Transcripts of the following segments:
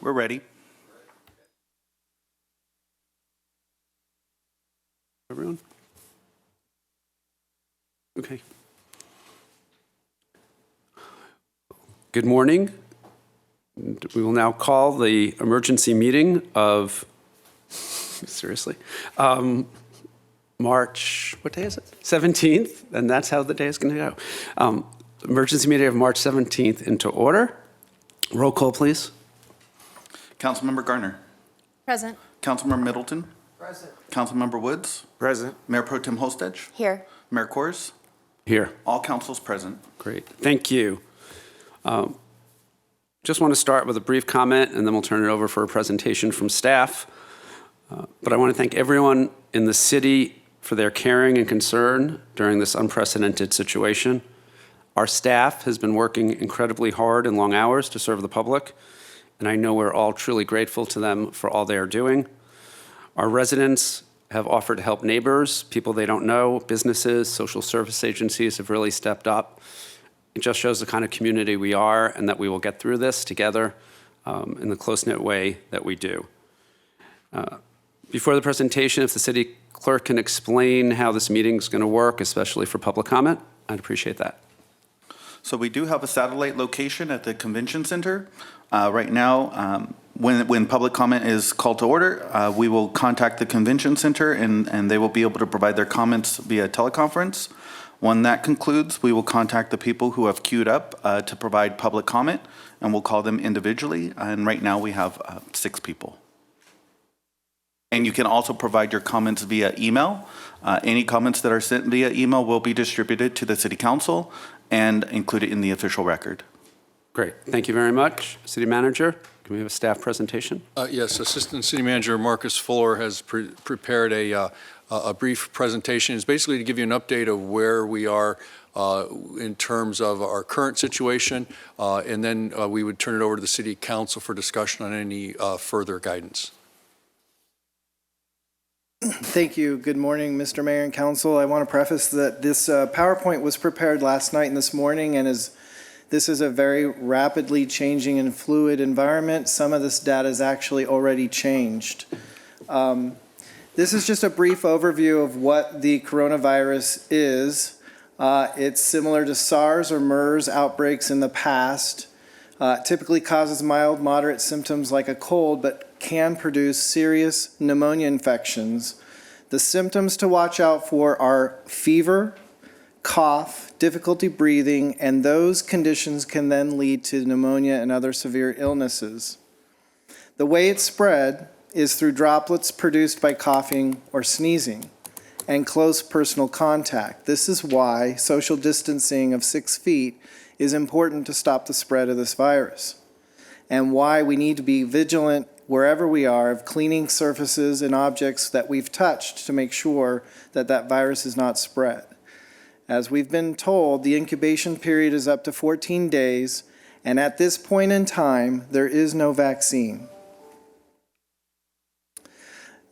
We're ready. Everyone? Okay. Good morning. We will now call the emergency meeting of, seriously, March, what day is it? 17th, and that's how the day is going to go. Emergency meeting of March 17th into order. Roll call, please. Councilmember Garner. Present. Councilmember Middleton. Present. Councilmember Woods. Present. Mayor Pro Tem Holstedge. Here. Mayor Kors. Here. All councils present. Great. Thank you. Just want to start with a brief comment, and then we'll turn it over for a presentation from staff. But I want to thank everyone in the city for their caring and concern during this unprecedented situation. Our staff has been working incredibly hard and long hours to serve the public, and I know we're all truly grateful to them for all they are doing. Our residents have offered to help neighbors, people they don't know, businesses, social service agencies have really stepped up. It just shows the kind of community we are and that we will get through this together in the close-knit way that we do. Before the presentation, if the city clerk can explain how this meeting is going to work, especially for public comment, I'd appreciate that. So we do have a satellite location at the convention center. Right now, when public comment is called to order, we will contact the convention center and they will be able to provide their comments via teleconference. When that concludes, we will contact the people who have queued up to provide public comment, and we'll call them individually. And right now we have 6 people. And you can also provide your comments via email. Any comments that are sent via email will be distributed to the city council and included in the official record. Great. Thank you very much. City Manager, can we have a staff presentation? Yes, Assistant City Manager Marcus Fuller has prepared a brief presentation. It's basically to give you an update of where we are in terms of our current situation, and then we would turn it over to the City Council for discussion on any further guidance. Thank you. Good morning, Mr. Mayor and Council. I want to preface that this PowerPoint was prepared last night and this morning, and this is a very rapidly changing and fluid environment. Some of this data is actually already changed. This is just a brief overview of what the coronavirus is. It's similar to SARS or MERS outbreaks in the past. Typically causes mild, moderate symptoms like a cold, but can produce serious pneumonia infections. The symptoms to watch out for are fever, cough, difficulty breathing, and those conditions can then lead to pneumonia and other severe illnesses. The way it's spread is through droplets produced by coughing or sneezing and close personal contact. This is why social distancing of 6 feet is important to stop the spread of this virus, and why we need to be vigilant wherever we are of cleaning surfaces and objects that we've touched to make sure that that virus is not spread. As we've been told, the incubation period is up to 14 days, and at this point in time, there is no vaccine.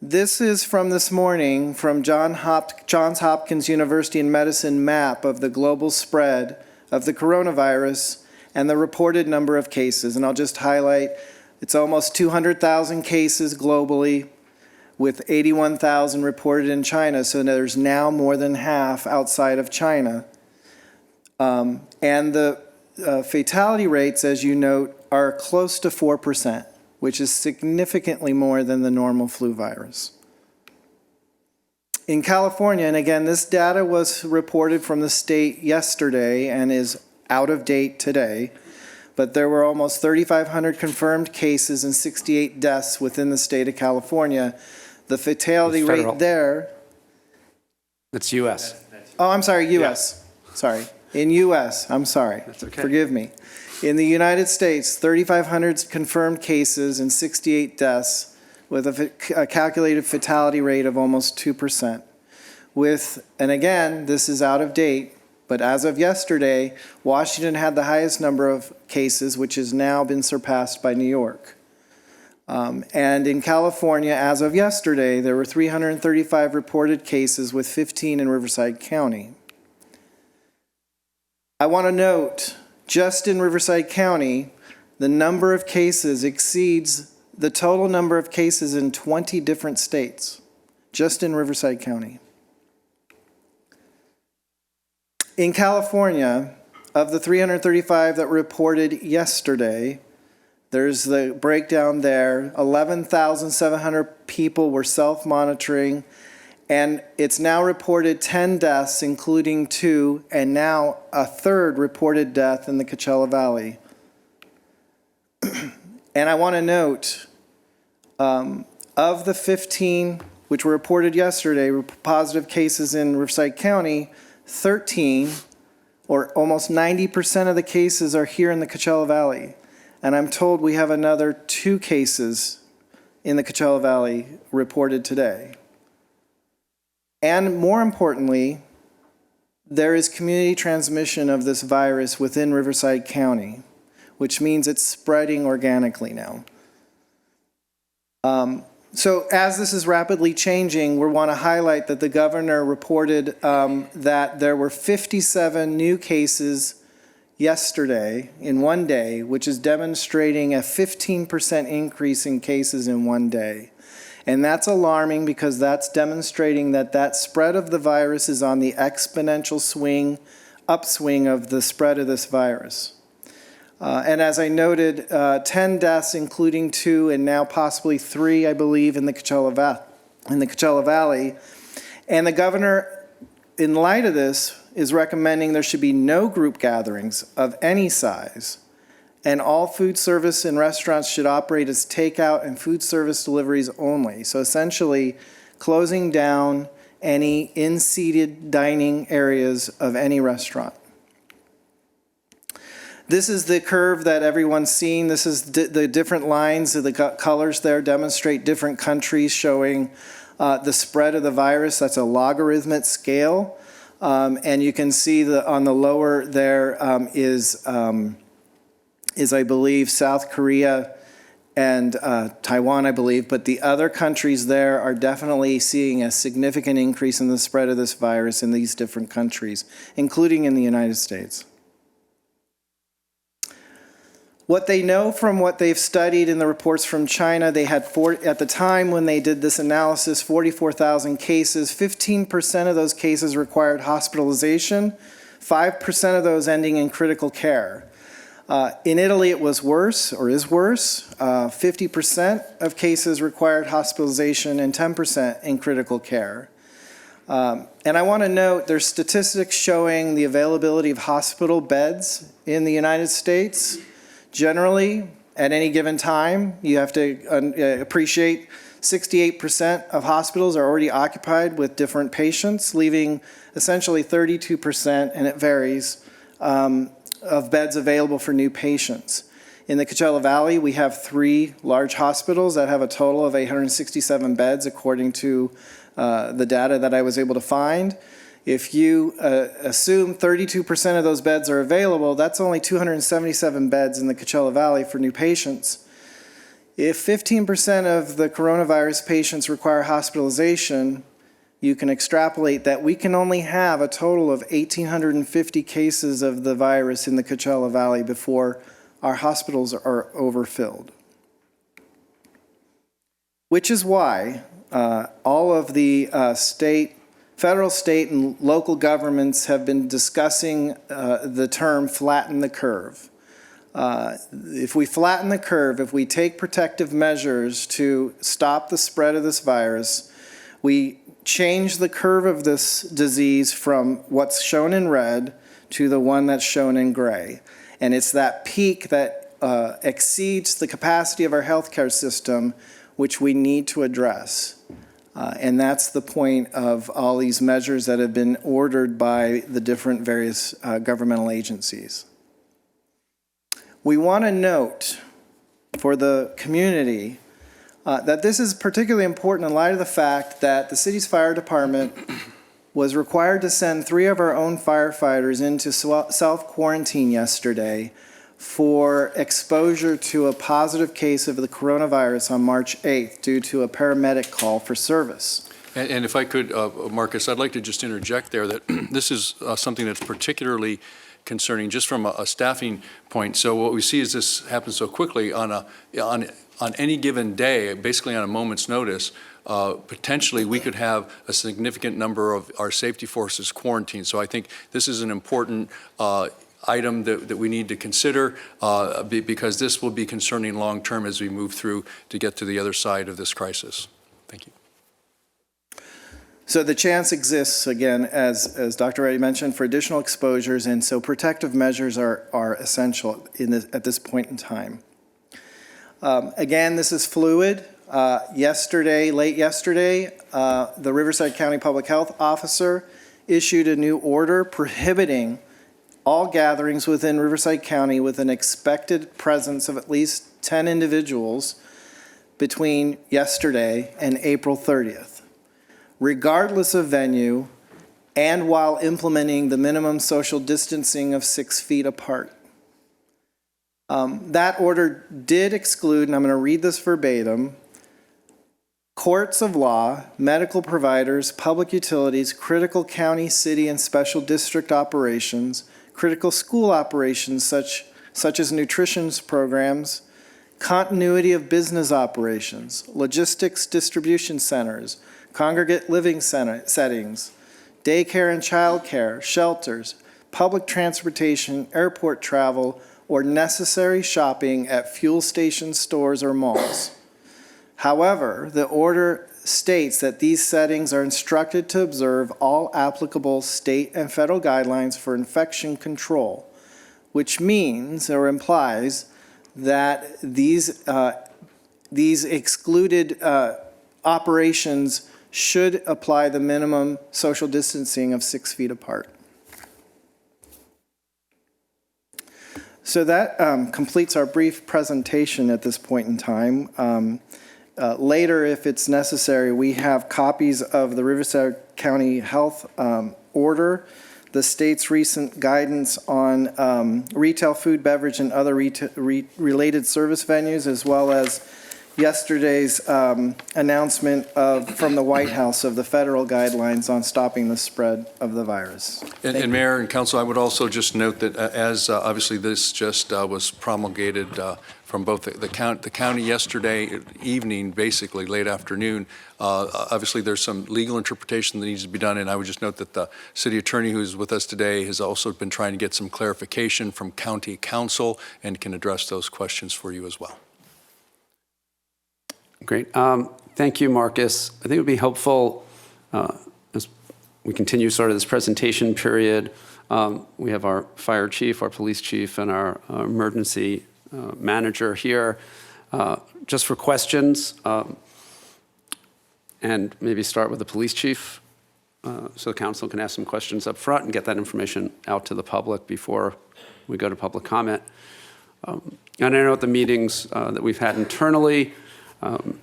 This is from this morning from Johns Hopkins University in Medicine map of the global spread of the coronavirus and the reported number of cases. And I'll just highlight, it's almost 200,000 cases globally, with 81,000 reported in China. So there's now more than half outside of China. And the fatality rates, as you note, are close to 4%, which is significantly more than the normal flu virus. In California, and again, this data was reported from the state yesterday and is out of date today, but there were almost 3,500 confirmed cases and 68 deaths within the state of California. The fatality rate there... It's U.S. Oh, I'm sorry, U.S. Yeah. Sorry. In U.S., I'm sorry. That's okay. Forgive me. In the United States, 3,500 confirmed cases and 68 deaths with a calculated fatality rate of almost 2%. And again, this is out of date, but as of yesterday, Washington had the highest number of cases, which has now been surpassed by New York. And in California, as of yesterday, there were 335 reported cases with 15 in Riverside County. I want to note, just in Riverside County, the number of cases exceeds the total number of cases in 20 different states, just in Riverside County. In California, of the 335 that reported yesterday, there's the breakdown there. 11,700 people were self-monitoring, and it's now reported 10 deaths, including 2, and now a third reported death in the Coachella Valley. And I want to note, of the 15 which were reported yesterday, positive cases in Riverside County, 13, or almost 90% of the cases are here in the Coachella Valley. And I'm told we have another 2 cases in the Coachella Valley reported today. And more importantly, there is community transmission of this virus within Riverside County, which means it's spreading organically now. So as this is rapidly changing, we want to highlight that the governor reported that there were 57 new cases yesterday in one day, which is demonstrating a 15% increase in cases in one day. And that's alarming because that's demonstrating that that spread of the virus is on the exponential upswing of the spread of this virus. And as I noted, 10 deaths, including 2 and now possibly 3, I believe, in the Coachella Valley. And the governor, in light of this, is recommending there should be no group gatherings of any size. And all food service and restaurants should operate as takeout and food service deliveries only. So essentially, closing down any in-seated dining areas of any restaurant. This is the curve that everyone's seen. This is the different lines, the colors there demonstrate different countries showing the spread of the virus. That's a logarithmic scale. And you can see on the lower there is I believe, South Korea and Taiwan, I believe. But the other countries there are definitely seeing a significant increase in the spread of this virus in these different countries, including in the United States. What they know from what they've studied in the reports from China, they had, at the time when they did this analysis, 44,000 cases. 15% of those cases required hospitalization, 5% of those ending in critical care. In Italy, it was worse, or is worse. 50% of cases required hospitalization and 10% in critical care. And I want to note there's statistics showing the availability of hospital beds in the United States. Generally, at any given time, you have to appreciate 68% of hospitals are already occupied with different patients, leaving essentially 32%, and it varies, of beds available for new patients. In the Coachella Valley, we have 3 large hospitals that have a total of 867 beds, according to the data that I was able to find. If you assume 32% of those beds are available, that's only 277 beds in the Coachella Valley for new patients. If 15% of the coronavirus patients require hospitalization, you can extrapolate that we can only have a total of 1,850 cases of the virus in the Coachella Valley before our hospitals are overfilled. Which is why all of the federal, state, and local governments have been discussing the term flatten the curve. If we flatten the curve, if we take protective measures to stop the spread of this virus, we change the curve of this disease from what's shown in red to the one that's shown in gray. And it's that peak that exceeds the capacity of our healthcare system, which we need to address. And that's the point of all these measures that have been ordered by the different various governmental agencies. We want to note for the community that this is particularly important in light of the fact that the city's fire department was required to send 3 of our own firefighters into self-quarantine yesterday for exposure to a positive case of the coronavirus on March 8th due to a paramedic call for service. And if I could, Marcus, I'd like to just interject there that this is something that's particularly concerning just from a staffing point. So what we see is this happens so quickly on on any given day, basically on a moment's notice, potentially we could have a significant number of our safety forces quarantined. So I think this is an important item that we need to consider because this will be concerning long-term as we move through to get to the other side of this crisis. Thank you. So the chance exists, again, as Dr. Reddy mentioned, for additional exposures, and so protective measures are essential at this point in time. Again, this is fluid. Late yesterday, the Riverside County Public Health Officer issued a new order prohibiting all gatherings within Riverside County with an expected presence of at least 10 individuals between yesterday and April 30th. Regardless of venue, and while implementing the minimum social distancing of 6 feet apart. That order did exclude, and I'm going to read this verbatim, courts of law, medical providers, public utilities, critical county, city, and special district operations, critical school operations such as nutrition programs, continuity of business operations, logistics distribution centers, congregate living settings, daycare and childcare, shelters, public transportation, airport travel, or necessary shopping at fuel stations, stores, or malls. However, the order states that these settings are instructed to observe all applicable state and federal guidelines for infection control, which means or implies that these excluded operations should apply the minimum social distancing of 6 feet apart. So that completes our brief presentation at this point in time. Later, if it's necessary, we have copies of the Riverside County Health Order, the state's recent guidance on retail, food, beverage, and other related service venues, as well as yesterday's announcement from the White House of the federal guidelines on stopping the spread of the virus. And Mayor and Council, I would also just note that as obviously this just was promulgated from both the county yesterday evening, basically late afternoon, obviously there's some legal interpretation that needs to be done, and I would just note that the city attorney who's with us today has also been trying to get some clarification from county council and can address those questions for you as well. Great. Thank you, Marcus. I think it would be helpful as we continue sort of this presentation period. We have our fire chief, our police chief, and our emergency manager here just for questions. And maybe start with the police chief so the council can ask some questions up front and get that information out to the public before we go to public comment. And I know at the meetings that we've had internally,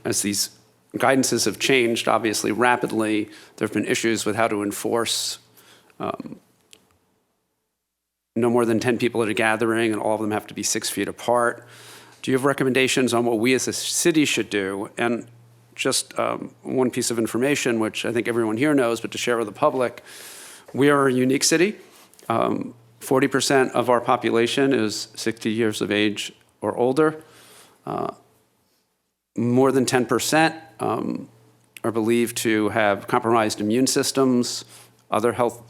as these guidances have changed, obviously, rapidly, there have been issues with how to enforce no more than 10 people at a gathering, and all of them have to be 6 feet apart. Do you have recommendations on what we as a city should do? And just one piece of information, which I think everyone here knows, but to share with the public, we are a unique city. 40% of our population is 60 years of age or older. More than 10% are believed to have compromised immune systems, other health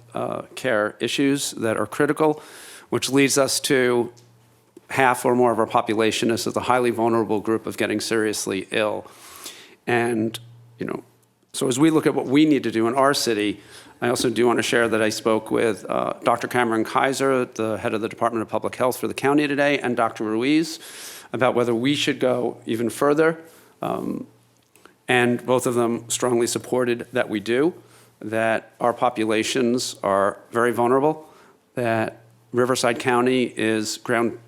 care issues that are critical, which leads us to half or more of our population is a highly vulnerable group of getting seriously ill. And, so as we look at what we need to do in our city, I also do want to share that I spoke with Dr. Cameron Kaiser, the head of the Department of Public Health for the county today, and Dr. Ruiz about whether we should go even further. And both of them strongly supported that we do, that our populations are very vulnerable, that Riverside County is the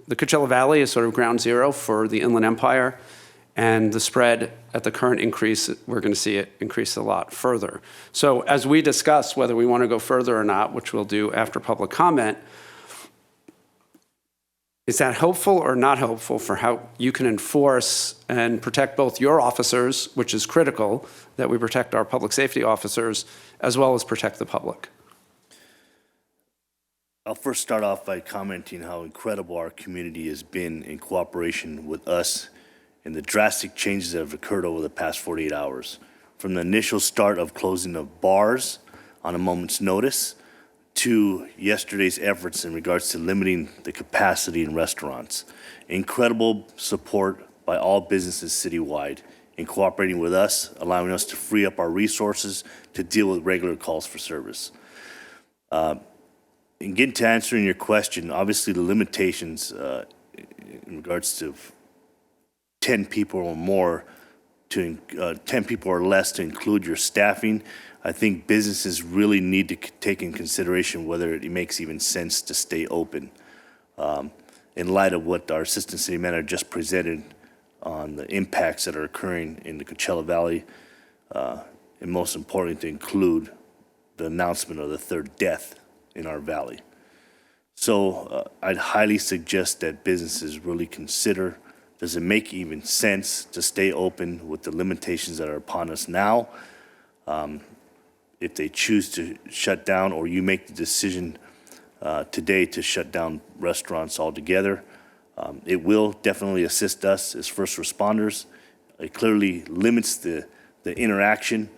Coachella Valley is sort of ground zero for the Inland Empire, and the spread at the current increase, we're going to see it increase a lot further. So as we discuss whether we want to go further or not, which we'll do after public comment, is that helpful or not helpful for how you can enforce and protect both your officers, which is critical, that we protect our public safety officers, as well as protect the public? I'll first start off by commenting how incredible our community has been in cooperation with us and the drastic changes that have occurred over the past 48 hours. From the initial start of closing of bars on a moment's notice to yesterday's efforts in regards to limiting the capacity in restaurants. Incredible support by all businesses citywide in cooperating with us, allowing us to free up our resources to deal with regular calls for service. In getting to answering your question, obviously the limitations in regards to 10 people or more, 10 people or less to include your staffing, I think businesses really need to take in consideration whether it makes even sense to stay open. In light of what our Assistant City Manager just presented on the impacts that are occurring in the Coachella Valley, and most importantly, to include the announcement of the third death in our valley. So I'd highly suggest that businesses really consider, does it make even sense to stay open with the limitations that are upon us now? If they choose to shut down, or you make the decision today to shut down restaurants altogether, it will definitely assist us as first responders. It clearly limits the interaction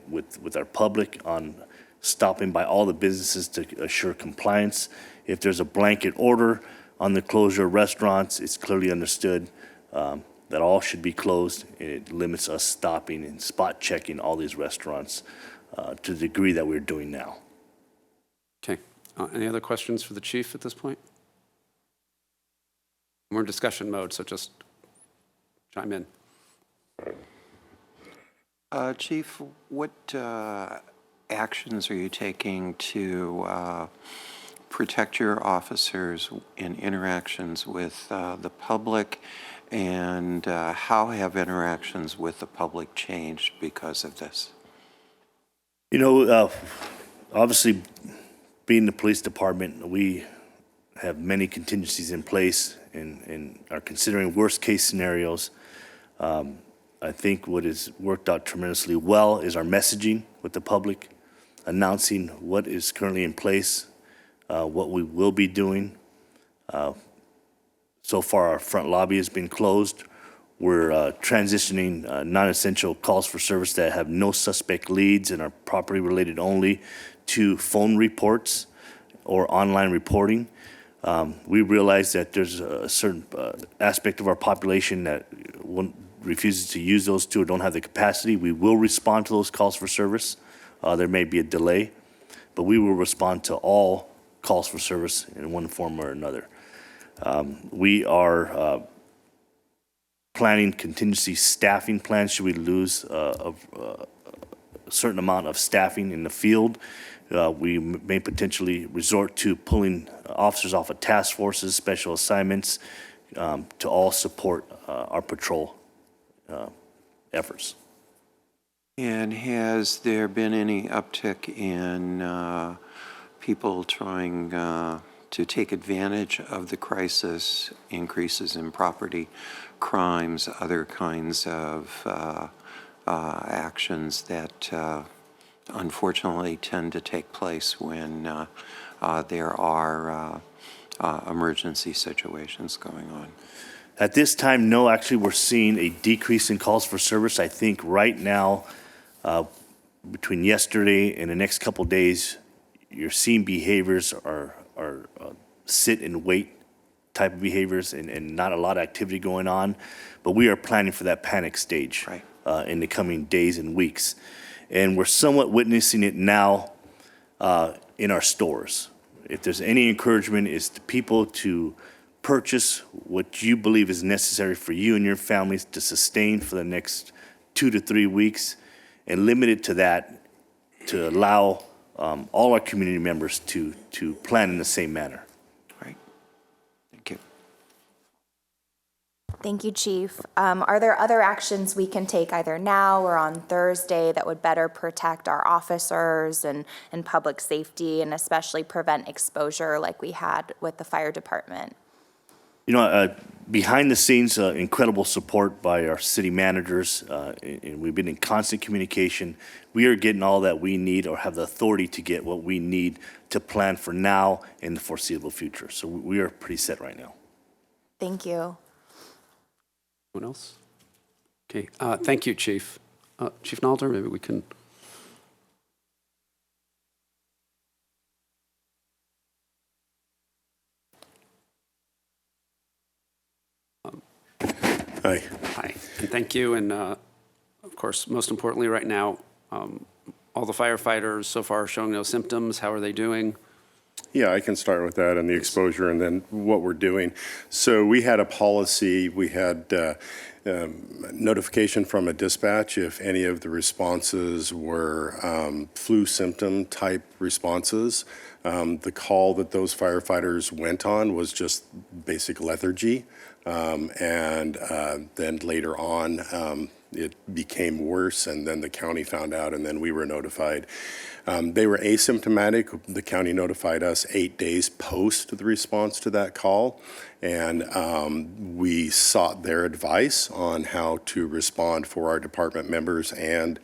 with our public on stopping by all the businesses to assure compliance. If there's a blanket order on the closure of restaurants, it's clearly understood that all should be closed. It limits us stopping and spot checking all these restaurants to the degree that we're doing now. Okay. Any other questions for the chief at this point? We're in discussion mode, so just chime in. Chief, what actions are you taking to protect your officers in interactions with the public, and how have interactions with the public changed because of this? You know, obviously, being the police department, we have many contingencies in place and are considering worst-case scenarios. I think what has worked out tremendously well is our messaging with the public, announcing what is currently in place, what we will be doing. So far, our front lobby has been closed. We're transitioning non-essential calls for service that have no suspect leads and are property-related only to phone reports or online reporting. We realize that there's a certain aspect of our population that refuses to use those two or don't have the capacity. We will respond to those calls for service. There may be a delay, but we will respond to all calls for service in one form or another. We are planning contingency staffing plans should we lose a certain amount of staffing in the field. We may potentially resort to pulling officers off of task forces, special assignments, to all support our patrol efforts. And has there been any uptick in people trying to take advantage of the crisis, increases in property crimes, other kinds of actions that unfortunately tend to take place when there are emergency situations going on? At this time, no, actually, we're seeing a decrease in calls for service. I think right now, between yesterday and the next couple days, you're seeing behaviors are sit and wait type of behaviors and not a lot of activity going on. But we are planning for that panic stage in the coming days and weeks. And we're somewhat witnessing it now in our stores. If there's any encouragement, is to people to purchase what you believe is necessary for you and your families to sustain for the next 2 to 3 weeks, and limit it to that to allow all our community members to plan in the same manner. Right. Thank you. Thank you, Chief. Are there other actions we can take either now or on Thursday that would better protect our officers and public safety, and especially prevent exposure like we had with the fire department? You know, behind the scenes, incredible support by our city managers, and we've been in constant communication. We are getting all that we need, or have the authority to get what we need to plan for now and the foreseeable future. So we are pretty set right now. Thank you. Anyone else? Okay, thank you, Chief. Chief Nalder, maybe we can. Hi. Hi, and thank you. And of course, most importantly, right now, all the firefighters so far are showing no symptoms. How are they doing? Yeah, I can start with that and the exposure and then what we're doing. So we had a policy, we had notification from a dispatch if any of the responses were flu symptom type responses. The call that those firefighters went on was just basic lethargy. And then later on, it became worse, and then the county found out, and then we were notified. They were asymptomatic. The county notified us 8 days post the response to that call, and we sought their advice on how to respond for our department members and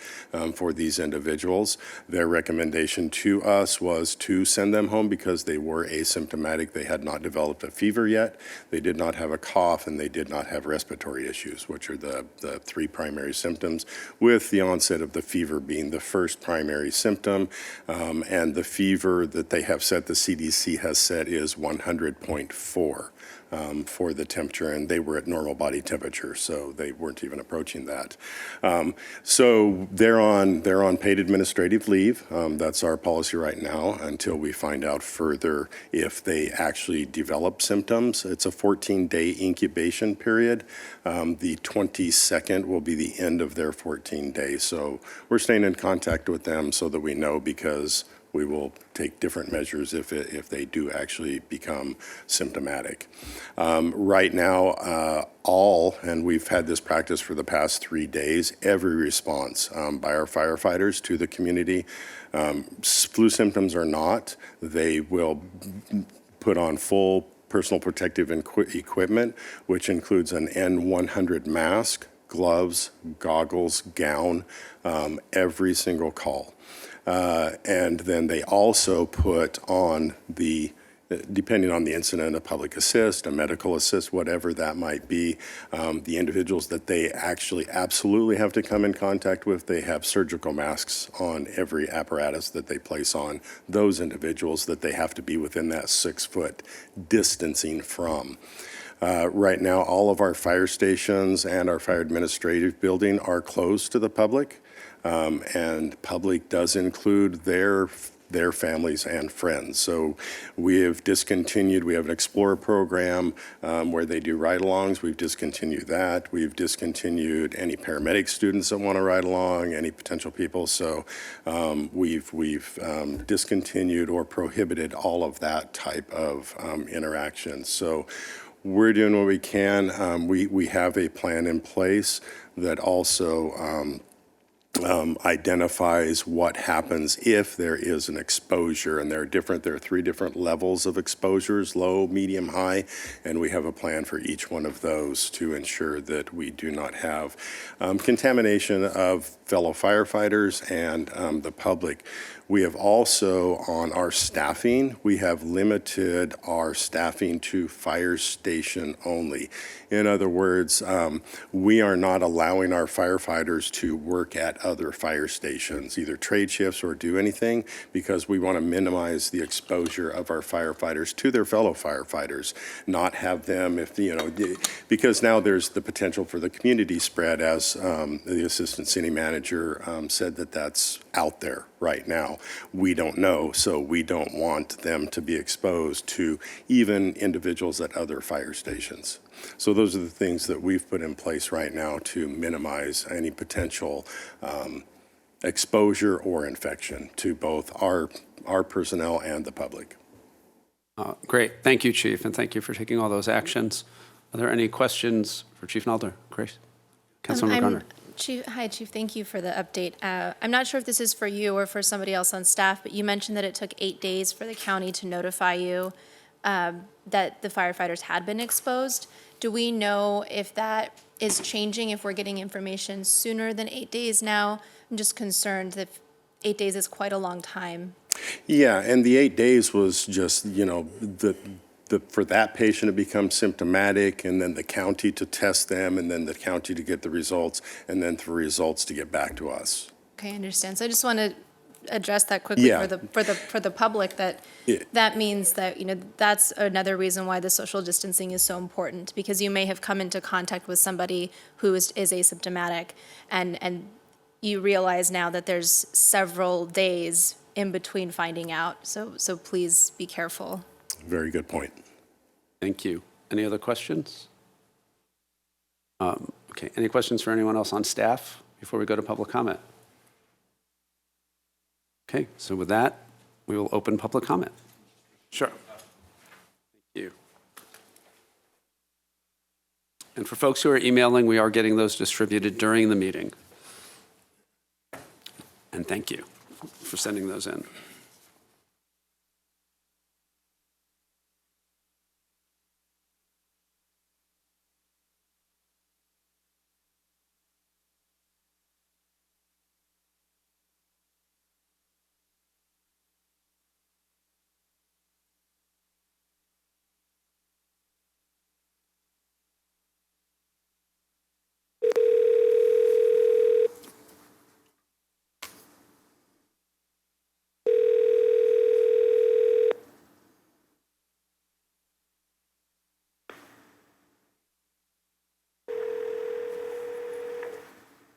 for these individuals. Their recommendation to us was to send them home because they were asymptomatic. They had not developed a fever yet. They did not have a cough, and they did not have respiratory issues, which are the three primary symptoms, with the onset of the fever being the first primary symptom. And the fever that they have set, the CDC has set, is 100.4. For the temperature, and they were at normal body temperature, so they weren't even approaching that. So they're on paid administrative leave. That's our policy right now until we find out further if they actually develop symptoms. It's a 14-day incubation period. The 22nd will be the end of their 14 days. So we're staying in contact with them so that we know, because we will take different measures if they do actually become symptomatic. Right now, and we've had this practice for the past 3 days, every response by our firefighters to the community, flu symptoms or not, they will put on full personal protective equipment, which includes an N100 mask, gloves, goggles, gown, every single call. And then they also put on depending on the incident, a public assist, a medical assist, whatever that might be, the individuals that they actually absolutely have to come in contact with, they have surgical masks on every apparatus that they place on those individuals that they have to be within that 6-foot distancing from. Right now, all of our fire stations and our fire administrative building are closed to the public. And public does include their families and friends. So we have discontinued, we have an Explorer program where they do ride-alongs. We've discontinued that. We've discontinued any paramedic students that want to ride along, any potential people. So we've discontinued or prohibited all of that type of interaction. So we're doing what we can. We have a plan in place that also identifies what happens if there is an exposure, and there are 3 different levels of exposures: low, medium, high, and we have a plan for each one of those to ensure that we do not have contamination of fellow firefighters and the public. We have also, on our staffing, we have limited our staffing to fire station only. In other words, we are not allowing our firefighters to work at other fire stations, either trade shifts or do anything, because we want to minimize the exposure of our firefighters to their fellow firefighters, not have them, because now there's the potential for the community spread, as the assistant city manager said, that's out there right now. We don't know, so we don't want them to be exposed to even individuals at other fire stations. So those are the things that we've put in place right now to minimize any potential exposure or infection to both our personnel and the public. Great. Thank you, Chief, and thank you for taking all those actions. Are there any questions for Chief Nalder? Grace? Councilmember Garner. Hi, Chief. Thank you for the update. I'm not sure if this is for you or for somebody else on staff, but you mentioned that it took 8 days for the county to notify you that the firefighters had been exposed. Do we know if that is changing, if we're getting information sooner than 8 days now? I'm just concerned that 8 days is quite a long time. Yeah, and the 8 days was just, for that patient to become symptomatic, and then the county to test them, and then the county to get the results, and then the results to get back to us. Okay, I understand. So I just want to address that quickly Yeah. for the public, that Yeah. that means that, that's another reason why the social distancing is so important, because you may have come into contact with somebody who is asymptomatic, and you realize now that there's several days in between finding out. So please be careful. Very good point. Thank you. Any other questions? Okay, any questions for anyone else on staff before we go to public comment? Okay, so with that, we will open public comment. Sure. Thank you. And for folks who are emailing, we are getting those distributed during the meeting. And thank you for sending those in.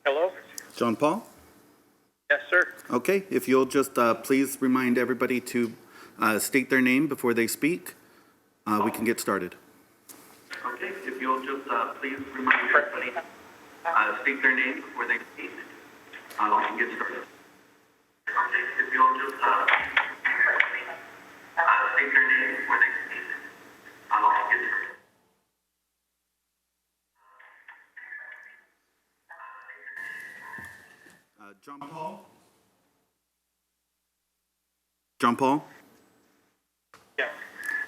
Hello? John Paul? Yes, sir. Okay, if you'll just please remind everybody to state their name before they speak, we can get started. Okay, if you'll just please remind everybody state their name before they speak, we can get started. Okay, if you'll just state their name before they speak, we can get started. John Paul? John Paul? Yes.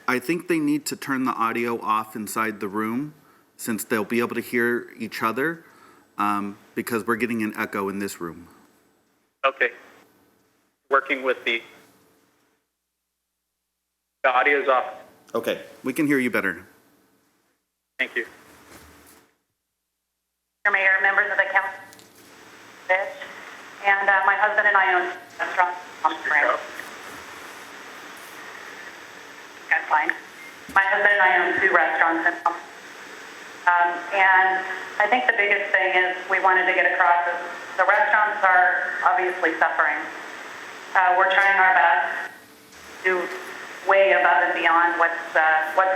I think they need to turn the audio off inside the room, since they'll be able to hear each other, because we're getting an echo in this room. Okay. Working with the audio's off. Okay, we can hear you better. Thank you. Mr. Mayor, members of the council, and my husband and I own a restaurant on Spring. That's fine. My husband and I own 2 restaurants in and I think the biggest thing is we wanted to get across is the restaurants are obviously suffering. We're trying our best to way above and beyond what's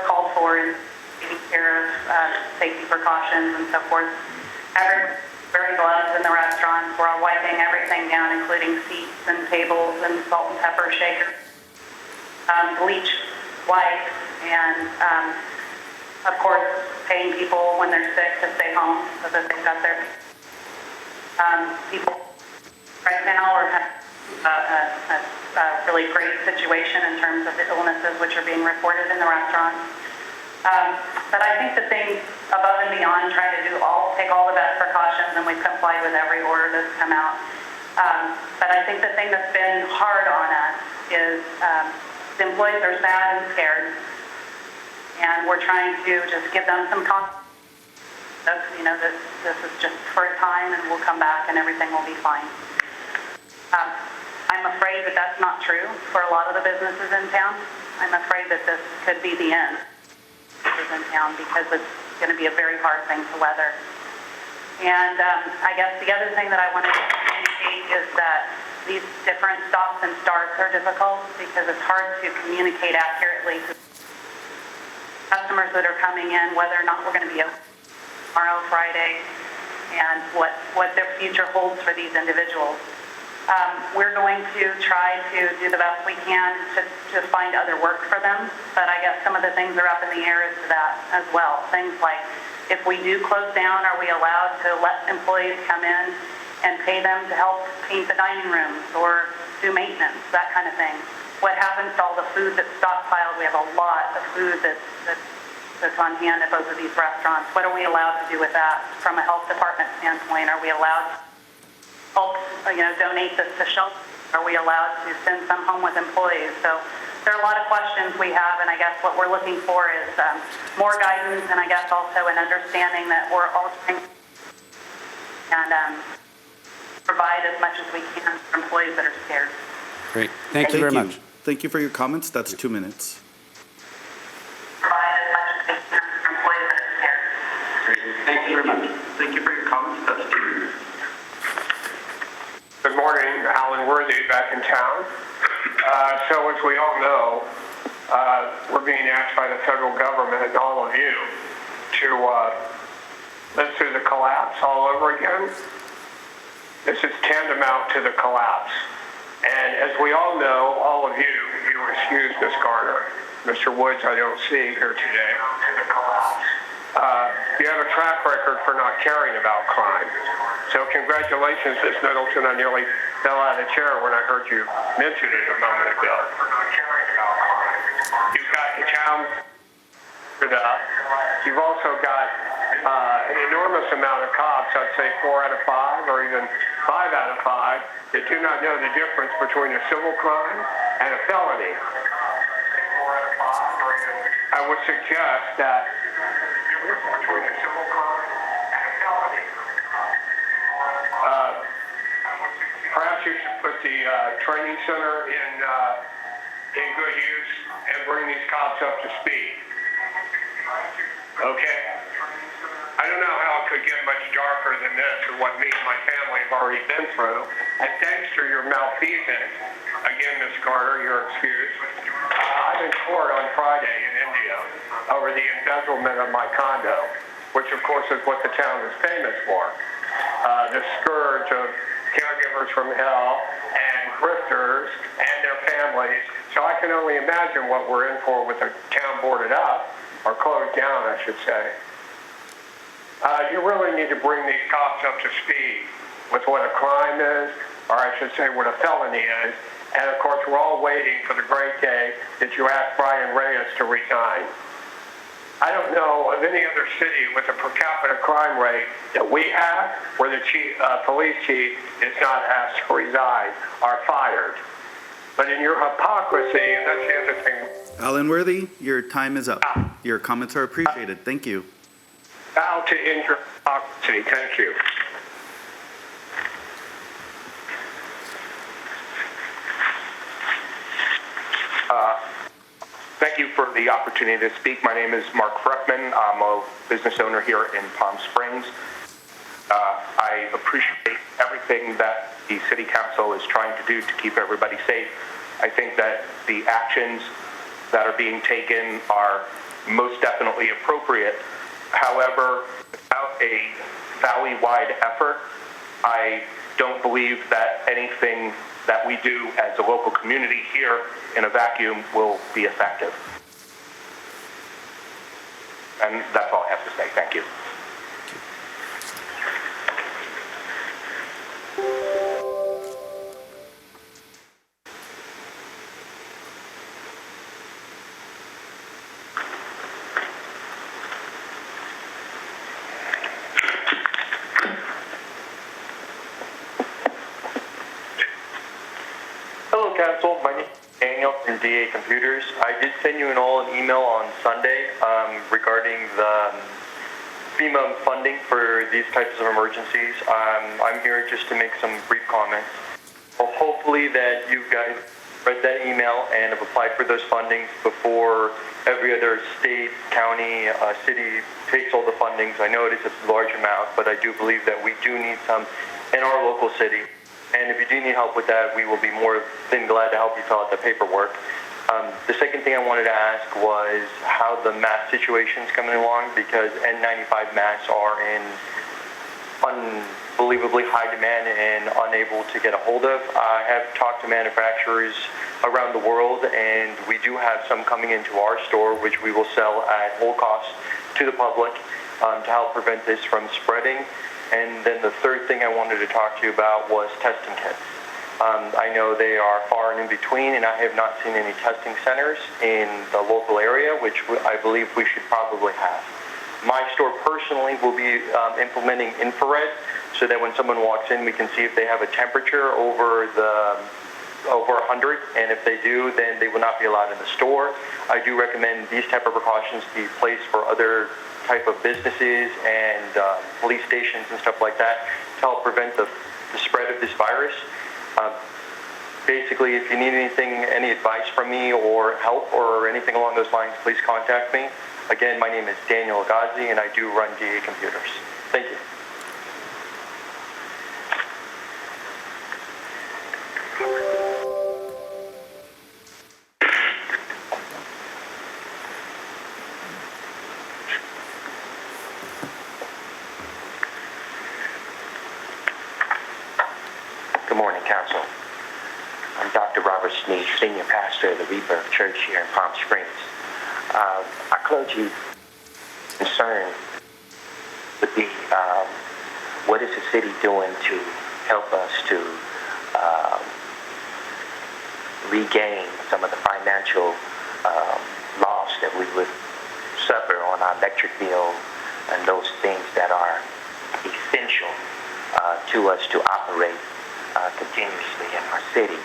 called for in taking care of safety precautions and so forth. Everyone's wearing gloves in the restaurants. We're all wiping everything down, including seats and tables and salt and pepper shakers, bleach wipes, and of course, paying people when they're sick to stay home so that they've got their people right now are a really great situation in terms of the illnesses which are being reported in the restaurants. But I think the thing above and beyond trying to take all the best precautions, and we've complied with every order that's come out. But I think the thing that's been hard on us is the employees are sad and scared, and we're trying to just give them some confidence. That this is just for a time, and we'll come back, and everything will be fine. I'm afraid that that's not true for a lot of the businesses in town. I'm afraid that this could be the end in town because it's going to be a very hard thing to weather. And I guess the other thing that I wanted to communicate is that these different stops and starts are difficult because it's hard to communicate accurately to customers that are coming in whether or not we're going to be open tomorrow, Friday, and what their future holds for these individuals. We're going to try to do the best we can to find other work for them, but I guess some of the things are up in the air as to that as well. Things like, if we do close down, are we allowed to let employees come in and pay them to help paint the dining rooms or do maintenance, that kind of thing? What happens to all the food that's stockpiled? We have a lot of food that's on hand at both of these restaurants. What are we allowed to do with that from a health department standpoint? Are we allowed to help, donate this to shelter Are we allowed to send some home with employees? So there are a lot of questions we have, and I guess what we're looking for is more guidance, and I guess also an understanding that we're all trying and provide as much as we can for employees that are scared. Great. Thank you very much. Thank you for your comments. That's 2 minutes. Provide as much as we can for employees that are scared. Thank you very much. Thank you for your comments. That's 2 minutes. Good morning, Alan Worthy back in town. So as we all know, we're being asked by the federal government and all of you to live through the collapse all over again. This is tantamount to the collapse. And as we all know, all of you excuse Ms. Garner. Mr. Woods, I don't see here today. You have a track record for not caring about crime. So congratulations, Ms. Middleton. I nearly fell out of the chair when I heard you mention it a moment ago. You've got the town figured out. You've also got an enormous amount of cops, I'd say 4 out of 5 or even 5 out of 5, that do not know the difference between a civil crime and a felony. I would suggest that between a civil crime and a felony. Perhaps you should put the training center in good use and bring these cops up to speed. Okay? I don't know how it could get much darker than this or what me and my family have already been through. And thanks to your malfeasance, again, Ms. Carter, you're excused. I'm in court on Friday in India over the embezzlement of my condo, which of course is what the town is famous for. The scourge of caregivers from hell and grifters and their families. So I can only imagine what we're in for with the town boarded up, or closed down, I should say. You really need to bring these cops up to speed with what a crime is, or I should say what a felony is. And of course, we're all waiting for the great day that you ask Brian Reyes to resign. I don't know of any other city with a per capita crime rate that we have where the police chief is not asked to resign or fired. But in your hypocrisy, and that's the other thing. Alan Worthy, your time is up. Your comments are appreciated. Thank you. Bow to injure hypocrisy. Thank you. Thank you for the opportunity to speak. My name is Mark Freckman. I'm a business owner here in Palm Springs. I appreciate everything that the City Council is trying to do to keep everybody safe. I think that the actions that are being taken are most definitely appropriate. However, without a valley-wide effort, I don't believe that anything that we do as a local community here in a vacuum will be effective. And that's all I have to say. Thank you. Hello, Council. My name is Daniel from DA Computers. I did send you all an email on Sunday regarding the FEMA funding for these types of emergencies. I'm here just to make some brief comments. Well, hopefully that you guys read that email and have applied for those fundings before every other state, county, city takes all the fundings. I know it is a large amount, but I do believe that we do need some in our local city. And if you do need help with that, we will be more than glad to help you fill out the paperwork. The second thing I wanted to ask was how the mask situation is coming along, because N95 masks are in unbelievably high demand and unable to get a hold of. I have talked to manufacturers around the world, and we do have some coming into our store, which we will sell at whole cost to the public to help prevent this from spreading. And then the third thing I wanted to talk to you about was testing kits. I know they are far and in between, and I have not seen any testing centers in the local area, which I believe we should probably have. My store personally will be implementing infrared, so that when someone walks in, we can see if they have a temperature over the over 100, and if they do, then they will not be allowed in the store. I do recommend these type of precautions be placed for other type of businesses and police stations and stuff like that to help prevent the spread of this virus. Basically, if you need anything, any advice from me or help or anything along those lines, please contact me. Again, my name is Daniel Agazi, and I do run DA Computers. Thank you. Good morning, Council. I'm Dr. Robert Sneed, Senior Pastor of the Rebirth Church here in Palm Springs. Our clergy concern would be what is the city doing to help us to regain some of the financial loss that we would suffer on our electric bill and those things that are essential to us to operate continuously in our city.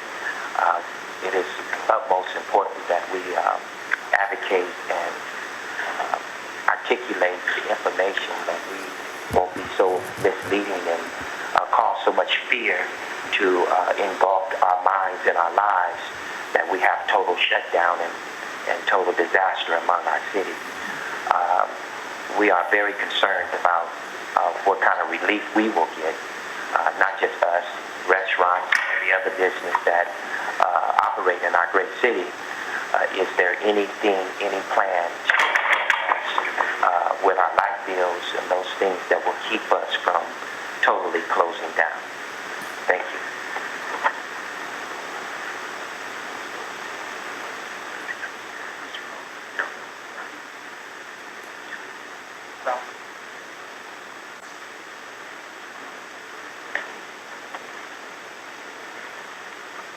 It is utmost important that we advocate and articulate the information that we won't be so misleading and cause so much fear to engulf our minds and our lives that we have total shutdown and total disaster among our city. We are very concerned about what kind of relief we will get, not just us, restaurants, every other business that operate in our great city. Is there anything, any plan with our light bills and those things that will keep us from totally closing down? Thank you.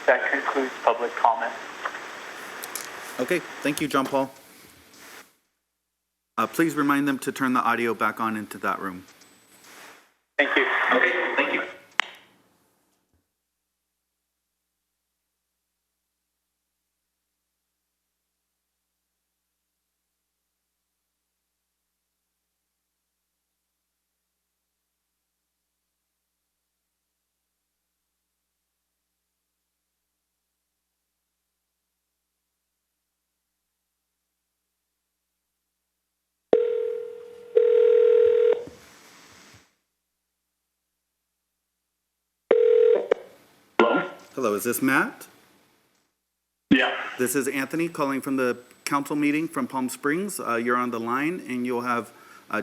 That concludes public comment. Okay, thank you, John Paul. Please remind them to turn the audio back on into that room. Thank you. Okay, thank you. Hello, is this Matt? Yeah. This is Anthony calling from the council meeting from Palm Springs. You're on the line and you'll have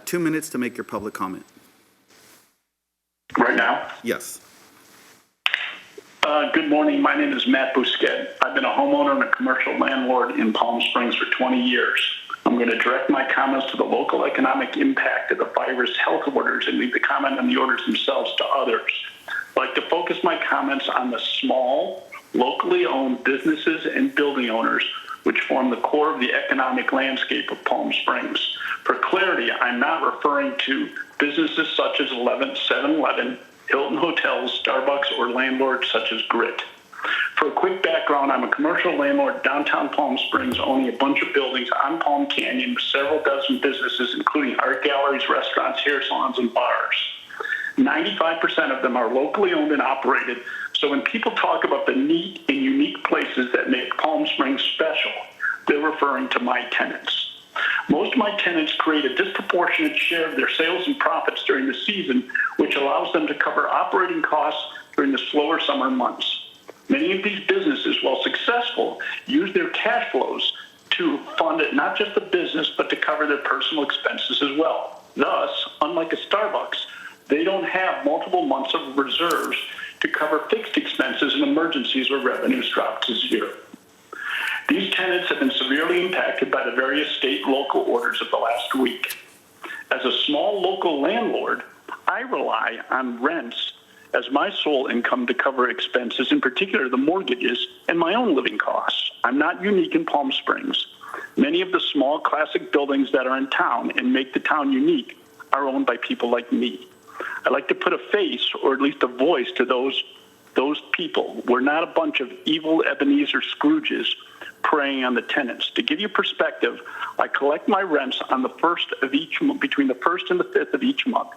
2 minutes to make your public comment. Right now? Yes. Good morning. My name is Matt Bousquet. I've been a homeowner and a commercial landlord in Palm Springs for 20 years. I'm going to direct my comments to the local economic impact of the virus health orders and leave the comment on the orders themselves to others. I'd like to focus my comments on the small, locally owned businesses and building owners, which form the core of the economic landscape of Palm Springs. For clarity, I'm not referring to businesses such as 7-Eleven, Hilton Hotels, Starbucks, or landlords such as Grit. For a quick background, I'm a commercial landlord downtown Palm Springs, owning a bunch of buildings on Palm Canyon with several dozen businesses, including art galleries, restaurants, hair salons, and bars. 95% of them are locally owned and operated, so when people talk about the neat and unique places that make Palm Springs special, they're referring to my tenants. Most of my tenants create a disproportionate share of their sales and profits during the season, which allows them to cover operating costs during the slower summer months. Many of these businesses, while successful, use their cash flows to fund not just the business, but to cover their personal expenses as well. Thus, unlike a Starbucks, they don't have multiple months of reserves to cover fixed expenses and emergencies where revenues drop to zero. These tenants have been severely impacted by the various state and local orders of the last week. As a small local landlord, I rely on rents as my sole income to cover expenses, in particular the mortgages and my own living costs. I'm not unique in Palm Springs. Many of the small classic buildings that are in town and make the town unique are owned by people like me. I like to put a face, or at least a voice, to those those people. We're not a bunch of evil Ebenezer Scrooges preying on the tenants. To give you perspective, I collect my rents on the 1st of each month, between the 1st and the 5th of each month.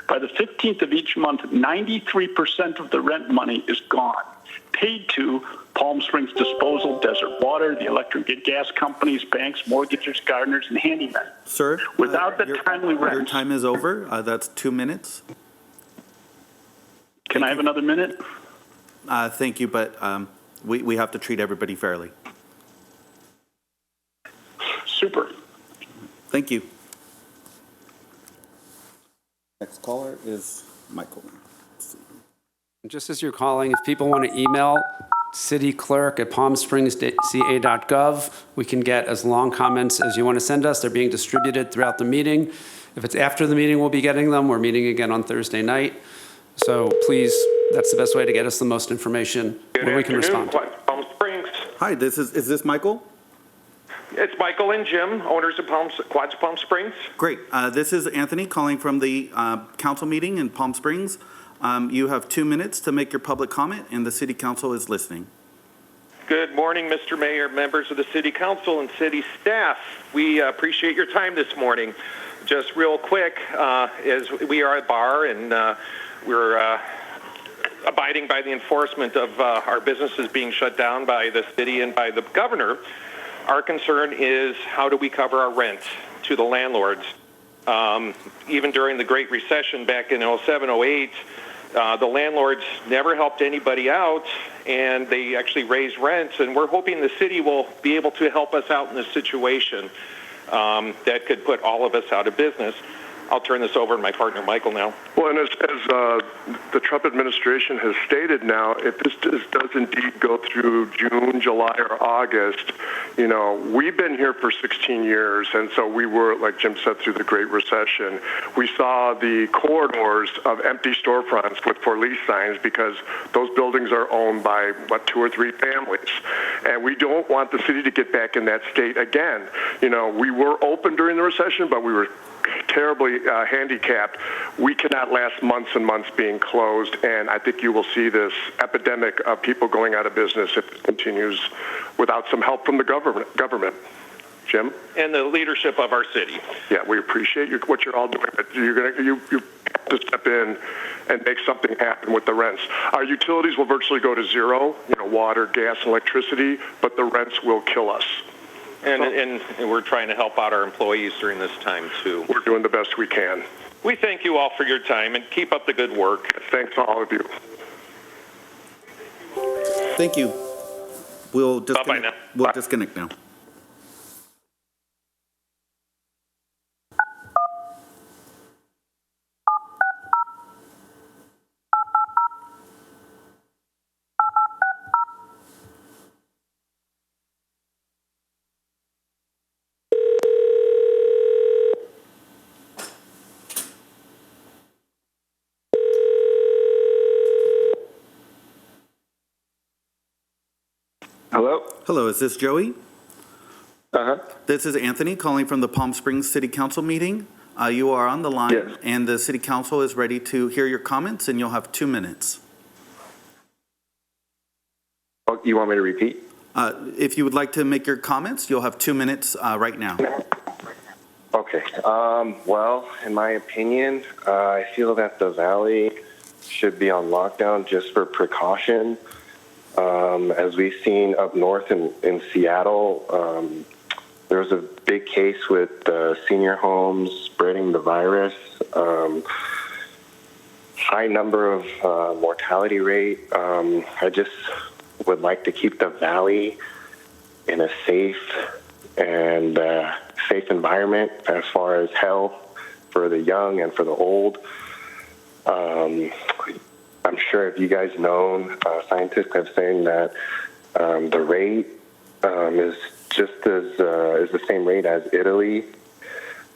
By the 15th of each month, 93% of the rent money is gone, paid to Palm Springs Disposal, Desert Water, the electric and gas companies, banks, mortgagers, gardeners, and handymen. Sir? Without the timely Your rents. time is over. That's 2 minutes. Can I have another minute? Thank you, but we have to treat everybody fairly. Super. Thank you. Next caller is Michael. Just as you're calling, if people want to email cityclerk@palmspringsca.gov, we can get as long comments as you want to send us. They're being distributed throughout the meeting. If it's after the meeting, we'll be getting them. We're meeting again on Thursday night. So please, that's the best way to get us the most information where we can respond. Palm Springs. Hi, is this Michael? It's Michael and Jim, owners of Quads Palm Springs. Great. This is Anthony calling from the council meeting in Palm Springs. You have 2 minutes to make your public comment, and the city council is listening. Good morning, Mr. Mayor, members of the city council and city staff. We appreciate your time this morning. Just real quick, as we are a bar and we're abiding by the enforcement of our businesses being shut down by the city and by the governor, our concern is how do we cover our rent to the landlords? Even during the Great Recession back in 07, 08, the landlords never helped anybody out, and they actually raised rents, and we're hoping the city will be able to help us out in this situation that could put all of us out of business. I'll turn this over to my partner, Michael, now. Well, and as the Trump administration has stated now, if this does indeed go through June, July, or August, we've been here for 16 years, and so we were, like Jim said, through the Great Recession. We saw the corridors of empty storefronts with for lease signs because those buildings are owned by, 2 or 3 families. And we don't want the city to get back in that state again. We were open during the recession, but we were terribly handicapped. We cannot last months and months being closed, and I think you will see this epidemic of people going out of business if it continues without some help from the government. Jim? And the leadership of our city. Yeah, we appreciate what you're all doing, but you have to step in and make something happen with the rents. Our utilities will virtually go to zero, water, gas, and electricity, but the rents will kill us. And we're trying to help out our employees during this time, too. We're doing the best we can. We thank you all for your time, and keep up the good work. Thanks to all of you. Thank you. We'll Bye-bye now. We'll disconnect now. Hello? Hello, is this Joey? Uh-huh. This is Anthony calling from the Palm Springs City Council meeting. You are on the line, Yes. and the city council is ready to hear your comments, and you'll have 2 minutes. Oh, you want me to repeat? If you would like to make your comments, you'll have 2 minutes right now. Okay. Well, in my opinion, I feel that the Valley should be on lockdown just for precaution. As we've seen up north in Seattle, there was a big case with senior homes spreading the virus. High number of mortality rate. I just would like to keep the Valley in a safe environment as far as health for the young and for the old. I'm sure if you guys know, scientists have saying that the rate is just is the same rate as Italy,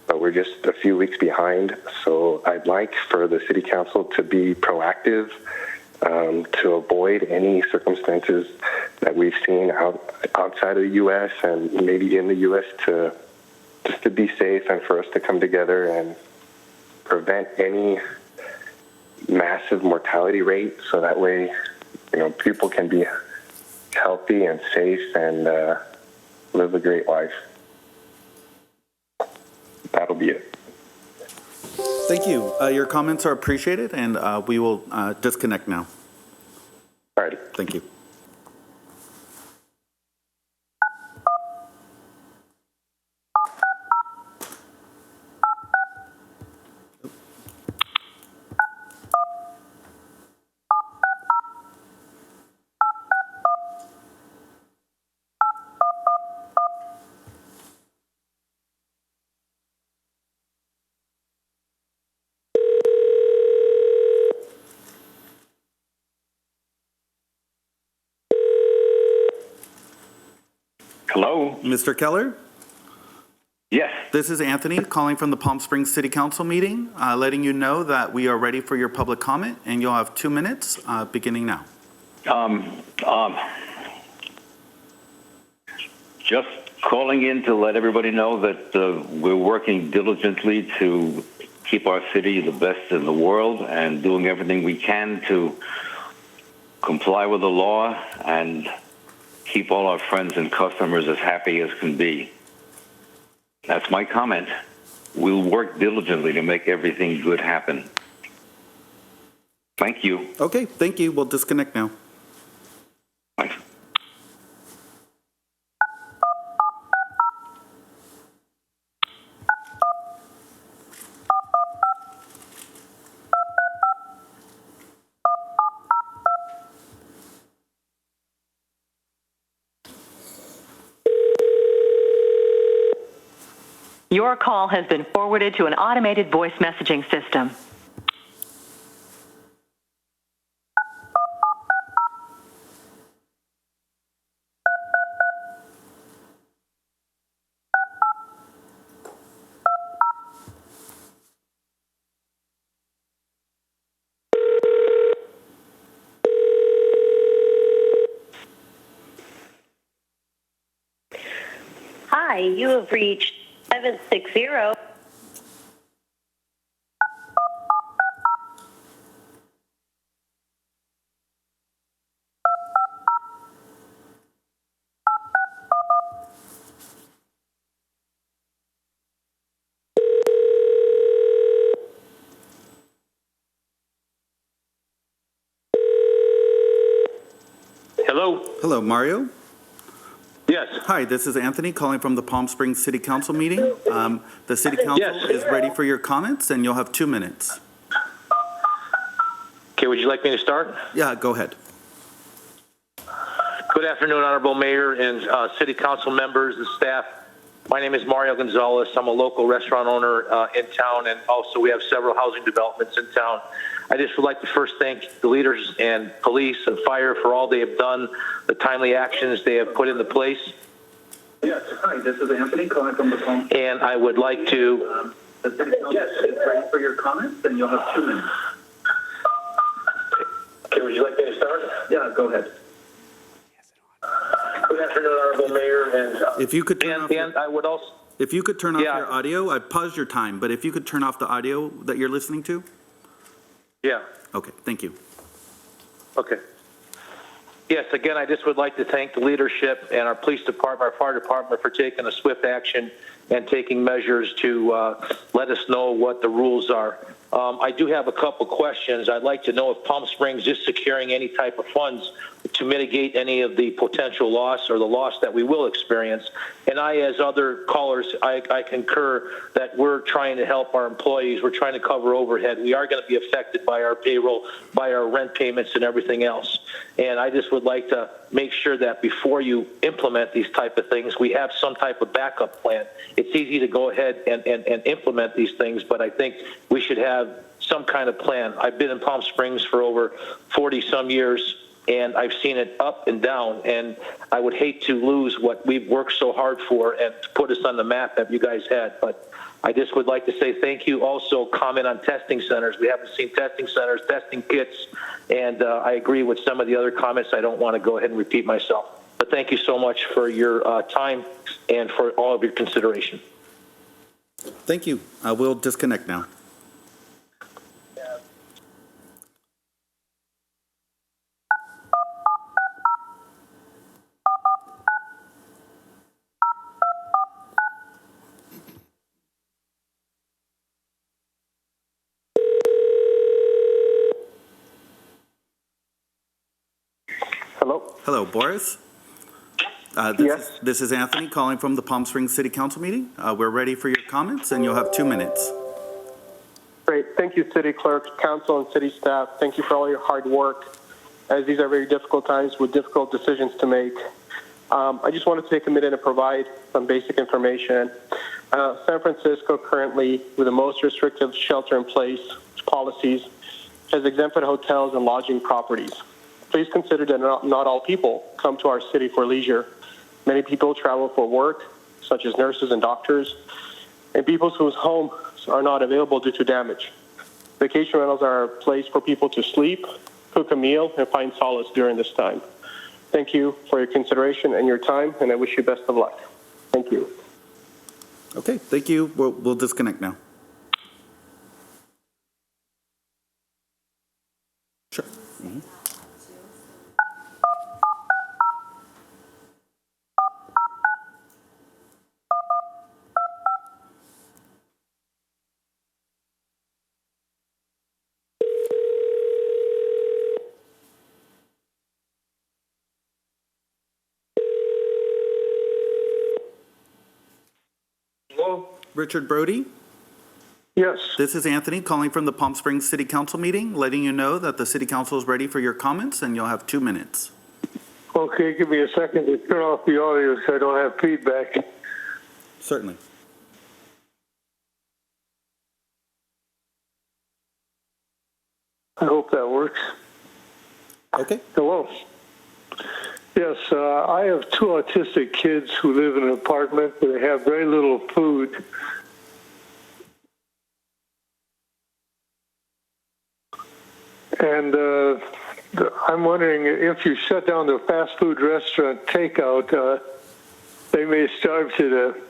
but we're just a few weeks behind. So I'd like for the city council to be proactive to avoid any circumstances that we've seen outside of the U.S. and maybe in the U.S. to be safe and for us to come together and prevent any massive mortality rate, so that way people can be healthy and safe and live a great life. That'll be it. Thank you. Your comments are appreciated, and we will disconnect now. All right. Thank you. Hello? Mr. Keller? Yes. This is Anthony calling from the Palm Springs City Council meeting, letting you know that we are ready for your public comment, and you'll have 2 minutes beginning now. Just calling in to let everybody know that we're working diligently to keep our city the best in the world and doing everything we can to comply with the law and keep all our friends and customers as happy as can be. That's my comment. We'll work diligently to make everything good happen. Thank you. Okay, thank you. We'll disconnect now. Bye. Your call has been forwarded to an automated voice messaging system. Hi, you have reached 760. Hello? Hello, Mario? Yes. Hi, this is Anthony calling from the Palm Springs City Council meeting. The City Council Yes. is ready for your comments, and you'll have 2 minutes. Okay, would you like me to start? Yeah, go ahead. Good afternoon, Honorable Mayor and City Council members and staff. My name is Mario Gonzalez. I'm a local restaurant owner in town, and also we have several housing developments in town. I just would like to first thank the leaders and police and fire for all they have done, the timely actions they have put into place. Yes, hi, this is Anthony calling from the phone. And I would like to... The City Council is ready for your comments, and you'll have 2 minutes. Okay, would you like me to start? Yeah, go ahead. Good afternoon, Honorable Mayor, and... If you could turn off and I would also... If you could turn off Yeah. your audio, I paused your time, but if you could turn off the audio that you're listening to? Yeah. Okay, thank you. Okay. Yes, again, I just would like to thank the leadership and our police department, our fire department for taking a swift action and taking measures to let us know what the rules are. I do have a couple questions. I'd like to know if Palm Springs is securing any type of funds to mitigate any of the potential loss or the loss that we will experience. And I, as other callers, I concur that we're trying to help our employees. We're trying to cover overhead. We are going to be affected by our payroll, by our rent payments and everything else. And I just would like to make sure that before you implement these type of things, we have some type of backup plan. It's easy to go ahead and implement these things, but I think we should have some kind of plan. I've been in Palm Springs for over 40-some years, and I've seen it up and down, and I would hate to lose what we've worked so hard for and to put us on the map that you guys had. But I just would like to say thank you. Also, comment on testing centers. We haven't seen testing centers, testing kits, and I agree with some of the other comments. I don't want to go ahead and repeat myself. But thank you so much for your time and for all of your consideration. Thank you. We'll disconnect now. Hello? Hello, Boris? Yes. This is Anthony calling from the Palm Springs City Council meeting. We're ready for your comments, and you'll have 2 minutes. Great. Thank you, City Clerk, Council, and City staff. Thank you for all your hard work, as these are very difficult times with difficult decisions to make. I just wanted to take a minute and provide some basic information. San Francisco currently, with the most restrictive shelter-in-place policies, has exempted hotels and lodging properties. Please consider that not all people come to our city for leisure. Many people travel for work, such as nurses and doctors, and people whose homes are not available due to damage. Vacation rentals are a place for people to sleep, cook a meal, and find solace during this time. Thank you for your consideration and your time, and I wish you best of luck. Thank you. Okay, thank you. We'll disconnect now. Sure. Mm-hmm. Hello? Richard Brody? Yes. This is Anthony calling from the Palm Springs City Council meeting, letting you know that the City Council is ready for your comments, and you'll have 2 minutes. Okay, give me a second to turn off the audio so I don't have feedback. Certainly. I hope that works. Okay. Hello. Yes, I have 2 autistic kids who live in an apartment where they have very little food. And I'm wondering if you shut down the fast food restaurant takeout, they may starve to death.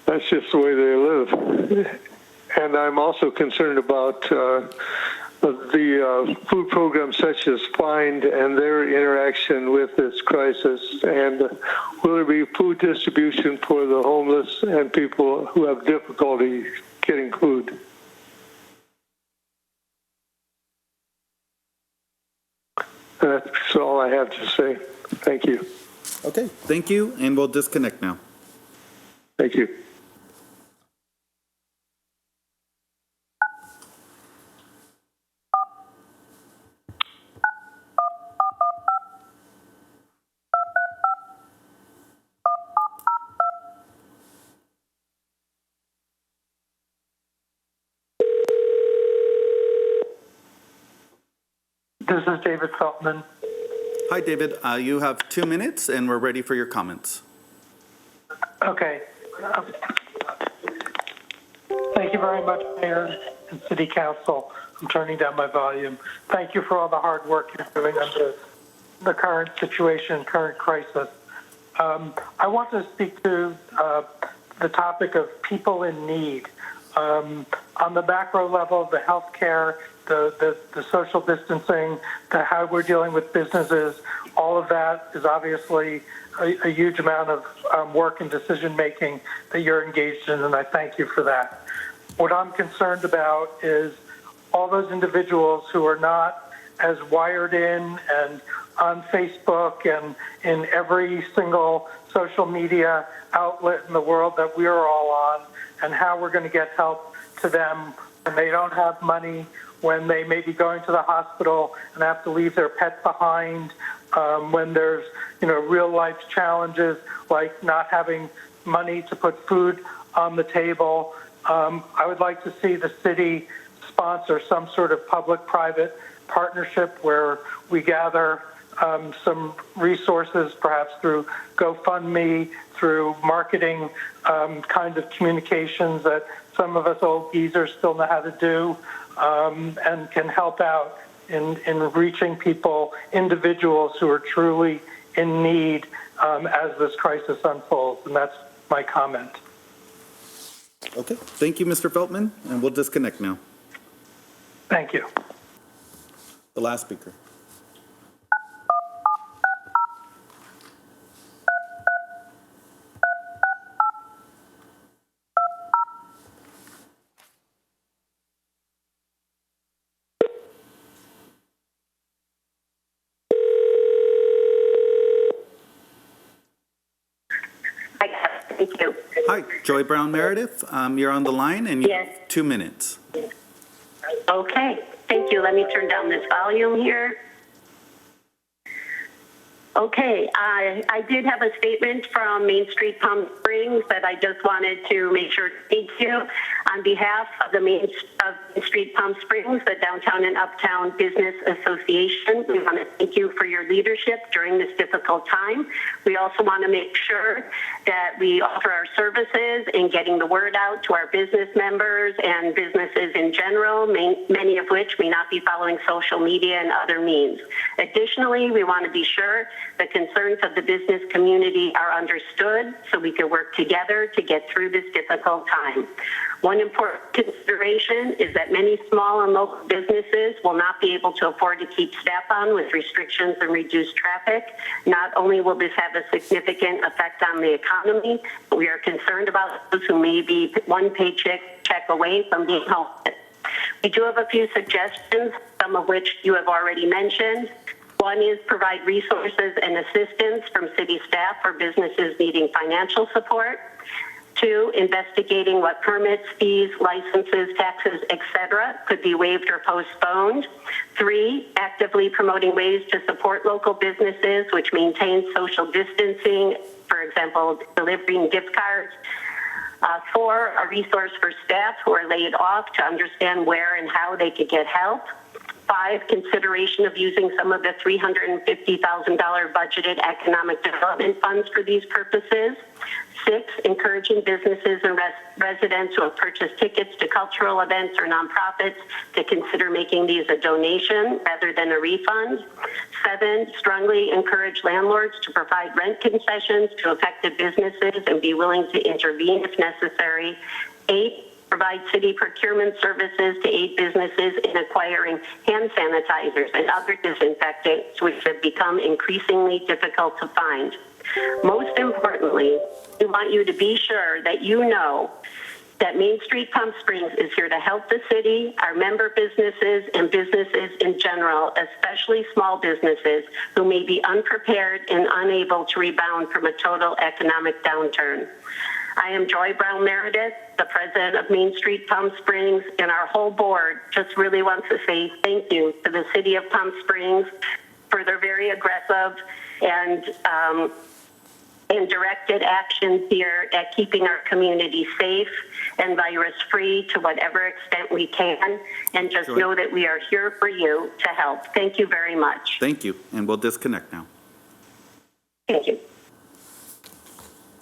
That's just the way they live. And I'm also concerned about the food programs such as FIND and their interaction with this crisis. And will there be food distribution for the homeless and people who have difficulty getting food? That's all I have to say. Thank you. Okay, thank you, and we'll disconnect now. Thank you. This is David Feltman. Hi, David. You have 2 minutes, and we're ready for your comments. Okay. Thank you very much, Mayor and City Council. I'm turning down my volume. Thank you for all the hard work you're doing under the current situation, current crisis. I want to speak to the topic of people in need. On the macro level, the healthcare, the social distancing, how we're dealing with businesses, all of that is obviously a huge amount of work and decision-making that you're engaged in, and I thank you for that. What I'm concerned about is all those individuals who are not as wired in and on Facebook and in every single social media outlet in the world that we're all on, and how we're going to get help to them when they don't have money, when they may be going to the hospital and have to leave their pet behind, when there's real life challenges like not having money to put food on the table. I would like to see the city sponsor some sort of public-private partnership where we gather some resources, perhaps through GoFundMe, through marketing kinds of communications that some of us old geezers still know how to do, and can help out in reaching people, individuals who are truly in need as this crisis unfolds. And that's my comment. Okay, thank you, Mr. Feltman, and we'll disconnect now. Thank you. The last speaker. Hi, Joy Brown Meredith. You're on the line and you Yes. have 2 minutes. Okay, thank you. Let me turn down this volume here. Okay, I did have a statement from Main Street Palm Springs that I just wanted to make sure to thank you. On behalf of the Main Street Palm Springs, the Downtown and Uptown Business Association, we want to thank you for your leadership during this difficult time. We also want to make sure that we offer our services in getting the word out to our business members and businesses in general, many of which may not be following social media and other means. Additionally, we want to be sure the concerns of the business community are understood so we can work together to get through this difficult time. One important consideration is that many small and local businesses will not be able to afford to keep staff on with restrictions and reduced traffic. Not only will this have a significant effect on the economy, but we are concerned about those who may be one paycheck away from being homeless. We do have a few suggestions, some of which you have already mentioned. One is provide resources and assistance from city staff for businesses needing financial support. 2, investigating what permits, fees, licenses, taxes, etc. could be waived or postponed. 3, actively promoting ways to support local businesses which maintain social distancing, for example, delivering gift cards. 4, a resource for staff who are laid off to understand where and how they could get help. 5, consideration of using some of the $350,000 budgeted economic development funds for these purposes. 6, encouraging businesses and residents who have purchased tickets to cultural events or nonprofits to consider making these a donation rather than a refund. 7, strongly encourage landlords to provide rent concessions to affected businesses and be willing to intervene if necessary. 8, provide city procurement services to aid businesses in acquiring hand sanitizers and other disinfectants, which have become increasingly difficult to find. Most importantly, we want you to be sure that you know that Main Street Palm Springs is here to help the city, our member businesses, and businesses in general, especially small businesses who may be unprepared and unable to rebound from a total economic downturn. I am Joy Brown Meredith, the president of Main Street Palm Springs, and our whole board just really wants to say thank you to the city of Palm Springs for their very aggressive and directed actions here at keeping our community safe and virus-free to whatever extent we can, and just know that we are here for you to help. Thank you very much. Thank you, and we'll disconnect now. Thank you.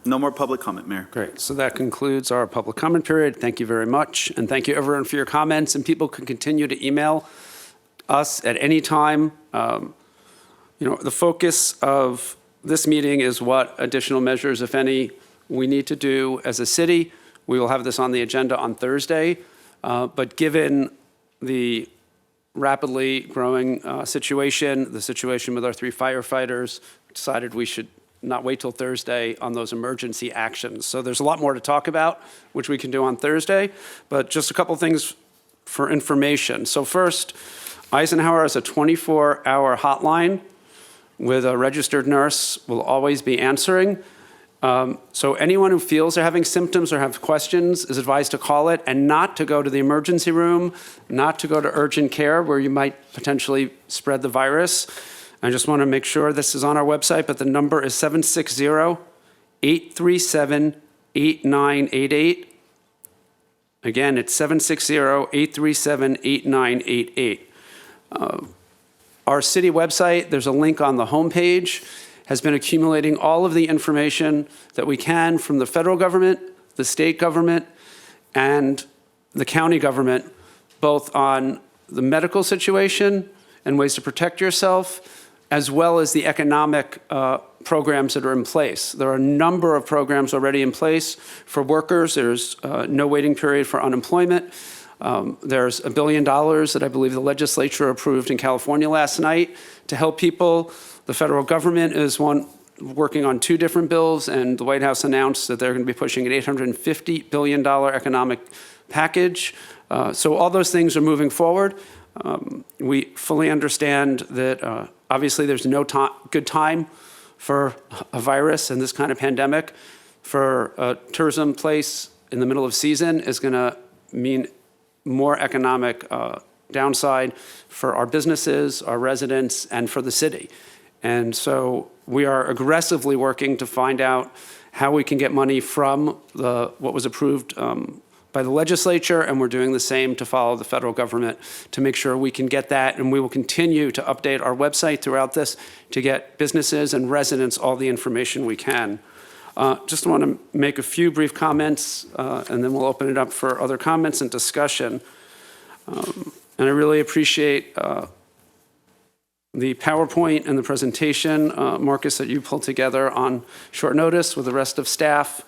No more public comment, Mayor. Great. So that concludes our public comment period. Thank you very much. And thank you, everyone, for your comments. And people can continue to email us at any time. The focus of this meeting is what additional measures, if any, we need to do as a city. We will have this on the agenda on Thursday. But given the rapidly growing situation, the situation with our 3 firefighters, we decided we should not wait till Thursday on those emergency actions. So there's a lot more to talk about, which we can do on Thursday, but just a couple things for information. So first, Eisenhower has a 24-hour hotline with a registered nurse will always be answering. So anyone who feels they're having symptoms or have questions is advised to call it and not to go to the emergency room, not to go to urgent care where you might potentially spread the virus. I just want to make sure this is on our website, but the number is 760-837-8988. Again, it's 760-837-8988. Our city website, there's a link on the homepage, has been accumulating all of the information that we can from the federal government, the state government, and the county government, both on the medical situation and ways to protect yourself, as well as the economic programs that are in place. There are a number of programs already in place for workers. There's no waiting period for unemployment. There's $1 billion that I believe the legislature approved in California last night to help people. The federal government is working on 2 different bills, and the White House announced that they're going to be pushing an $850 billion economic package. So all those things are moving forward. We fully understand that obviously there's no good time for a virus and this kind of pandemic, for a tourism place in the middle of season is going to mean more economic downside for our businesses, our residents, and for the city. And so we are aggressively working to find out how we can get money from what was approved by the legislature, and we're doing the same to follow the federal government to make sure we can get that. And we will continue to update our website throughout this to get businesses and residents all the information we can. Just want to make a few brief comments, and then we'll open it up for other comments and discussion. And I really appreciate the PowerPoint and the presentation, Marcus, that you pulled together on short notice with the rest of staff.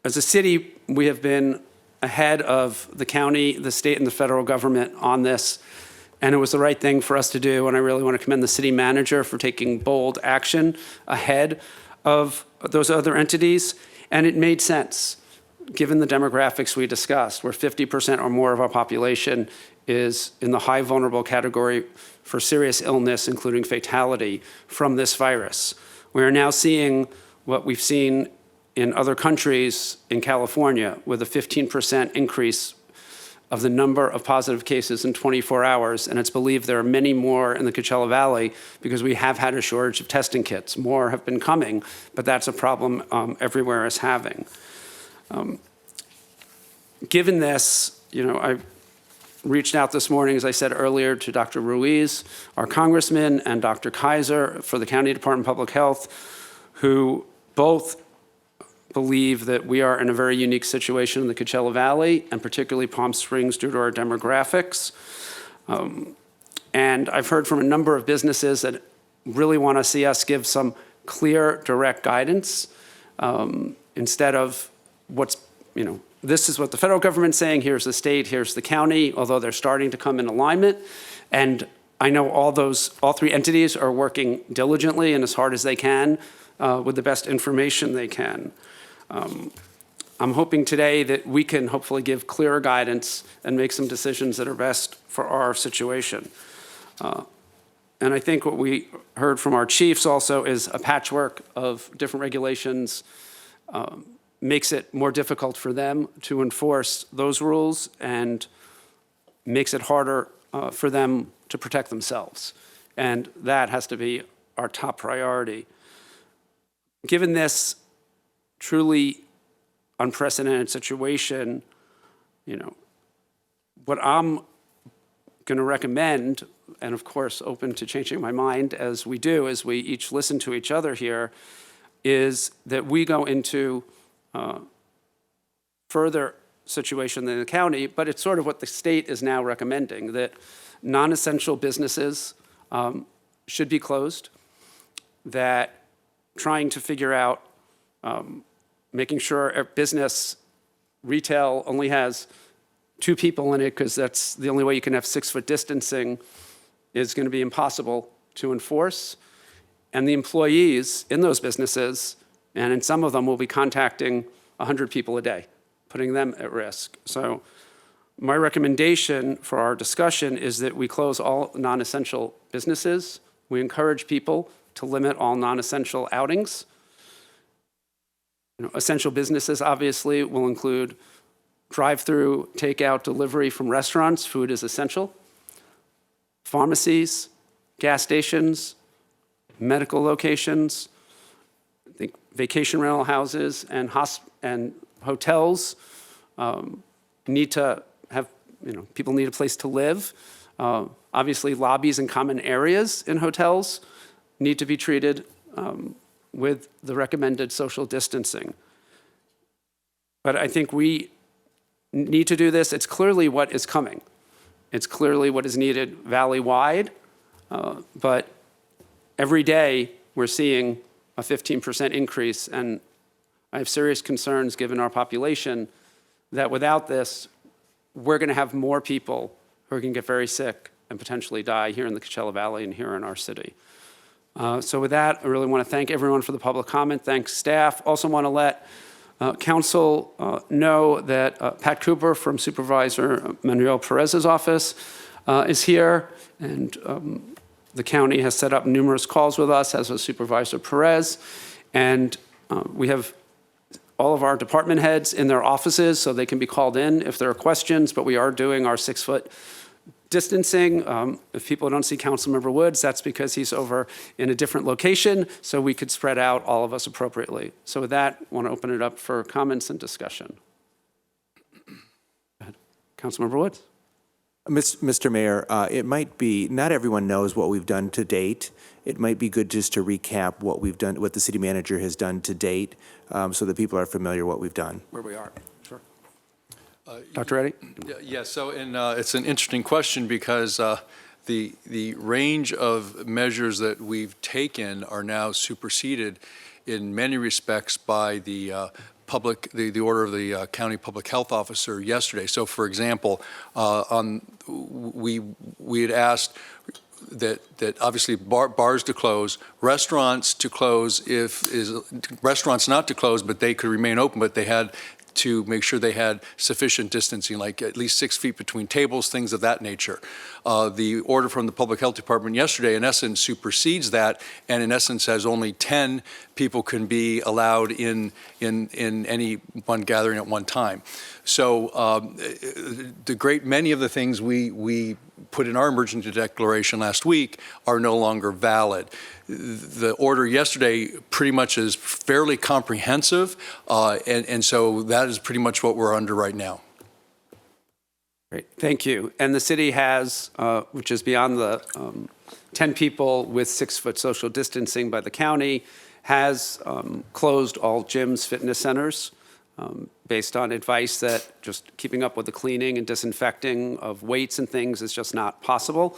As a city, we have been ahead of the county, the state, and the federal government on this, and it was the right thing for us to do. And I really want to commend the city manager for taking bold action ahead of those other entities. And it made sense, given the demographics we discussed, where 50% or more of our population is in the high vulnerable category for serious illness, including fatality from this virus. We are now seeing what we've seen in other countries in California, with a 15% increase of the number of positive cases in 24 hours. And it's believed there are many more in the Coachella Valley because we have had a shortage of testing kits. More have been coming, but that's a problem everywhere is having. Given this, I reached out this morning, as I said earlier, to Dr. Ruiz, our congressman, and Dr. Kaiser for the County Department of Public Health, who both believe that we are in a very unique situation in the Coachella Valley, and particularly Palm Springs due to our demographics. And I've heard from a number of businesses that really want to see us give some clear, direct guidance instead of this is what the federal government's saying, here's the state, here's the county, although they're starting to come in alignment. And I know all three entities are working diligently and as hard as they can with the best information they can. I'm hoping today that we can hopefully give clearer guidance and make some decisions that are best for our situation. And I think what we heard from our chiefs also is a patchwork of different regulations makes it more difficult for them to enforce those rules and makes it harder for them to protect themselves. And that has to be our top priority. Given this truly unprecedented situation, what I'm going to recommend, and of course open to changing my mind as we do, as we each listen to each other here, is that we go into further situation than the county, but it's sort of what the state is now recommending, that non-essential businesses should be closed, that trying to figure out making sure a business, retail only has 2 people in it because that's the only way you can have 6-foot distancing is going to be impossible to enforce. And the employees in those businesses, and in some of them will be contacting 100 people a day, putting them at risk. So my recommendation for our discussion is that we close all non-essential businesses. We encourage people to limit all non-essential outings. Essential businesses obviously will include drive-through, takeout, delivery from restaurants. Food is essential. Pharmacies, gas stations, medical locations, I think vacation rental houses and hotels need to have, people need a place to live. Obviously, lobbies and common areas in hotels need to be treated with the recommended social distancing. But I think we need to do this. It's clearly what is coming. It's clearly what is needed valley-wide. But every day we're seeing a 15% increase, and I have serious concerns given our population that without this, we're going to have more people who are going to get very sick and potentially die here in the Coachella Valley and here in our city. So with that, I really want to thank everyone for the public comment. Thanks, staff. Also want to let council know that Pat Cooper from Supervisor Manuel Perez's office is here, and The county has set up numerous calls with us, as was Supervisor Perez, and we have all of our department heads in their offices so they can be called in if there are questions, but we are doing our 6-foot distancing. If people don't see Councilmember Woods, that's because he's over in a different location, so we could spread out all of us appropriately. So with that, I want to open it up for comments and discussion. Go ahead. Councilmember Woods. Mr. Mayor, it might be, not everyone knows what we've done to date. It might be good just to recap what we've done, what the city manager has done to date, so that people are familiar what we've done. Where we are. Sure. Dr. Reddy? Yeah, so it's an interesting question because the range of measures that we've taken are now superseded in many respects by the the order of the county public health officer yesterday. So, for example, we had asked that obviously bars to close, restaurants to close restaurants not to close, but they could remain open, but they had to make sure they had sufficient distancing, like at least 6 feet between tables, things of that nature. The order from the Public Health Department yesterday, in essence, supersedes that, and in essence says only 10 people can be allowed in any one gathering at one time. So many of the things we put in our emergency declaration last week are no longer valid. The order yesterday pretty much is fairly comprehensive, and so that is pretty much what we're under right now. Great, thank you. And the city has, which is beyond the 10 people with 6-foot social distancing by the county, has closed all gyms, fitness centers, based on advice that just keeping up with the cleaning and disinfecting of weights and things is just not possible.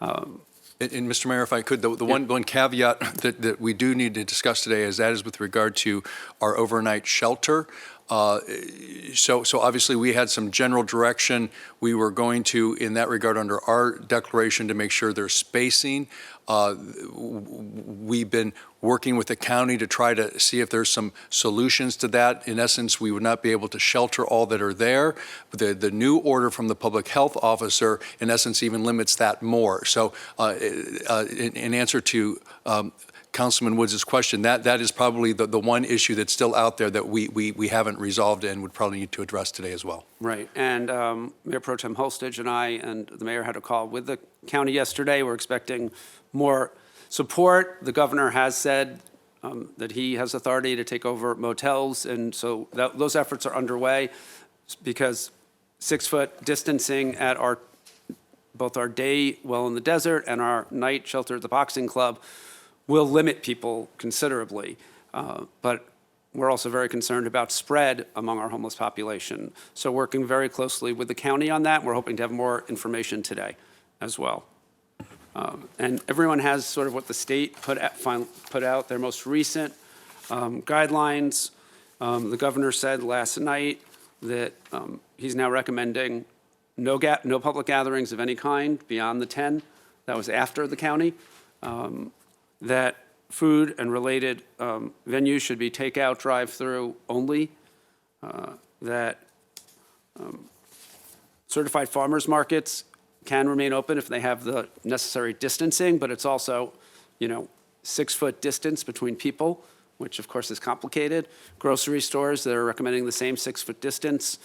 And Mr. Mayor, if I could, the one caveat that we do need to discuss today is with regard to our overnight shelter. So obviously we had some general direction. We were going to, in that regard, under our declaration, to make sure there's spacing. We've been working with the county to try to see if there's some solutions to that. In essence, we would not be able to shelter all that are there. But the new order from the public health officer, in essence, even limits that more. So in answer to Councilman Woods' question, that is probably the one issue that's still out there that we haven't resolved and would probably need to address today as well. Right, and Mayor Pro Tem Holstage and I and the mayor had a call with the county yesterday. We're expecting more support. The governor has said that he has authority to take over motels, and so those efforts are underway because 6-foot distancing at both our day well in the desert and our night shelter at the boxing club will limit people considerably, but we're also very concerned about spread among our homeless population. So working very closely with the county on that. We're hoping to have more information today as well. And everyone has sort of what the state put out, their most recent guidelines. The governor said last night that he's now recommending no public gatherings of any kind beyond the 10. That was after the county. That food and related venues should be takeout, drive-through only, that certified farmers markets can remain open if they have the necessary distancing, but it's also, 6-foot distance between people, which of course is complicated. Grocery stores, they're recommending the same 6-foot distance.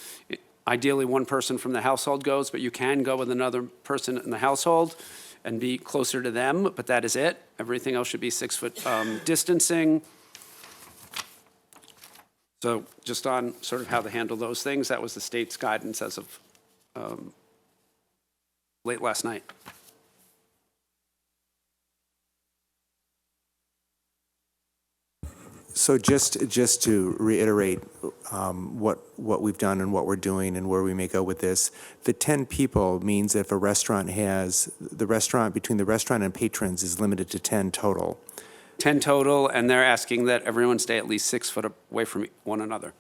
Ideally, one person from the household goes, but you can go with another person in the household and be closer to them, but that is it. Everything else should be 6-foot distancing. So just on sort of how to handle those things, that was the state's guidance as of late last night. So just to reiterate what we've done and what we're doing and where we may go with this, the 10 people means if a restaurant between the restaurant and patrons is limited to 10 total. 10 total, and they're asking that everyone stay at least 6 foot away from one another.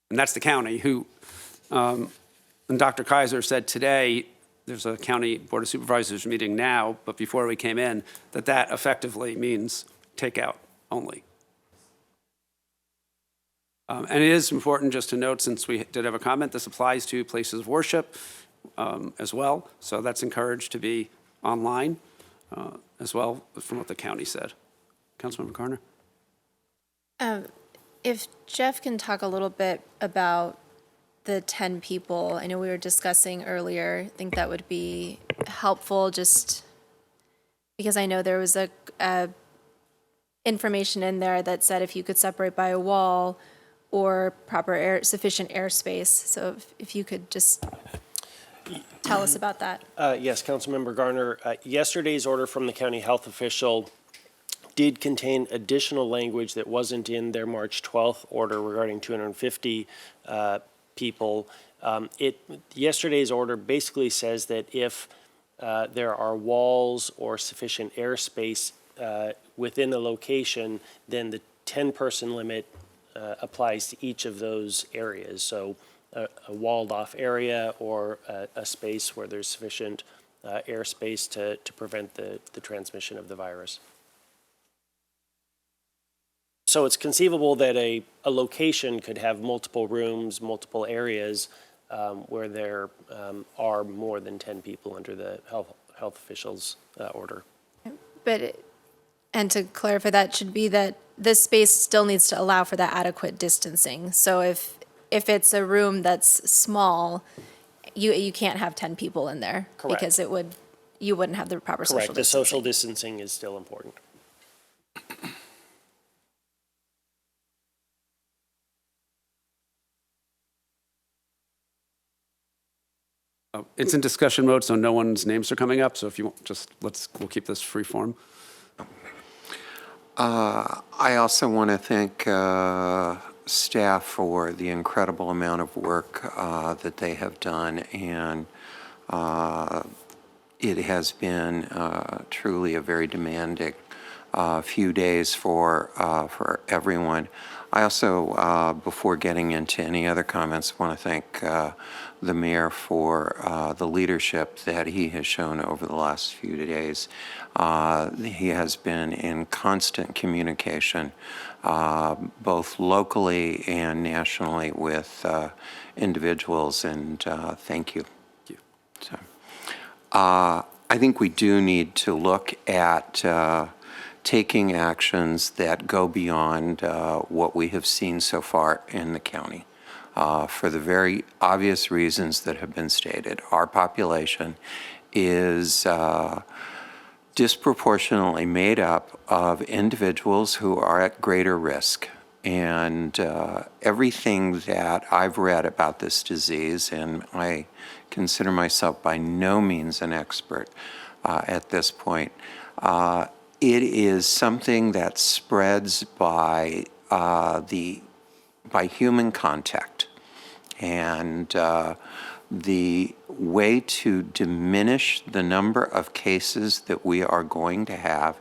And that's the county who, and Dr. Kaiser said today, there's a county board of supervisors meeting now, but before we came in, that effectively means takeout only. And it is important just to note, since we did have a comment, this applies to places of worship as well. So that's encouraged to be online as well from what the county said. Councilmember Garner? If Jeff can talk a little bit about the 10 people, I know we were discussing earlier, I think that would be helpful just because I know there was a information in there that said if you could separate by a wall or sufficient airspace. So if you could just tell us about that. Yes, Councilmember Garner. Yesterday's order from the county health official did contain additional language that wasn't in their March 12th order regarding 250 people. Yesterday's order basically says that if there are walls or sufficient airspace within the location, then the 10-person limit applies to each of those areas. So a walled-off area or a space where there's sufficient airspace to prevent the transmission of the virus. So it's conceivable that a location could have multiple rooms, multiple areas where there are more than 10 people under the health official's order. And to clarify, that should be that this space still needs to allow for that adequate distancing. So if it's a room that's small, you can't have 10 people in there. Correct. Because you wouldn't have the proper social Correct. distancing. The social distancing is still important. It's in discussion mode, so no one's names are coming up. So if you want, we'll keep this free form. I also want to thank staff for the incredible amount of work that they have done, and it has been truly a very demanding few days for everyone. I also, before getting into any other comments, want to thank the mayor for the leadership that he has shown over the last few days. He has been in constant communication, both locally and nationally, with individuals, and thank you. Thank you. So, I think we do need to look at taking actions that go beyond what we have seen so far in the county. For the very obvious reasons that have been stated. Our population is disproportionately made up of individuals who are at greater risk. And everything that I've read about this disease, and I consider myself by no means an expert at this point, it is something that spreads by human contact. And the way to diminish the number of cases that we are going to have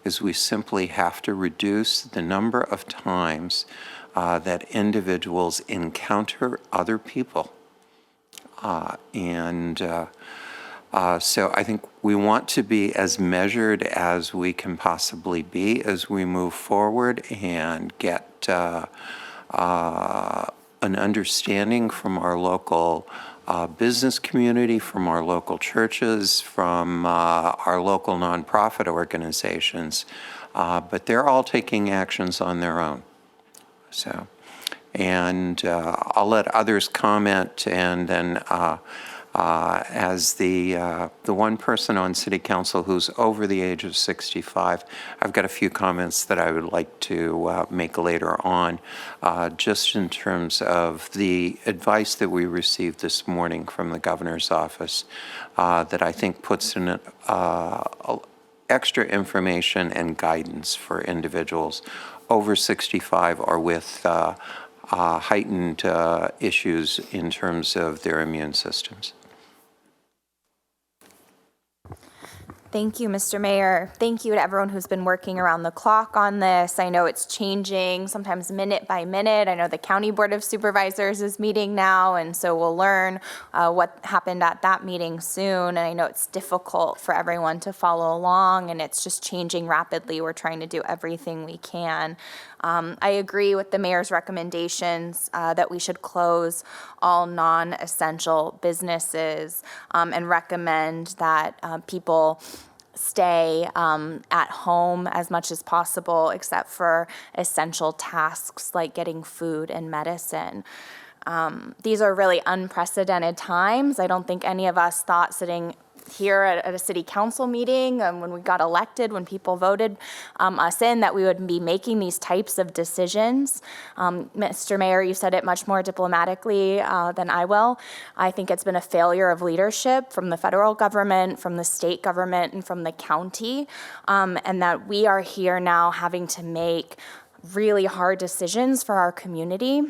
is we simply have to reduce the number of times that individuals encounter other people. So I think we want to be as measured as we can possibly be as we move forward and get an understanding from our local business community, from our local churches, from our local nonprofit organizations, but they're all taking actions on their own. So, and I'll let others comment, and then as the one person on City Council who's over the age of 65, I've got a few comments that I would like to make later on, just in terms of the advice that we received this morning from the governor's office, that I think puts in extra information and guidance for individuals over 65 or with heightened issues in terms of their immune systems. Thank you, Mr. Mayor. Thank you to everyone who's been working around the clock on this. I know it's changing, sometimes minute by minute. I know the County Board of Supervisors is meeting now, and so we'll learn what happened at that meeting soon. And I know it's difficult for everyone to follow along, and it's just changing rapidly. We're trying to do everything we can. I agree with the mayor's recommendations that we should close all non-essential businesses and recommend that people stay at home as much as possible, except for essential tasks like getting food and medicine. These are really unprecedented times. I don't think any of us thought sitting here at a city council meeting when we got elected, when people voted us in, that we would be making these types of decisions. Mr. Mayor, you said it much more diplomatically than I will. I think it's been a failure of leadership from the federal government, from the state government, and from the county, and that we are here now having to make really hard decisions for our community,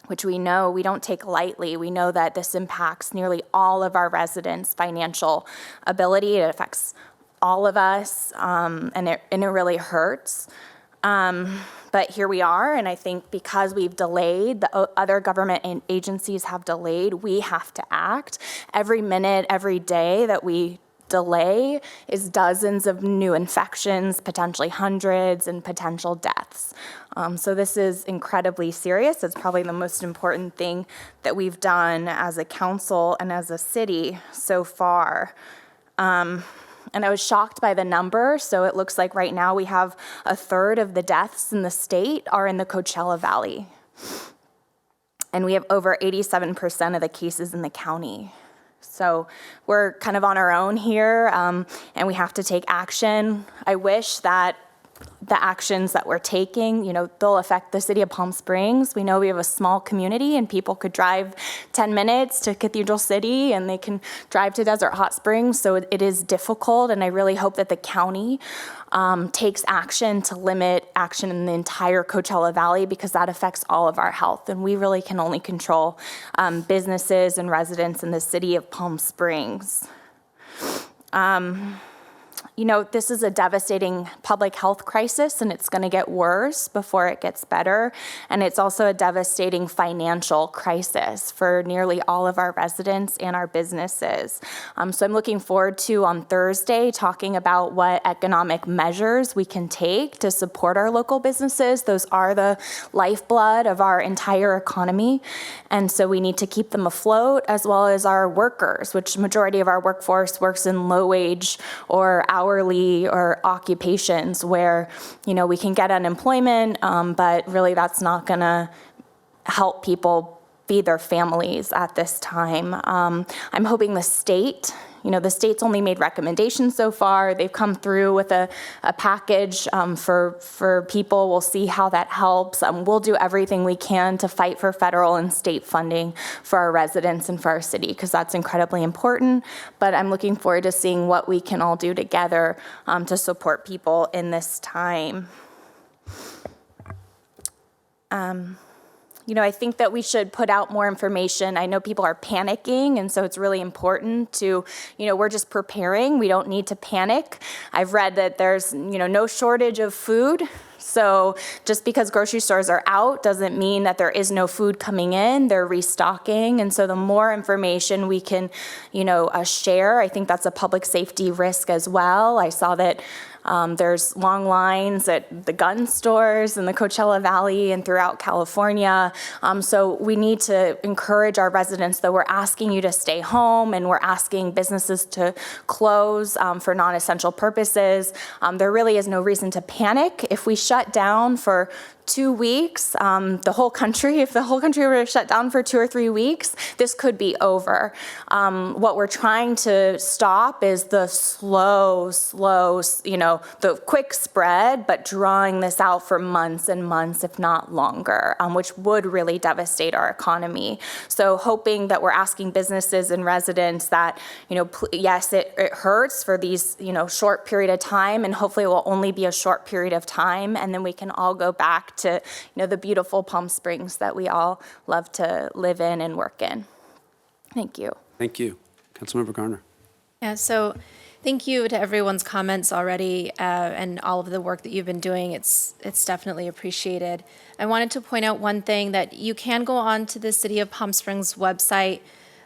which we know we don't take lightly. We know that this impacts nearly all of our residents' financial ability. It affects all of us, and it really hurts. But here we are, and I think because we've delayed, the other government agencies have delayed, we have to act. Every minute, every day that we delay is dozens of new infections, potentially hundreds, and potential deaths. So this is incredibly serious. It's probably the most important thing that we've done as a council and as a city so far. And I was shocked by the number. So it looks like right now we have a third of the deaths in the state are in the Coachella Valley. And we have over 87% of the cases in the county. So we're kind of on our own here, and we have to take action. I wish that the actions that we're taking, they'll affect the city of Palm Springs. We know we have a small community, and people could drive 10 minutes to Cathedral City, and they can drive to Desert Hot Springs. So it is difficult, and I really hope that the county takes action to limit action in the entire Coachella Valley, because that affects all of our health, and we really can only control businesses and residents in the city of Palm Springs. This is a devastating public health crisis, and it's going to get worse before it gets better. And it's also a devastating financial crisis for nearly all of our residents and our businesses. So I'm looking forward to, on Thursday, talking about what economic measures we can take to support our local businesses. Those are the lifeblood of our entire economy. And so we need to keep them afloat, as well as our workers, which majority of our workforce works in low wage or hourly or occupations where, we can get unemployment, but really that's not going to help people feed their families at this time. I'm hoping the state's only made recommendations so far. They've come through with a package for people. We'll see how that helps. We'll do everything we can to fight for federal and state funding for our residents and for our city, because that's incredibly important. But I'm looking forward to seeing what we can all do together to support people in this time. I think that we should put out more information. I know people are panicking, and so it's really important to, we're just preparing. We don't need to panic. I've read that there's, no shortage of food. So just because grocery stores are out doesn't mean that there is no food coming in. They're restocking. And so the more information we can, share, I think that's a public safety risk as well. I saw that there's long lines at the gun stores in the Coachella Valley and throughout California. So we need to encourage our residents, though we're asking you to stay home and we're asking businesses to close for non-essential purposes. There really is no reason to panic. If we shut down for 2 weeks, if the whole country were to shut down for 2 or 3 weeks, this could be over. What we're trying to stop is the slow, the quick spread, but drawing this out for months and months, if not longer, which would really devastate our economy. So hoping that we're asking businesses and residents that, yes, it hurts for these, short period of time, and hopefully it will only be a short period of time, and then we can all go back to, the beautiful Palm Springs that we all love to live in and work in. Thank you. Thank you. Councilmember Garner. Yeah, so Thank you to everyone's comments already and all of the work that you've been doing. It's definitely appreciated. I wanted to point out one thing, that you can go on to the City of Palm Springs website,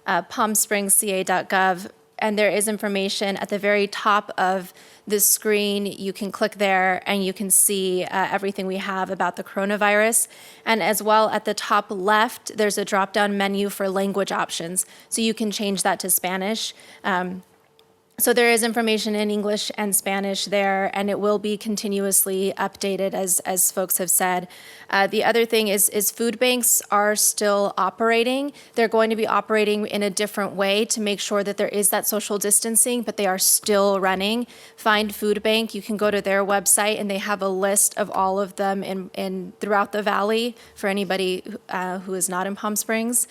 palmspringsca.gov, and there is information at the very top of the screen. You can click there and you can see everything we have about the coronavirus. And as well, at the top left, there's a drop-down menu for language options. So you can change that to Spanish. So there is information in English and Spanish there, and it will be continuously updated, as folks have said. The other thing is food banks are still operating. They're going to be operating in a different way to make sure that there is that social distancing, but they are still running. Find Food Bank, you can go to their website, and they have a list of all of them in throughout the valley for anybody who is not in Palm Springs.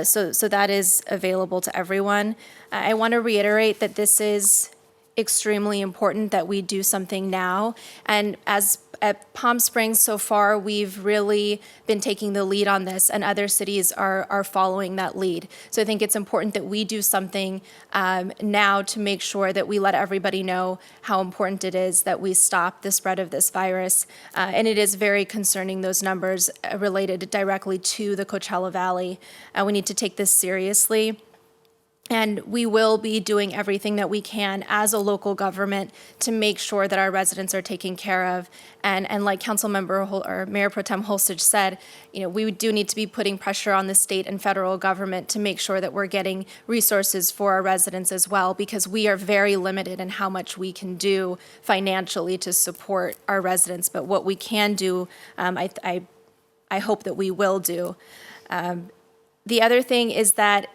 So that is available to everyone. I want to reiterate that this is extremely important that we do something now. And as at Palm Springs so far, we've really been taking the lead on this, and other cities are following that lead. So I think it's important that we do something now to make sure that we let everybody know how important it is that we stop the spread of this virus. And it is very concerning, those numbers related directly to the Coachella Valley. We need to take this seriously. And we will be doing everything that we can as a local government to make sure that our residents are taken care of. And like Councilmember or Mayor Pro Tem Holstage said, we do need to be putting pressure on the state and federal government to make sure that we're getting resources for our residents as well, because we are very limited in how much we can do financially to support our residents. But what we can do, I hope that we will do. The other thing is that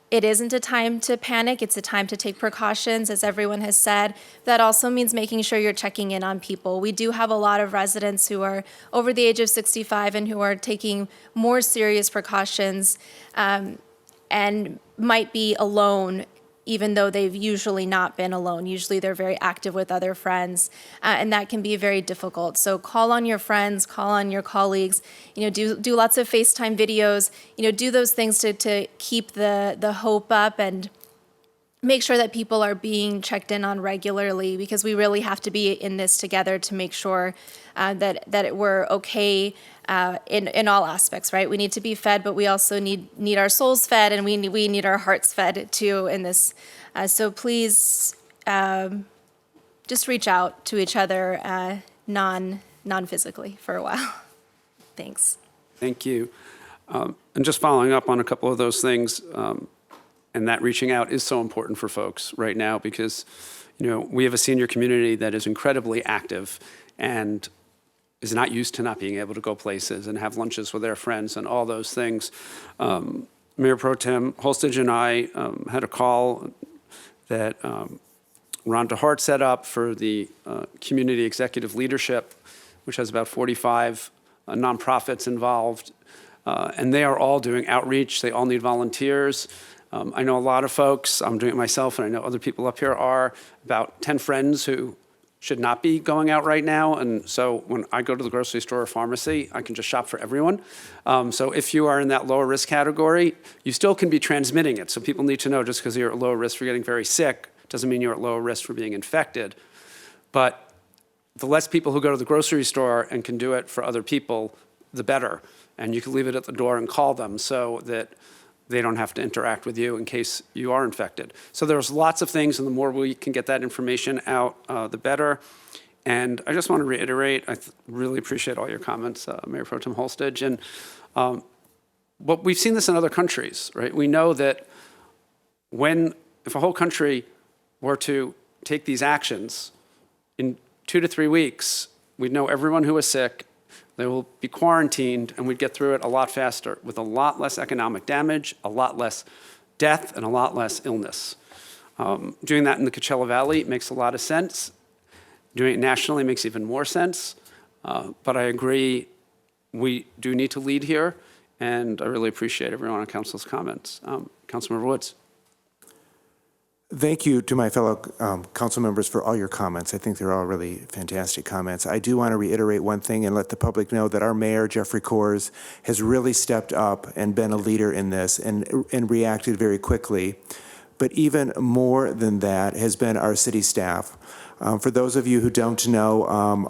it isn't a time to panic. It's a time to take precautions, as everyone has said. That also means making sure you're checking in on people. We do have a lot of residents who are over the age of 65 and who are taking more serious precautions and might be alone, even though they've usually not been alone. Usually they're very active with other friends, and that can be very difficult. So call on your friends, call on your colleagues, do lots of FaceTime videos, do those things to keep the hope up, and make sure that people are being checked in on regularly, because we really have to be in this together to make sure that we're okay in all aspects, right? We need to be fed, but we also need our souls fed, and we need our hearts fed too in this. So please just reach out to each other non-physically for a while. Thanks. Thank you. And just following up on a couple of those things, and that reaching out is so important for folks right now, because we have a senior community that is incredibly active and is not used to not being able to go places and have lunches with their friends and all those things. Mayor Pro Tem Holstage and I had a call that Ron DeHart set up for the Community Executive Leadership, which has about 45 nonprofits involved. And they are all doing outreach. They all need volunteers. I know a lot of folks, I'm doing it myself, and I know other people up here are, about 10 friends who should not be going out right now. And so when I go to the grocery store or pharmacy, I can just shop for everyone. So if you are in that lower risk category, you still can be transmitting it. So people need to know, just because you're at lower risk for getting very sick doesn't mean you're at lower risk for being infected. But the less people who go to the grocery store and can do it for other people, the better. And you can leave it at the door and call them so that they don't have to interact with you in case you are infected. So there's lots of things, and the more we can get that information out, the better. And I just want to reiterate, I really appreciate all your comments, Mayor Pro Tem Holstage. And but we've seen this in other countries, right? We know that if a whole country were to take these actions, in 2 to 3 weeks, we'd know everyone who was sick, they will be quarantined, and we'd get through it a lot faster with a lot less economic damage, a lot less death, and a lot less illness. Doing that in the Coachella Valley makes a lot of sense. Doing it nationally makes even more sense. But I agree, we do need to lead here, and I really appreciate everyone on Council's comments. Councilmember Woods. Thank you to my fellow council members for all your comments. I think they're all really fantastic comments. I do want to reiterate one thing and let the public know that our mayor, Jeffrey Coors, has really stepped up and been a leader in this and reacted very quickly. But even more than that has been our city staff. For those of you who don't know,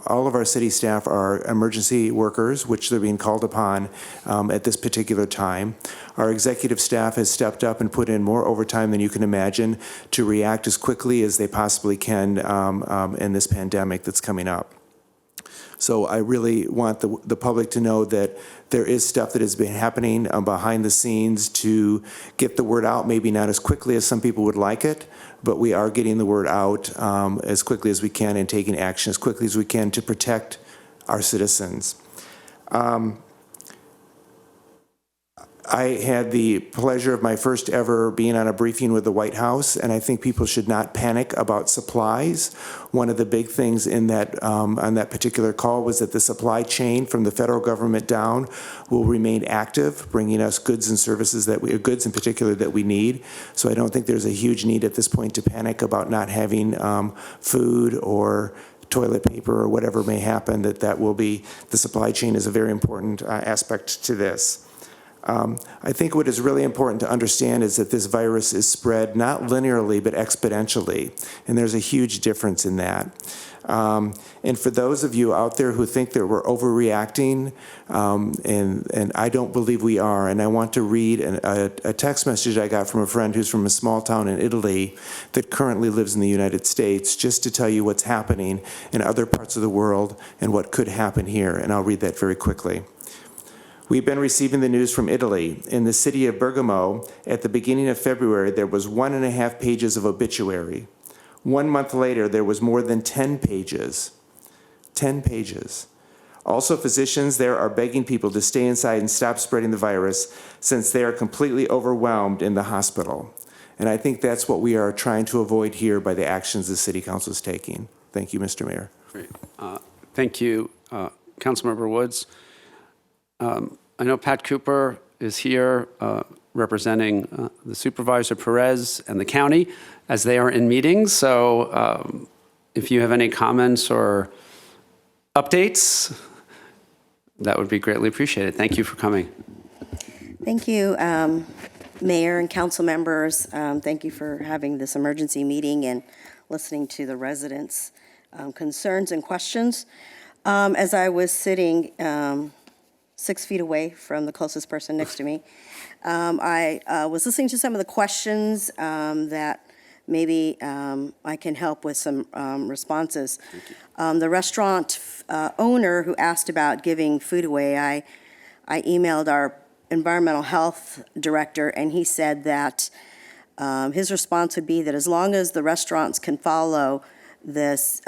all of our city staff are emergency workers, which they're being called upon at this particular time. Our executive staff has stepped up and put in more overtime than you can imagine to react as quickly as they possibly can in this pandemic that's coming up. So I really want the public to know that there is stuff that has been happening behind the scenes to get the word out, maybe not as quickly as some people would like it, but we are getting the word out as quickly as we can and taking action as quickly as we can to protect our citizens. I had the pleasure of my first ever being on a briefing with the White House, and I think people should not panic about supplies. One of the big things in that on that particular call was that the supply chain from the federal government down will remain active, bringing us goods and services goods in particular that we need. So I don't think there's a huge need at this point to panic about not having food or toilet paper or whatever may happen. That will be, the supply chain is a very important aspect to this. I think what is really important to understand is that this virus is spread not linearly but exponentially, and there's a huge difference in that. And for those of you out there who think that we're overreacting, and I don't believe we are, and I want to read a text message I got from a friend who's from a small town in Italy that currently lives in the United States, just to tell you what's happening in other parts of the world and what could happen here, and I'll read that very quickly. We've been receiving the news from Italy. In the city of Bergamo, at the beginning of February, there was 1.5 pages of obituary. 1 month later, there was more than 10 pages. 10 pages. Also, physicians there are begging people to stay inside and stop spreading the virus since they are completely overwhelmed in the hospital. And I think that's what we are trying to avoid here by the actions the City Council is taking. Thank you, Mr. Mayor. Great. Thank you, Councilmember Woods. I know Pat Cooper is here representing the Supervisor Perez and the county as they are in meetings. So if you have any comments or updates, that would be greatly appreciated. Thank you for coming. Thank you, Mayor and council members. Thank you for having this emergency meeting and listening to the residents' concerns and questions. As I was sitting 6 feet away from the closest person next to me, I was listening to some of the questions that maybe I can help with some responses. The restaurant owner who asked about giving food away, I emailed our environmental health director, and he said that his response would be that as long as the restaurants can follow this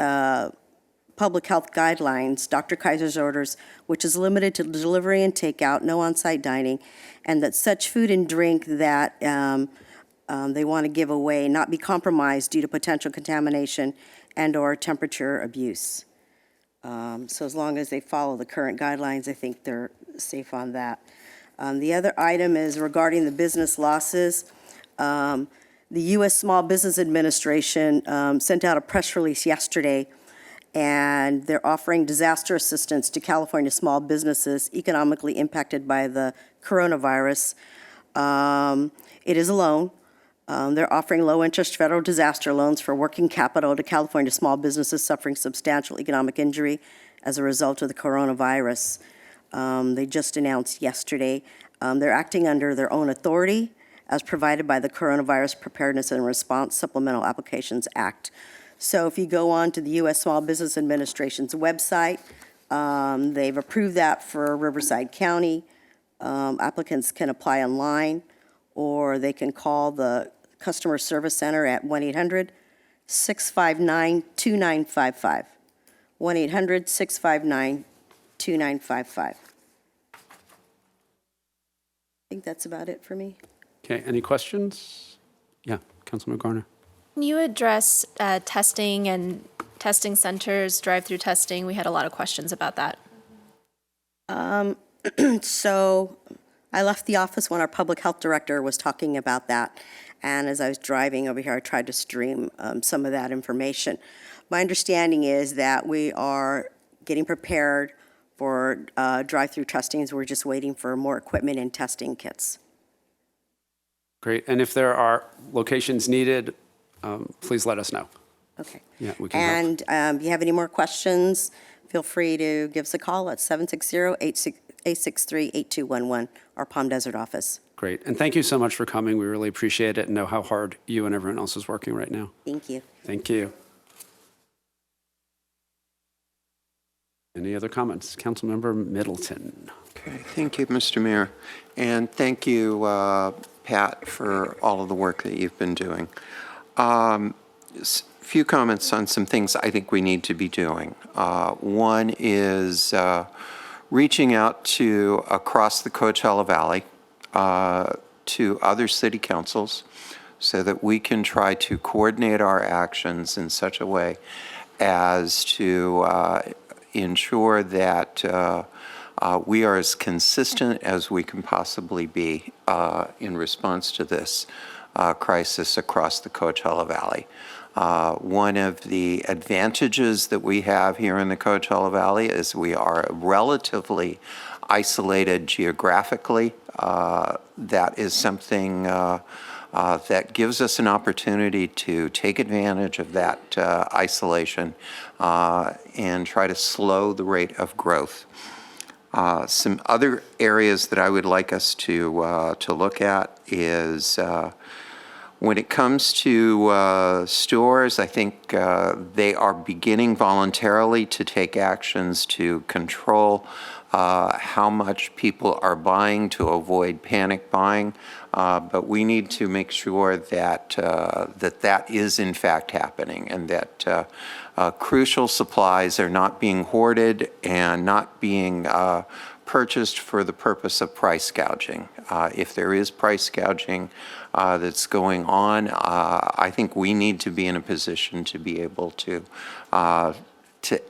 public health guidelines, Dr. Kaiser's orders, which is limited to delivery and takeout, no on-site dining, and that such food and drink that they want to give away not be compromised due to potential contamination and/or temperature abuse. So as long as they follow the current guidelines, I think they're safe on that. The other item is regarding the business losses. The U.S. Small Business Administration sent out a press release yesterday, and they're offering disaster assistance to California small businesses economically impacted by the coronavirus. It is a loan. They're offering low-interest federal disaster loans for working capital to California small businesses suffering substantial economic injury as a result of the coronavirus. They just announced yesterday. They're acting under their own authority as provided by the Coronavirus Preparedness and Response Supplemental Applications Act. So if you go on to the U.S. Small Business Administration's website, they've approved that for Riverside County. Applicants can apply online, or they can call the Customer Service Center at 1-800-659-2955. 1-800-659-2955. I think that's about it for me. Okay, any questions? Yeah, Councilman Garner. Can you address testing and testing centers, drive-through testing? We had a lot of questions about that. So I left the office when our public health director was talking about that. And as I was driving over here, I tried to stream some of that information. My understanding is that we are getting prepared for drive-through testings. We're just waiting for more equipment and testing kits. Great. And if there are locations needed, please let us know. Okay. Yeah, we can help. And if you have any more questions, feel free to give us a call at 760-863-8211, our Palm Desert office. Great. And thank you so much for coming. We really appreciate it and know how hard you and everyone else is working right now. Thank you. Thank you. Any other comments? Councilmember Middleton. Okay, thank you, Mr. Mayor. And thank you, Pat, for all of the work that you've been doing. Few comments on some things I think we need to be doing. One is reaching out to across the Coachella Valley to other city councils so that we can try to coordinate our actions in such a way as to ensure that we are as consistent as we can possibly be in response to this crisis across the Coachella Valley. One of the advantages that we have here in the Coachella Valley is we are relatively isolated geographically. That is something that gives us an opportunity to take advantage of that isolation and try to slow the rate of growth. Some other areas that I would like us to look at is when it comes to stores, I think they are beginning voluntarily to take actions to control how much people are buying to avoid panic buying. But we need to make sure that that is in fact happening and that crucial supplies are not being hoarded and not being purchased for the purpose of price gouging. If there is price gouging that's going on, I think we need to be in a position to be able to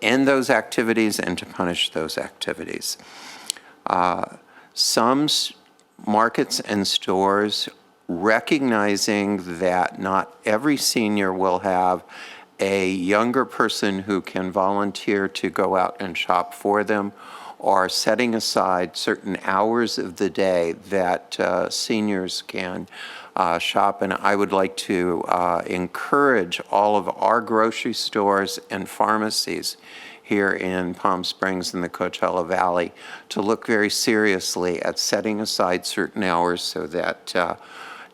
end those activities and to punish those activities. Some markets and stores, recognizing that not every senior will have a younger person who can volunteer to go out and shop for them, are setting aside certain hours of the day that seniors can shop. And I would like to encourage all of our grocery stores and pharmacies here in Palm Springs and the Coachella Valley to look very seriously at setting aside certain hours so that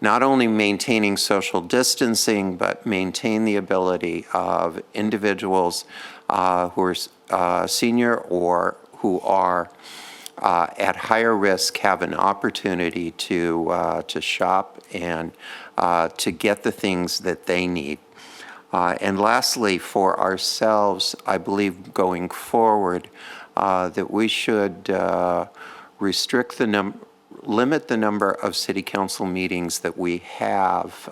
not only maintaining social distancing, but maintain the ability of individuals who are senior or who are at higher risk have an opportunity to shop and to get the things that they need. And lastly, for ourselves, I believe going forward that we should limit the number of city council meetings that we have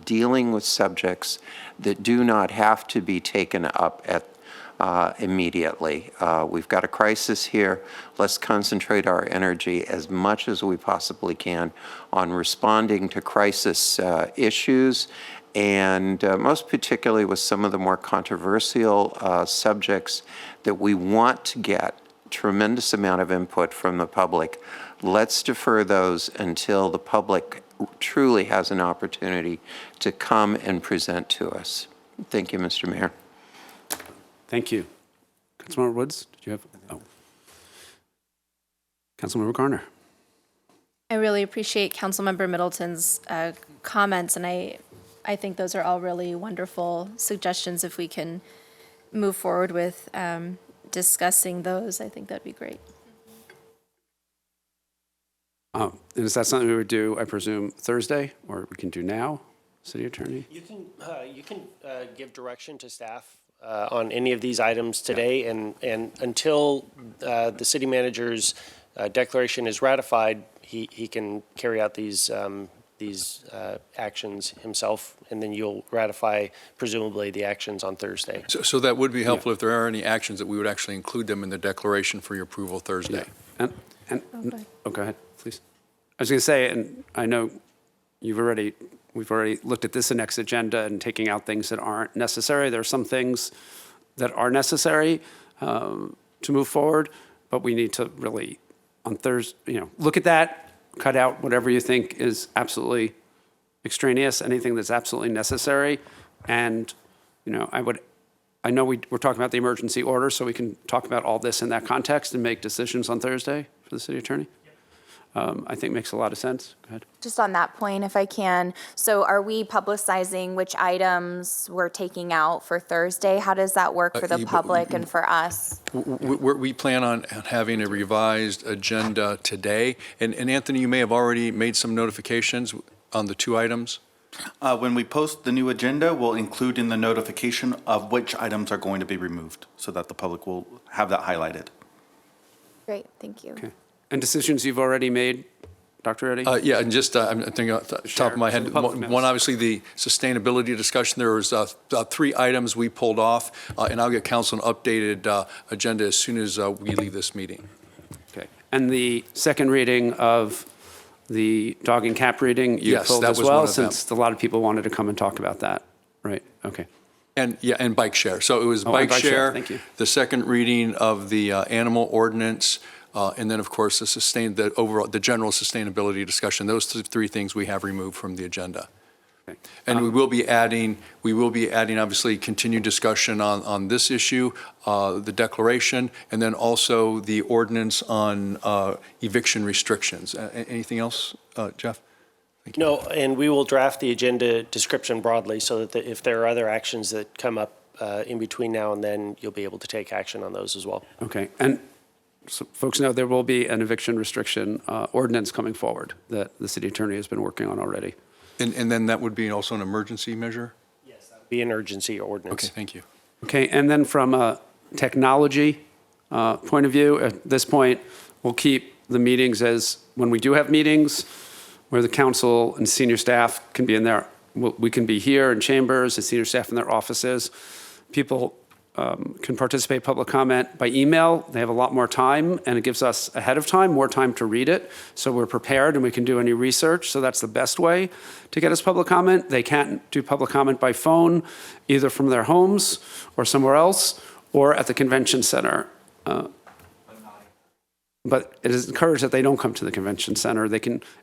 dealing with subjects that do not have to be taken up at immediately. We've got a crisis here. Let's concentrate our energy as much as we possibly can on responding to crisis issues, and most particularly with some of the more controversial subjects that we want to get tremendous amount of input from the public. Let's defer those until the public truly has an opportunity to come and present to us. Thank you, Mr. Mayor. Thank you. Councilmember Woods, did you have? Oh. Councilmember Garner. I really appreciate Councilmember Middleton's comments, and I think those are all really wonderful suggestions. If we can move forward with discussing those, I think that'd be great. And is that something we would do, I presume, Thursday, or we can do now, City Attorney? You can give direction to staff on any of these items today, and until the city manager's declaration is ratified, he can carry out these actions himself, and then you'll ratify presumably the actions on Thursday. So that would be helpful if there are any actions that we would actually include them in the declaration for your approval Thursday. Yeah. Go ahead, please. I was going to say, and I know we've already looked at this next agenda and taking out things that aren't necessary. There are some things that are necessary to move forward, but we need to really on Thursday, look at that, cut out whatever you think is absolutely extraneous, anything that's absolutely necessary. And, you know, I know we're talking about the emergency order, so we can talk about all this in that context and make decisions on Thursday for the city attorney. I think makes a lot of sense. Go ahead. Just on that point, if I can, so are we publicizing which items we're taking out for Thursday? How does that work for the public and for us? We plan on having a revised agenda today. And Anthony, you may have already made some notifications on the 2 items. When we post the new agenda, we'll include in the notification of which items are going to be removed so that the public will have that highlighted. Great, thank you. Okay. And decisions you've already made, Dr. Reddy? Yeah, and just, I'm thinking off the top of my head, one, obviously the sustainability discussion, there was 3 items we pulled off, and I'll get council an updated agenda as soon as we leave this meeting. Okay. And the second reading of the dog and cat breeding, you Yes, pulled that as was well, one of them. since a lot of people wanted to come and talk about that, right? Okay. And, yeah, and bike share. So it was Oh, and bike bike share, share, thank you. the second reading of the animal ordinance, and then, of course, the general sustainability discussion. Those 3 things we have removed from the agenda. Okay. And we will be adding, obviously, continued discussion on this issue, the declaration, and then also the ordinance on eviction restrictions. Anything else, Jeff? No, and we will draft the agenda description broadly so that if there are other actions that come up in between now and then, you'll be able to take action on those as well. Okay. And so folks know there will be an eviction restriction ordinance coming forward that the city attorney has been working on already. And then that would be also an emergency measure? Yes, that would be an urgency ordinance. Okay, thank you. Okay, and then from a technology point of view, at this point, we'll keep the meetings as when we do have meetings where the council and senior staff can be in there. We can be here in chambers, and senior staff in their offices. People can participate public comment by email. They have a lot more time, and it gives us ahead of time more time to read it, so we're prepared and we can do any research. So that's the best way to get us public comment. They can't do public comment by phone, either from their homes or somewhere else, or at the convention center. But it is encouraged that they don't come to the convention center.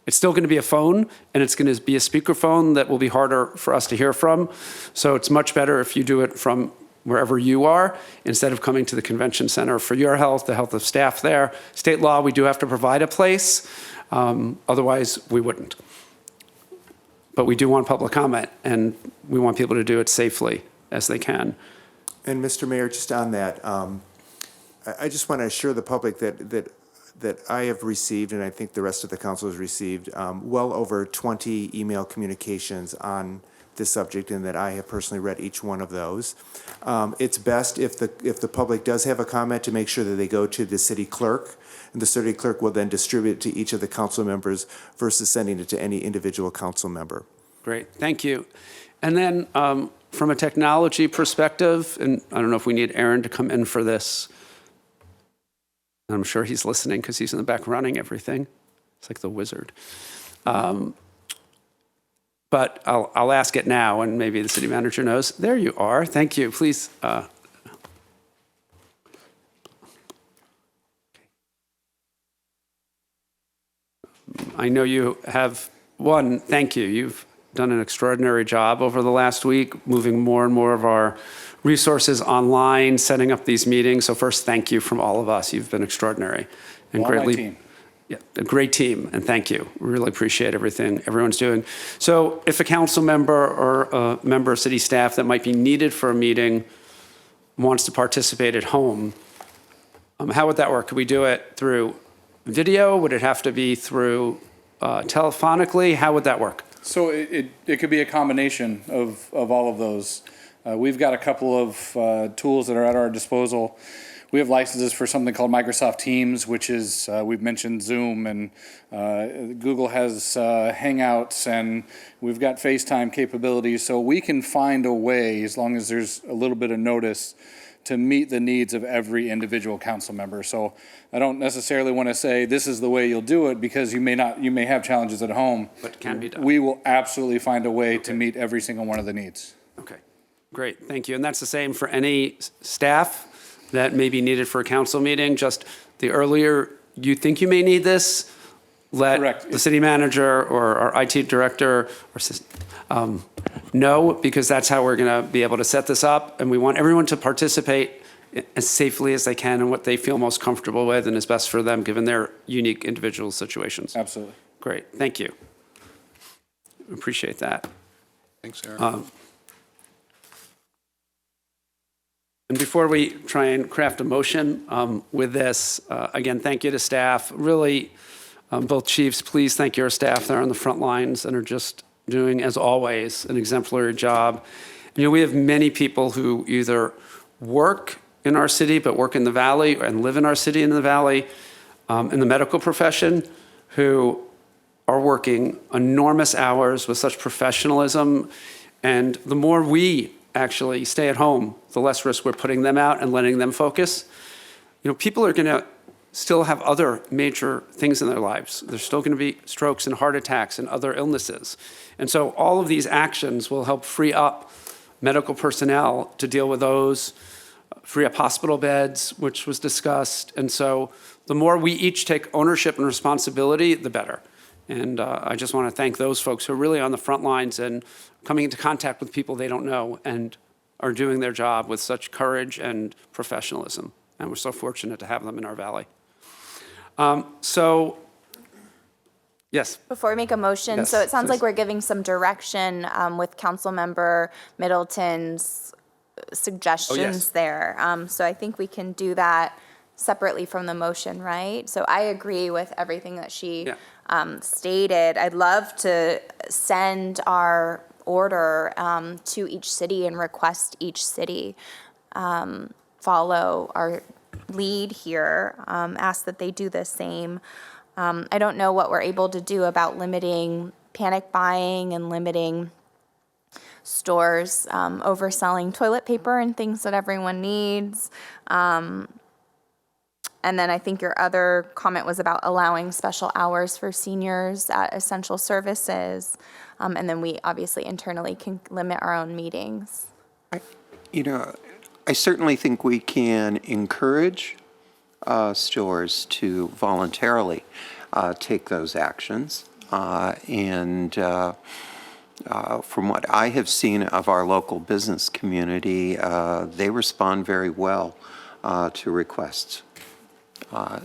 It's still going to be a phone, and it's going to be a speakerphone that will be harder for us to hear from. So it's much better if you do it from wherever you are, instead of coming to the convention center for your health, the health of staff there. State law, we do have to provide a place. Otherwise, we wouldn't. But we do want public comment, and we want people to do it safely as they can. And Mr. Mayor, just on that, I just want to assure the public that I have received, and I think the rest of the council has received, well over 20 email communications on this subject, and that I have personally read each one of those. It's best if the public does have a comment to make sure that they go to the city clerk, and the city clerk will then distribute it to each of the council members versus sending it to any individual council member. Great, thank you. And then from a technology perspective, and I don't know if we need Aaron to come in for this. I'm sure he's listening because he's in the back running everything. It's like the wizard. But I'll ask it now, and maybe the city manager knows. There you are. Thank you. Please. I know you have thank you. You've done an extraordinary job over the last week, moving more and more of our resources online, setting up these meetings. So first, thank you from all of us. You've been extraordinary and greatly. Yeah, a great team, and thank you. We really appreciate everything everyone's doing. So if a council member or a member of city staff that might be needed for a meeting wants to participate at home, how would that work? Could we do it through video? Would it have to be through telephonically? How would that work? So it could be a combination of all of those. We've got a couple of tools that are at our disposal. We have licenses for something called Microsoft Teams, which is, we've mentioned Zoom, and Google has Hangouts, and we've got FaceTime capabilities. So we can find a way, as long as there's a little bit of notice, to meet the needs of every individual council member. So I don't necessarily want to say this is the way you'll do it, because you may have challenges at home. But it can be done. We will absolutely find a way to meet every single one of the needs. Okay, great, thank you. And that's the same for any staff that may be needed for a council meeting. Just the earlier you think you may need this, let Correct. the city manager or our IT director know, because that's how we're going to be able to set this up. And we want everyone to participate as safely as they can in what they feel most comfortable with and is best for them, given their unique individual situations. Absolutely. Great, thank you. Appreciate that. Thanks, Aaron. And before we try and craft a motion with this, again, thank you to staff. Really, both chiefs, please thank your staff there on the front lines and are just doing, as always, an exemplary job. You know, we have many people who either work in our city but work in the Valley and live in our city in the Valley, in the medical profession, who are working enormous hours with such professionalism. And the more we actually stay at home, the less risk we're putting them out and letting them focus. You know, people are going to still have other major things in their lives. There's still going to be strokes and heart attacks and other illnesses. And so all of these actions will help free up medical personnel to deal with those, free up hospital beds, which was discussed. And so the more we each take ownership and responsibility, the better. And I just want to thank those folks who are really on the front lines and coming into contact with people they don't know and are doing their job with such courage and professionalism. And we're so fortunate to have them in our Valley. Yes. Before we make a motion, Yes, so it sounds please. like we're giving some direction with Councilmember Middleton's suggestions there. So I think we can do that separately from the motion, right? So I agree with everything that she stated. I'd love to send our order to each city and request each city follow our lead here, ask that they do the same. I don't know what we're able to do about limiting panic buying and limiting stores overselling toilet paper and things that everyone needs. And then I think your other comment was about allowing special hours for seniors at essential services. And then we obviously internally can limit our own meetings. You know, I certainly think we can encourage stores to voluntarily take those actions. From what I have seen of our local business community, they respond very well to requests.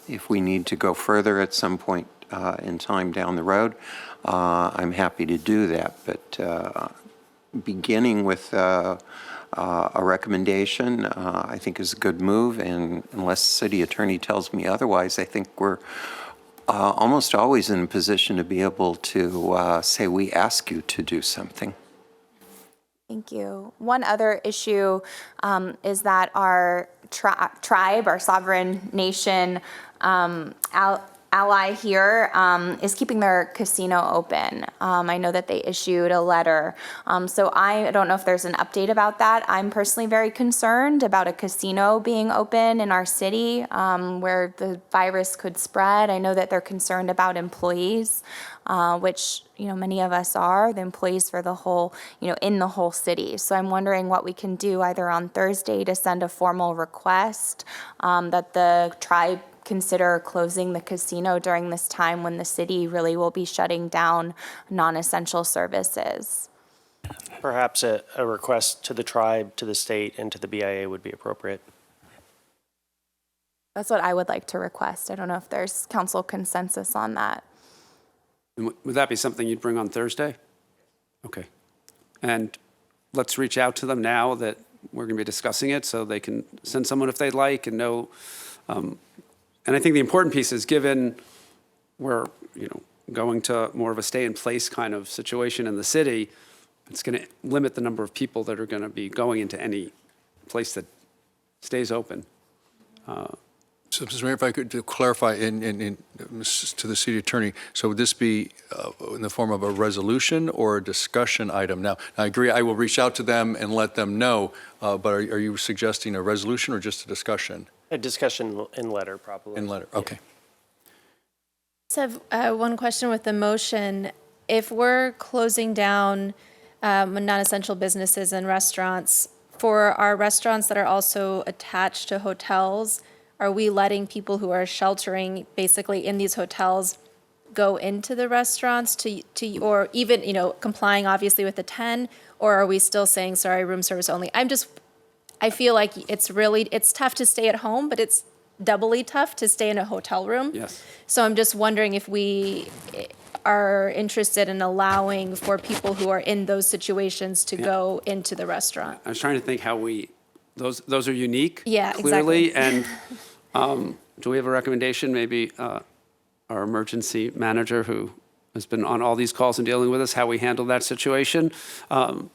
If we need to go further at some point in time down the road, I'm happy to do that. But beginning with a recommendation, I think is a good move. And unless the city attorney tells me otherwise, I think we're almost always in a position to be able to say, we ask you to do something. Thank you. One other issue is that our tribe, our sovereign nation ally here, is keeping their casino open. I know that they issued a letter. So I don't know if there's an update about that. I'm personally very concerned about a casino being open in our city where the virus could spread. I know that they're concerned about employees, which, you know, many of us are, the employees for the whole, you know, in the whole city. So I'm wondering what we can do either on Thursday to send a formal request that the tribe consider closing the casino during this time when the city really will be shutting down non-essential services. Perhaps a request to the tribe, to the state, and to the BIA would be appropriate. That's what I would like to request. I don't know if there's council consensus on that. And would that be something you'd bring on Thursday? Okay. And let's reach out to them now that we're going to be discussing it so they can send someone if they'd like and know. And I think the important piece is, given we're, you know, going to more of a stay-in-place kind of situation in the city, it's going to limit the number of people that are going to be going into any place that stays open. So, Mr. Mayor, if I could clarify to the city attorney, so would this be in the form of a resolution or a discussion item? Now, I agree, I will reach out to them and let them know, but are you suggesting a resolution or just a discussion? A discussion in letter, probably. In letter, okay. I just have one question with the motion. If we're closing down non-essential businesses and restaurants, for our restaurants that are also attached to hotels, are we letting people who are sheltering basically in these hotels go into the restaurants or even, complying obviously with the 10, or are we still saying, sorry, room service only? I feel like it's tough to stay at home, but it's doubly tough to stay in a hotel room. Yes. So I'm just wondering if we are interested in allowing for people who are in those situations to go into the restaurant. I was trying to think how those are unique. Yeah, clearly. exactly. And do we have a recommendation? Maybe our emergency manager who has been on all these calls and dealing with us, how we handle that situation.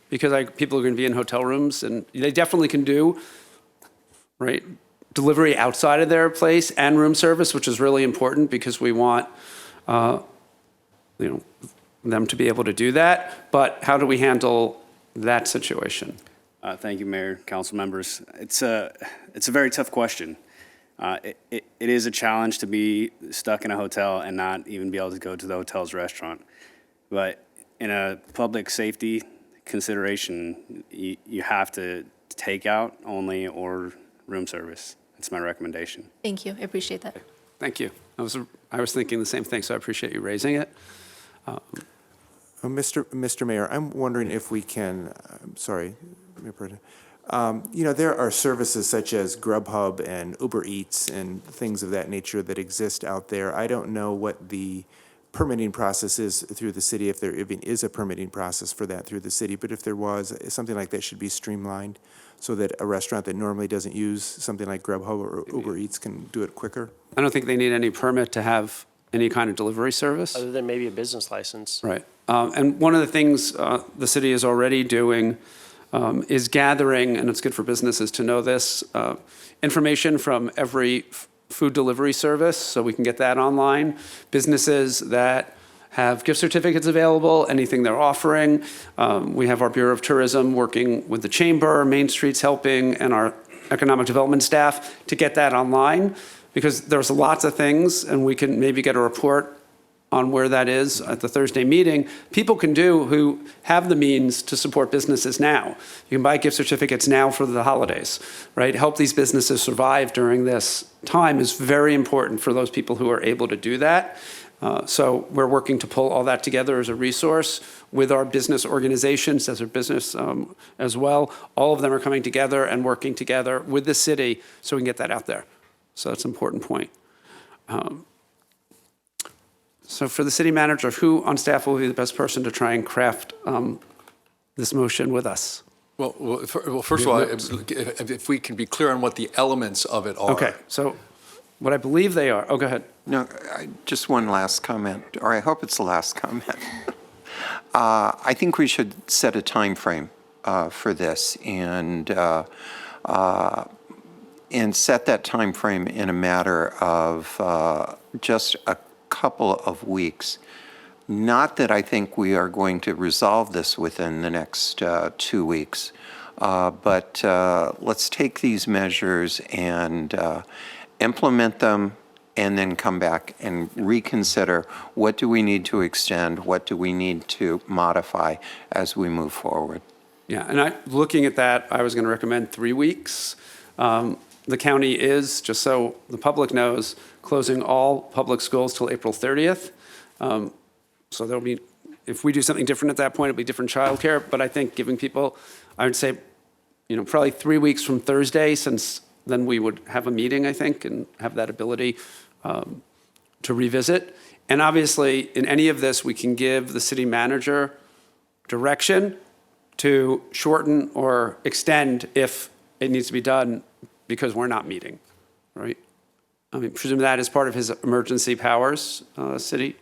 Because people are going to be in hotel rooms, and they definitely can do, right, delivery outside of their place and room service, which is really important because we want, them to be able to do that. But how do we handle that situation? Thank you, Mayor, council members. It's a very tough question. It is a challenge to be stuck in a hotel and not even be able to go to the hotel's restaurant. But in a public safety consideration, you have to take out only or room service. That's my recommendation. Thank you. I appreciate that. Thank you. I was thinking the same thing, so I appreciate you raising it. Mr. Mayor, I'm wondering if we can, sorry, Mayor Protem. There are services such as Grubhub and Uber Eats and things of that nature that exist out there. I don't know what the permitting process is through the city, if there even is a permitting process for that through the city, but if there was, something like that should be streamlined so that a restaurant that normally doesn't use something like Grubhub or Uber Eats can do it quicker. I don't think they need any permit to have any kind of delivery service. Other than maybe a business license. Right. And one of the things the city is already doing is gathering, and it's good for businesses to know this, information from every food delivery service, so we can get that online. Businesses that have gift certificates available, anything they're offering. We have our Bureau of Tourism working with the Chamber, Main Street's helping, and our economic development staff to get that online, because there's lots of things, and we can maybe get a report on where that is at the Thursday meeting. People can do who have the means to support businesses now. You can buy gift certificates now for the holidays, right? Help these businesses survive during this time is very important for those people who are able to do that. So we're working to pull all that together as a resource with our business organizations, as a business as well. All of them are coming together and working together with the city so we can get that out there. So that's an important point. So for the city manager, who on staff will be the best person to try and craft this motion with us? Well, first of all, if we can be clear on what the elements of it are. Okay, so what I believe they are, go ahead. No, just one last comment, or I hope it's the last comment. I think we should set a time frame for this and set that time frame in a matter of just a couple of weeks. Not that I think we are going to resolve this within the next 2 weeks, but let's take these measures and implement them, and then come back and reconsider what do we need to extend, what do we need to modify as we move forward. Yeah, and looking at that, I was going to recommend 3 weeks. The county is, just so the public knows, closing all public schools till April 30th. So there'll be, if we do something different at that point, it'll be different childcare. But I think giving people, I would say, probably 3 weeks from Thursday, since then we would have a meeting, I think, and have that ability to revisit. And obviously, in any of this, we can give the city manager direction to shorten or extend if it needs to be done because we're not meeting, right? I mean, presume that is part of his emergency powers, city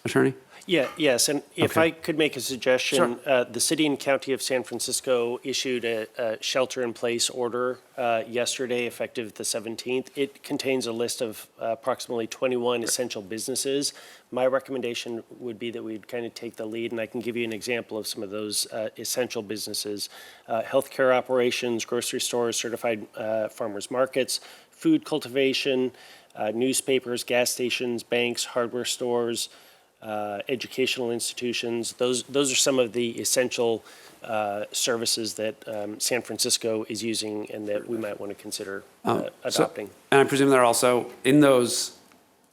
attorney? Yeah, yes, and if Okay. I could make a suggestion, the city and county of San Francisco issued a shelter-in-place order yesterday, effective the 17th. It contains a list of approximately 21 essential businesses. My recommendation would be that we'd kind of take the lead, and I can give you an example of some of those essential businesses. Healthcare operations, grocery stores, certified farmers markets, food cultivation, newspapers, gas stations, banks, hardware stores, educational institutions. Those are some of the essential services that San Francisco is using and that we might want to consider adopting. And I presume they're also in those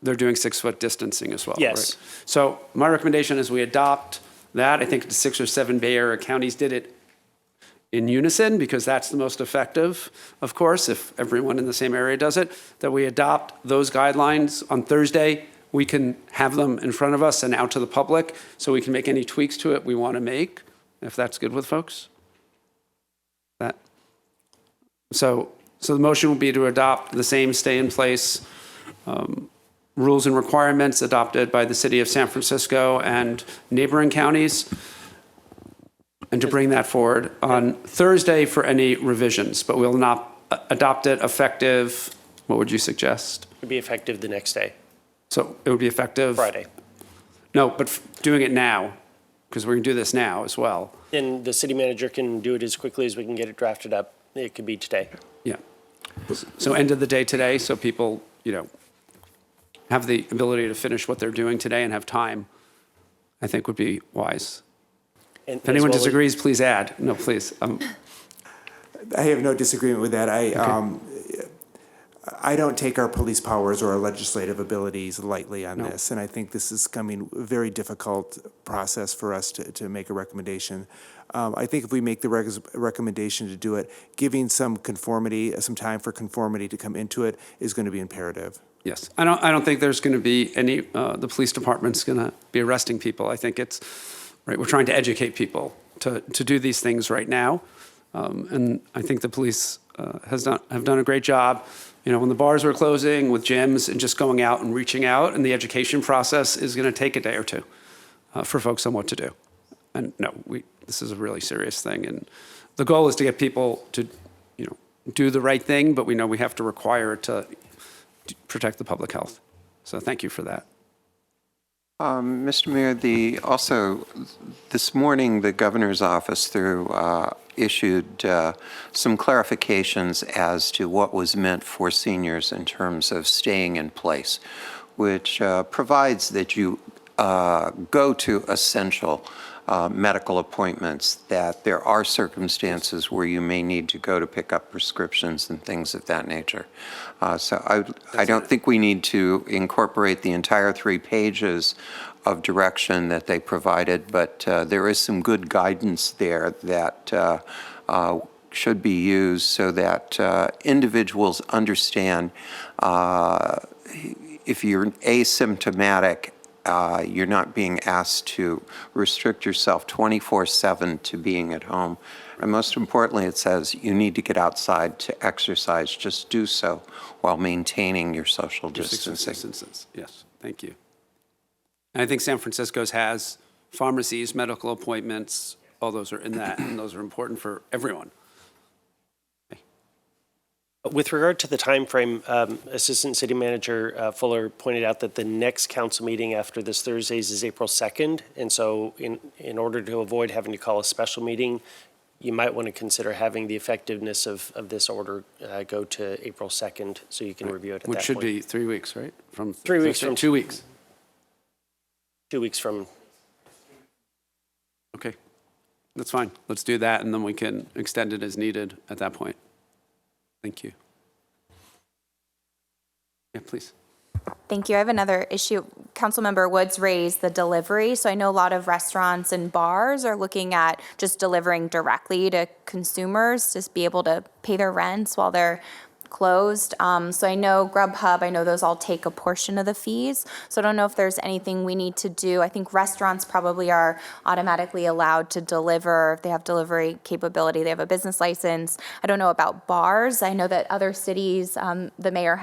they're doing 6-foot distancing as well, Yes. right? So my recommendation is we adopt that. I think the 6 or 7 Bay Area counties did it in unison because that's the most effective, of course, if everyone in the same area does it, that we adopt those guidelines on Thursday. We can have them in front of us and out to the public so we can make any tweaks to it we want to make, if that's good with folks. That. So the motion will be to adopt the same stay in place rules and requirements adopted by the city of San Francisco and neighboring counties, and to bring that forward on Thursday for any revisions, but we'll not adopt it effective, what would you suggest? It'd be effective the next day, So it would be effective? Friday. No, but doing it now, because we're going to do this now as well. And the city manager can do it as quickly as we can get it drafted up. It could be today. Yeah. So end of the day today, so people, have the ability to finish what they're doing today and have time, I think would be wise. And If anyone as well as- disagrees, please add. No, please. I have no disagreement with that. I don't take our police powers or our legislative abilities lightly on this, and I think this is coming a very difficult process for us to make a recommendation. I think if we make the recommendation to do it, giving some conformity, some time for conformity to come into it is going to be imperative. Yes, I don't think there's going to be any, the police department's going to be arresting people. I think it's, right, we're trying to educate people to do these things right now. And I think the police have done a great job. When the bars were closing with gyms and just going out and reaching out, and the education process is going to take a day or two for folks on what to do. And no, this is a really serious thing. And the goal is to get people to, do the right thing, but we know we have to require it to protect the public health. So thank you for that. Mr. Mayor, also this morning, the governor's office issued some clarifications as to what was meant for seniors in terms of staying in place, which provides that you go to essential medical appointments, that there are circumstances where you may need to go to pick up prescriptions and things of that nature. So I don't think we need to incorporate the entire 3 pages of direction that they provided, but there is some good guidance there that should be used so that individuals understand if you're asymptomatic, you're not being asked to restrict yourself 24/7 to being at home. And most importantly, it says you need to get outside to exercise. Just do so while maintaining your social distancing. Yes, thank you. And I think San Francisco's has pharmacies, medical appointments, all those are in that, and those are important for everyone. With regard to the timeframe, Assistant City Manager Fuller pointed out that the next council meeting after this Thursday's is April 2nd. And so in order to avoid having to call a special meeting, you might want to consider having the effectiveness of this order go to April 2nd so you can review it at that point. Which should be 3 weeks, right? From 3 weeks from 2 weeks. 2 weeks from. Okay, that's fine. Let's do that, and then we can extend it as needed at that point. Thank you. Yeah, please. Thank you. I have another issue. Councilmember Woods raised the delivery. So I know a lot of restaurants and bars are looking at just delivering directly to consumers to be able to pay their rents while they're closed. So I know Grubhub, I know those all take a portion of the fees. So I don't know if there's anything we need to do. I think restaurants probably are automatically allowed to deliver. If they have delivery capability, they have a business license. I don't know about bars. I know that other cities, the mayor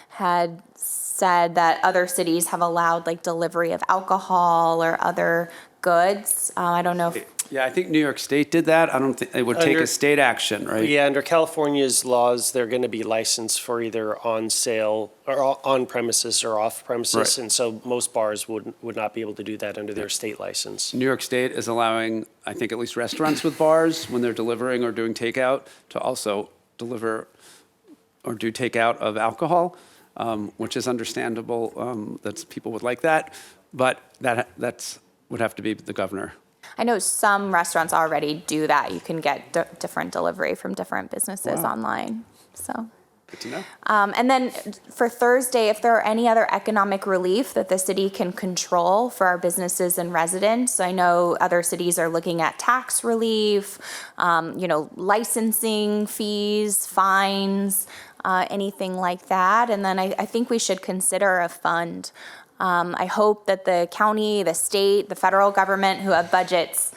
had said that other cities have allowed like delivery of alcohol or other goods. I don't know if Yeah, I think New York State did that. I don't think it would take a state action, right? Yeah, under California's laws, they're going to be licensed for either on sale or on premises or off premises. Right. And so most bars would not be able to do that under their state license. New York State is allowing, I think, at least restaurants with bars, when they're delivering or doing takeout, to also deliver or do takeout of alcohol, which is understandable. That people would like that, but that's would have to be the governor. I know some restaurants already do that. You can get different delivery from different businesses online. So Good to know. And then for Thursday, if there are any other economic relief that the city can control for our businesses and residents, I know other cities are looking at tax relief, licensing fees, fines, anything like that. And then I think we should consider a fund. I hope that the county, the state, the federal government who have budgets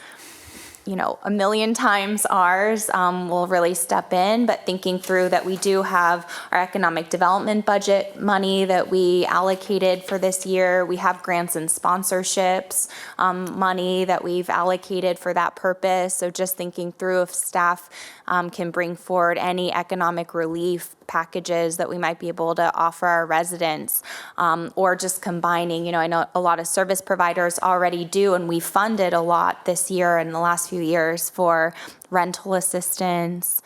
a million times ours will really step in, but thinking through that we do have our economic development budget money that we allocated for this year. We have grants and sponsorships money that we've allocated for that purpose. So just thinking through if staff can bring forward any economic relief packages that we might be able to offer our residents, or just combining, I know a lot of service providers already do, and we funded a lot this year and the last few years for rental assistance,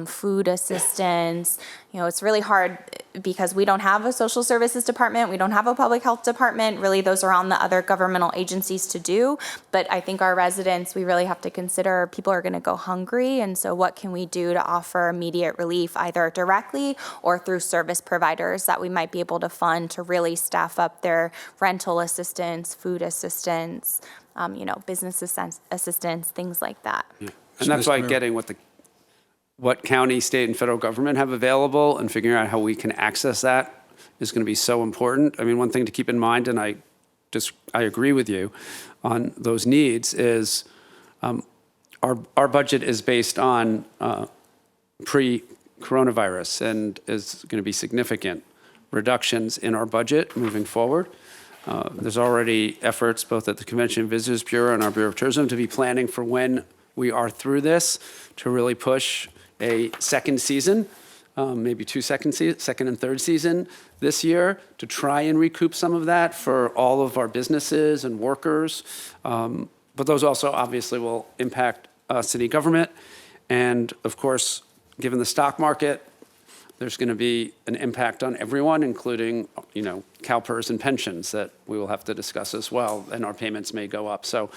food assistance. It's really hard because we don't have a social services department. We don't have a public health department. Really, those are on the other governmental agencies to do. But I think our residents, we really have to consider people are going to go hungry. And so what can we do to offer immediate relief, either directly or through service providers that we might be able to fund to really staff up their rental assistance, food assistance, business assistance, things like that. Yeah. And that's why getting what county, state, and federal government have available and figuring out how we can access that is going to be so important. I mean, one thing to keep in mind, and I agree with you on those needs, is our budget is based on pre-coronavirus and is going to be significant reductions in our budget moving forward. There's already efforts both at the Convention and Visitors Bureau and our Bureau of Tourism to be planning for when we are through this to really push a second season, maybe second and third season this year to try and recoup some of that for all of our businesses and workers. But those also obviously will impact city government. And of course, given the stock market, there's going to be an impact on everyone, including, CalPERS and pensions that we will have to discuss as well, and our payments may go up. So,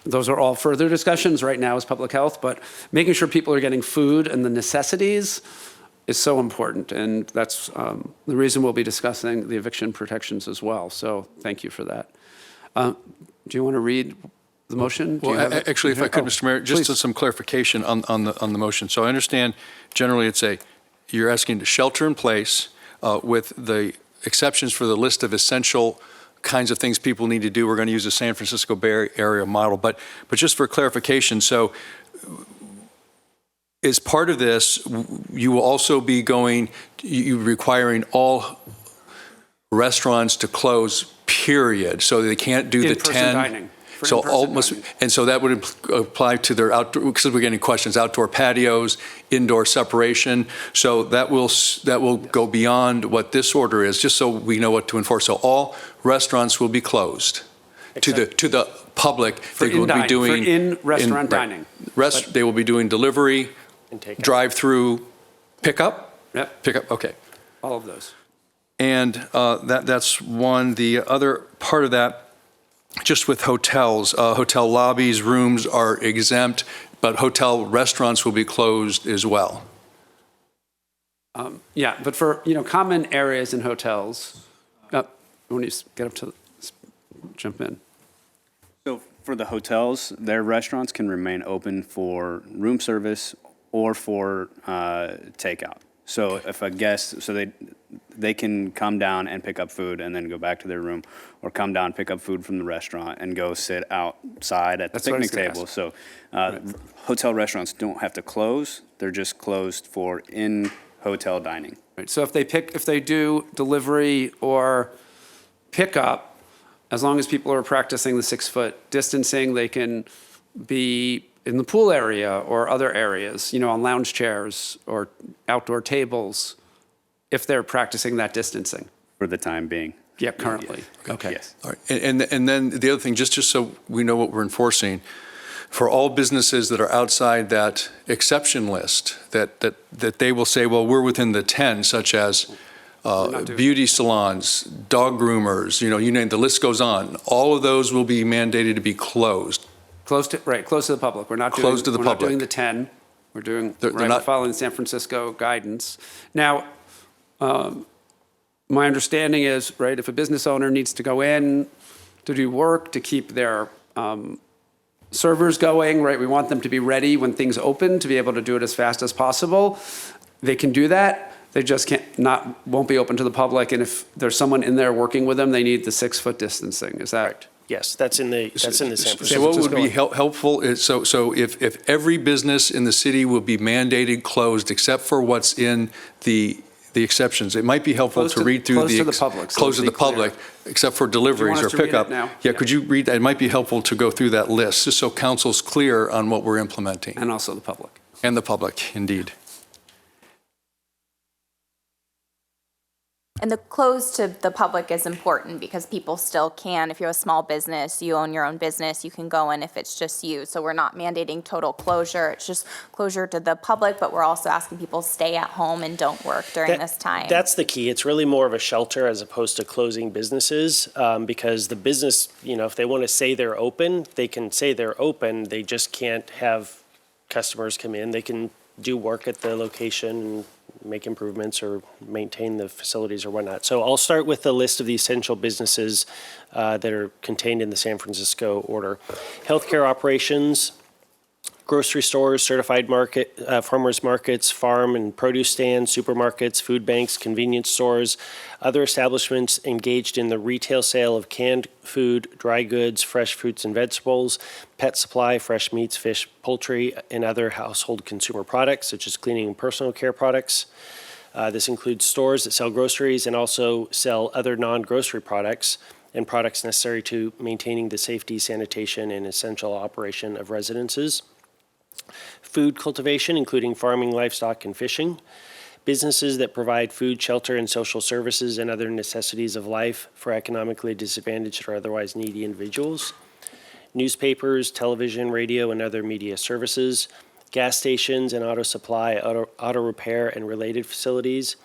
those are all further discussions right now as public health, but making sure people are getting food and the necessities is so important. And that's the reason we'll be discussing the eviction protections as well. So thank you for that. Do you want to read the motion? Well, actually, if I could, Mr. Mayor, just some clarification on the motion. So I understand generally you're asking to shelter in place with the exceptions for the list of essential kinds of things people need to do. We're going to use the San Francisco Bay Area model, but just for clarification, so as part of this, you will also be requiring all restaurants to close, period, so they can't do the 10. Dining. So almost, and so that would apply to their outdoor, because we're getting questions, outdoor patios, indoor separation. So that will go beyond what this order is, just so we know what to enforce. So all restaurants will be closed to the public. They will be doing in-restaurant dining. They will be doing delivery, drive-through, pickup. Yep. Pickup. Okay. All of those. And that's one. The other part of that, just with hotels, hotel lobbies, rooms are exempt, but hotel restaurants will be closed as well. Yeah, but for common areas in hotels, when you get up to jump in. So for the hotels, their restaurants can remain open for room service or for takeout. So if a guest, they can come down and pick up food and then go back to their room, or come down, pick up food from the restaurant and go sit outside at the picnic table. So hotel restaurants don't have to close. They're just closed for in-hotel dining. Right. So if they do delivery or pickup, as long as people are practicing the 6-foot distancing, they can be in the pool area or other areas, on lounge chairs or outdoor tables, if they're practicing that distancing. For the time being. Yeah, currently. Okay. Yes. All right. And then the other thing, just so we know what we're enforcing, for all businesses that are outside that exception list, that they will say, well, we're within the 10, such as beauty salons, dog groomers, you name, the list goes on. All of those will be mandated to be closed. Close to the public. We're not Closed to the public. We're not doing the 10. We're doing, They're right, we're not- following San Francisco guidance. Now, my understanding is, right, if a business owner needs to go in to do work, to keep their servers going, right, we want them to be ready when things open, to be able to do it as fast as possible. They can do that. They just won't be open to the public. And if there's someone in there working with them, they need the 6-foot distancing. Is that right? Yes, that's in the San Francisco. So what would be helpful is, so if every business in the city will be mandated closed except for what's in the exceptions, it might be helpful to read through close to the public, so close to to the be clear. public, except for deliveries or us to read it pickup. now? Yeah, could you read that? It might be helpful to go through that list, just so council's clear on what we're implementing. And also the public. And the public, indeed. And the close to the public is important because people still can, if you're a small business, you own your own business, you can go in if it's just you. So we're not mandating total closure. It's just closure to the public, but we're also asking people stay at home and don't work during this time. That's the key. It's really more of a shelter as opposed to closing businesses, because the business, if they want to say they're open, they can say they're open. They just can't have customers come in. They can do work at the location and make improvements or maintain the facilities or whatnot. So I'll start with the list of the essential businesses that are contained in the San Francisco order. Healthcare operations, grocery stores, certified farmers markets, farm and produce stands, supermarkets, food banks, convenience stores, other establishments engaged in the retail sale of canned food, dry goods, fresh fruits and vegetables, pet supply, fresh meats, fish, poultry, and other household consumer products, such as cleaning and personal care products. This includes stores that sell groceries and also sell other non-grocery products and products necessary to maintaining the safety, sanitation, and essential operation of residences. Food cultivation, including farming, livestock, and fishing. Businesses that provide food, shelter, and social services and other necessities of life for economically disadvantaged or otherwise needy individuals. Newspapers, television, radio, and other media services. Gas stations and auto supply, auto repair and related facilities.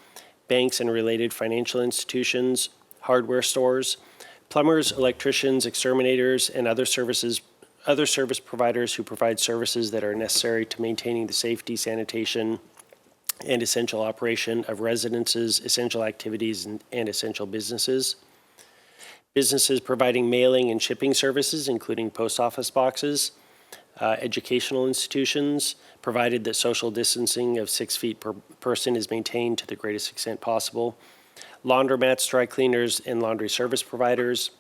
Banks and related financial institutions. Hardware stores. Plumbers, electricians, exterminators, and other service providers who provide services that are necessary to maintaining the safety, sanitation, and essential operation of residences, essential activities, and essential businesses. Businesses providing mailing and shipping services, including post office boxes. Educational institutions, provided that social distancing of 6 feet per person is maintained to the greatest extent possible. Laundromats, dry cleaners, and laundry service providers.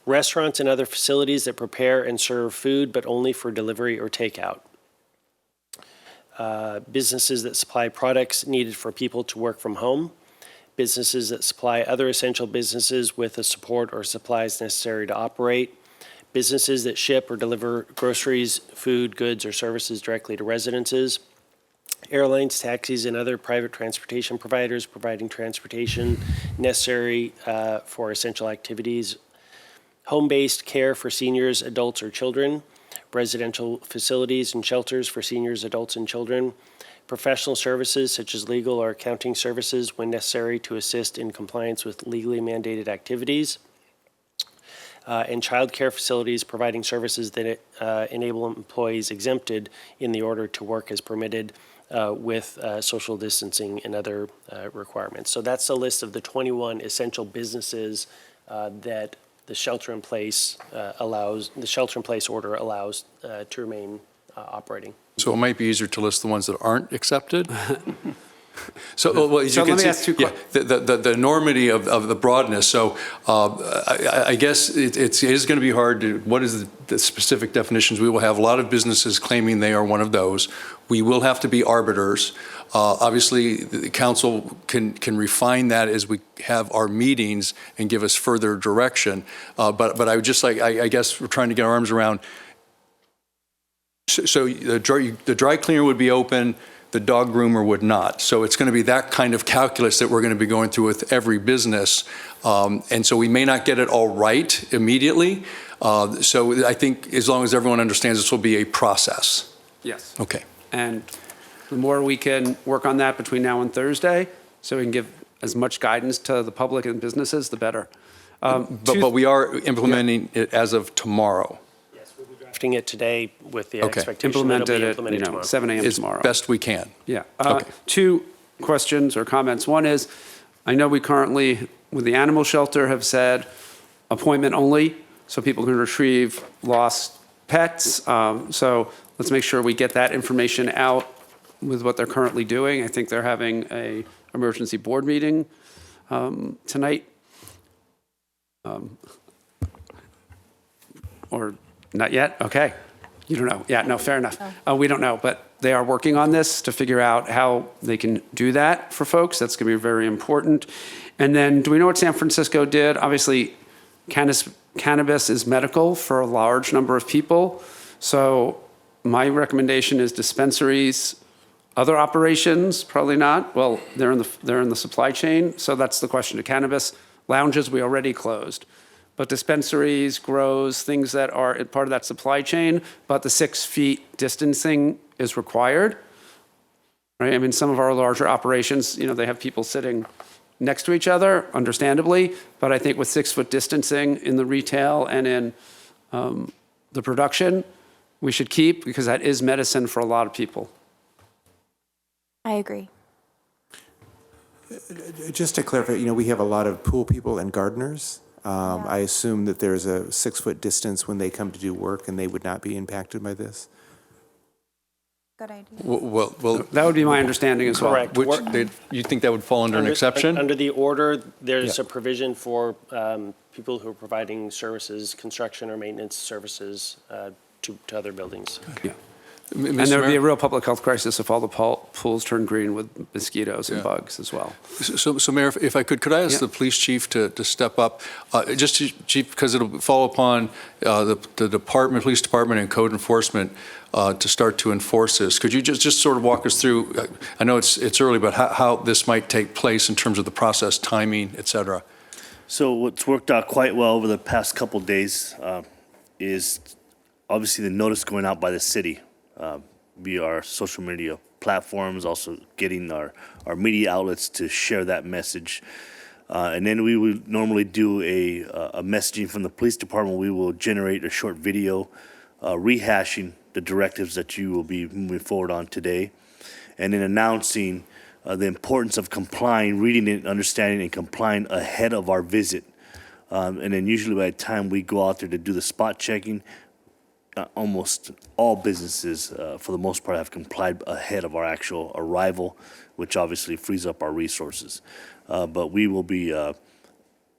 Restaurants and other facilities that prepare and serve food, but only for delivery or takeout. Businesses that supply products needed for people to work from home. Businesses that supply other essential businesses with the support or supplies necessary to operate. Businesses that ship or deliver groceries, food, goods, or services directly to residences. Airlines, taxis, and other private transportation providers providing transportation necessary for essential activities. Home-based care for seniors, adults, or children. Residential facilities and shelters for seniors, adults, and children. Professional services such as legal or accounting services when necessary to assist in compliance with legally mandated activities. And child care facilities providing services that enable employees exempted in the order to work as permitted with social distancing and other requirements. So that's the list of the 21 essential businesses that the shelter-in-place order allows to remain operating. So it might be easier to list the ones that aren't accepted? So, as So you can let me see, ask two the enormity of the broadness. So, I guess it is going to be hard to. What is the specific definitions? We will have a lot of businesses claiming they are one of those. We will have to be arbiters. Obviously, the council can refine that as we have our meetings and give us further direction. But I would just like, I guess we're trying to get our arms around. So the dry cleaner would be open. The dog groomer would not. So it's going to be that kind of calculus that we're going to be going through with every business. And so we may not get it all right immediately. So I think as long as everyone understands this will be a process. Yes. Okay. And the more we can work on that between now and Thursday, so we can give as much guidance to the public and businesses, the better. But we are implementing it as of tomorrow. drafting it today with the Okay. expectation that it'll Implemented be it, implemented tomorrow. 7 a.m. As tomorrow. best we can. Yeah. Okay. 2 questions or comments. One is, I know we currently, with the animal shelter, have said appointment only, so people can retrieve lost pets. So let's make sure we get that information out with what they're currently doing. I think they're having a emergency board meeting tonight. Or not yet? Okay. You don't know. Yeah, no, fair enough. We don't know, but they are working on this to figure out how they can do that for folks. That's going to be very important. And then, do we know what San Francisco did? Obviously, cannabis is medical for a large number of people. So my recommendation is dispensaries. Other operations, probably not. Well, they're in the supply chain, so that's the question to cannabis. Lounges, we already closed. But dispensaries, grows, things that are part of that supply chain, but the 6 feet distancing is required, right? I mean, some of our larger operations, they have people sitting next to each other, understandably, but I think with 6 foot distancing in the retail and in the production, we should keep, because that is medicine for a lot of people. I agree. Just to clarify, we have a lot of pool people and gardeners. I assume that there's a 6 foot distance when they come to do work and they would not be impacted by this? Good idea. Well, that would be my understanding as well. Correct. You think that would fall under an exception? Under the order, there's a provision for people who are providing services, construction or maintenance services to other buildings. Yeah. And there would be a real public health crisis if all the pools turn green with mosquitoes and bugs as well. So Mayor, if I could I ask the police chief to step up? Chief, because it'll fall upon the police department and code enforcement to start to enforce this. Could you just sort of walk us through, I know it's early, but how this might take place in terms of the process, timing, et cetera? So what's worked out quite well over the past couple of days is obviously the notice going out by the city via our social media platforms, also getting our media outlets to share that message. And then we would normally do a messaging from the police department. We will generate a short video rehashing the directives that you will be moving forward on today, and then announcing the importance of complying, reading it, understanding, and complying ahead of our visit. And then usually by the time we go out there to do the spot checking, almost all businesses, for the most part, have complied ahead of our actual arrival, which obviously frees up our resources. But we will be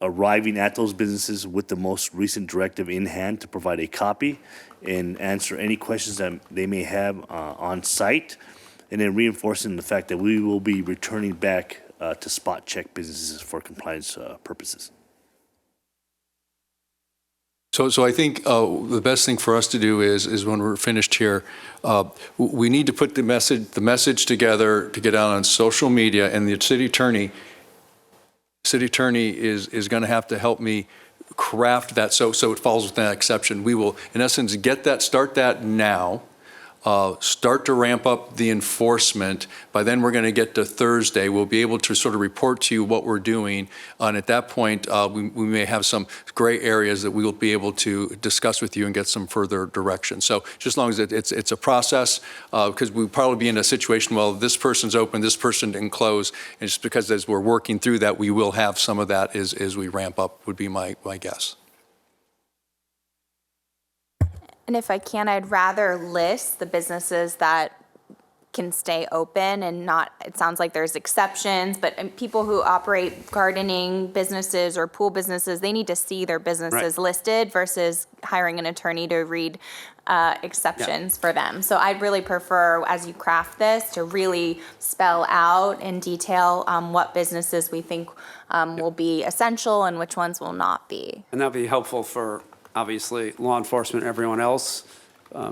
arriving at those businesses with the most recent directive in hand to provide a copy and answer any questions that they may have on site, and then reinforcing the fact that we will be returning back to spot check businesses for compliance purposes. So I think the best thing for us to do is when we're finished here, we need to put the message together to get out on social media, and the city attorney is going to have to help me craft that so it falls within that exception. We will, in essence, start that now. Start to ramp up the enforcement. By then, we're going to get to Thursday. We'll be able to sort of report to you what we're doing. And at that point, we may have some gray areas that we will be able to discuss with you and get some further direction. So just as long as it's a process, because we'll probably be in a situation, well, this person's open, this person didn't close. And just because as we're working through that, we will have some of that as we ramp up, would be my guess. And if I can, I'd rather list the businesses that can stay open and not, it sounds like there's exceptions, but people who operate gardening businesses or pool businesses, they need to see their businesses listed versus hiring an attorney to read exceptions for them. So I'd really prefer, as you craft this, to really spell out in detail what businesses we think will be essential and which ones will not be. And that'll be helpful for, obviously, law enforcement and everyone else.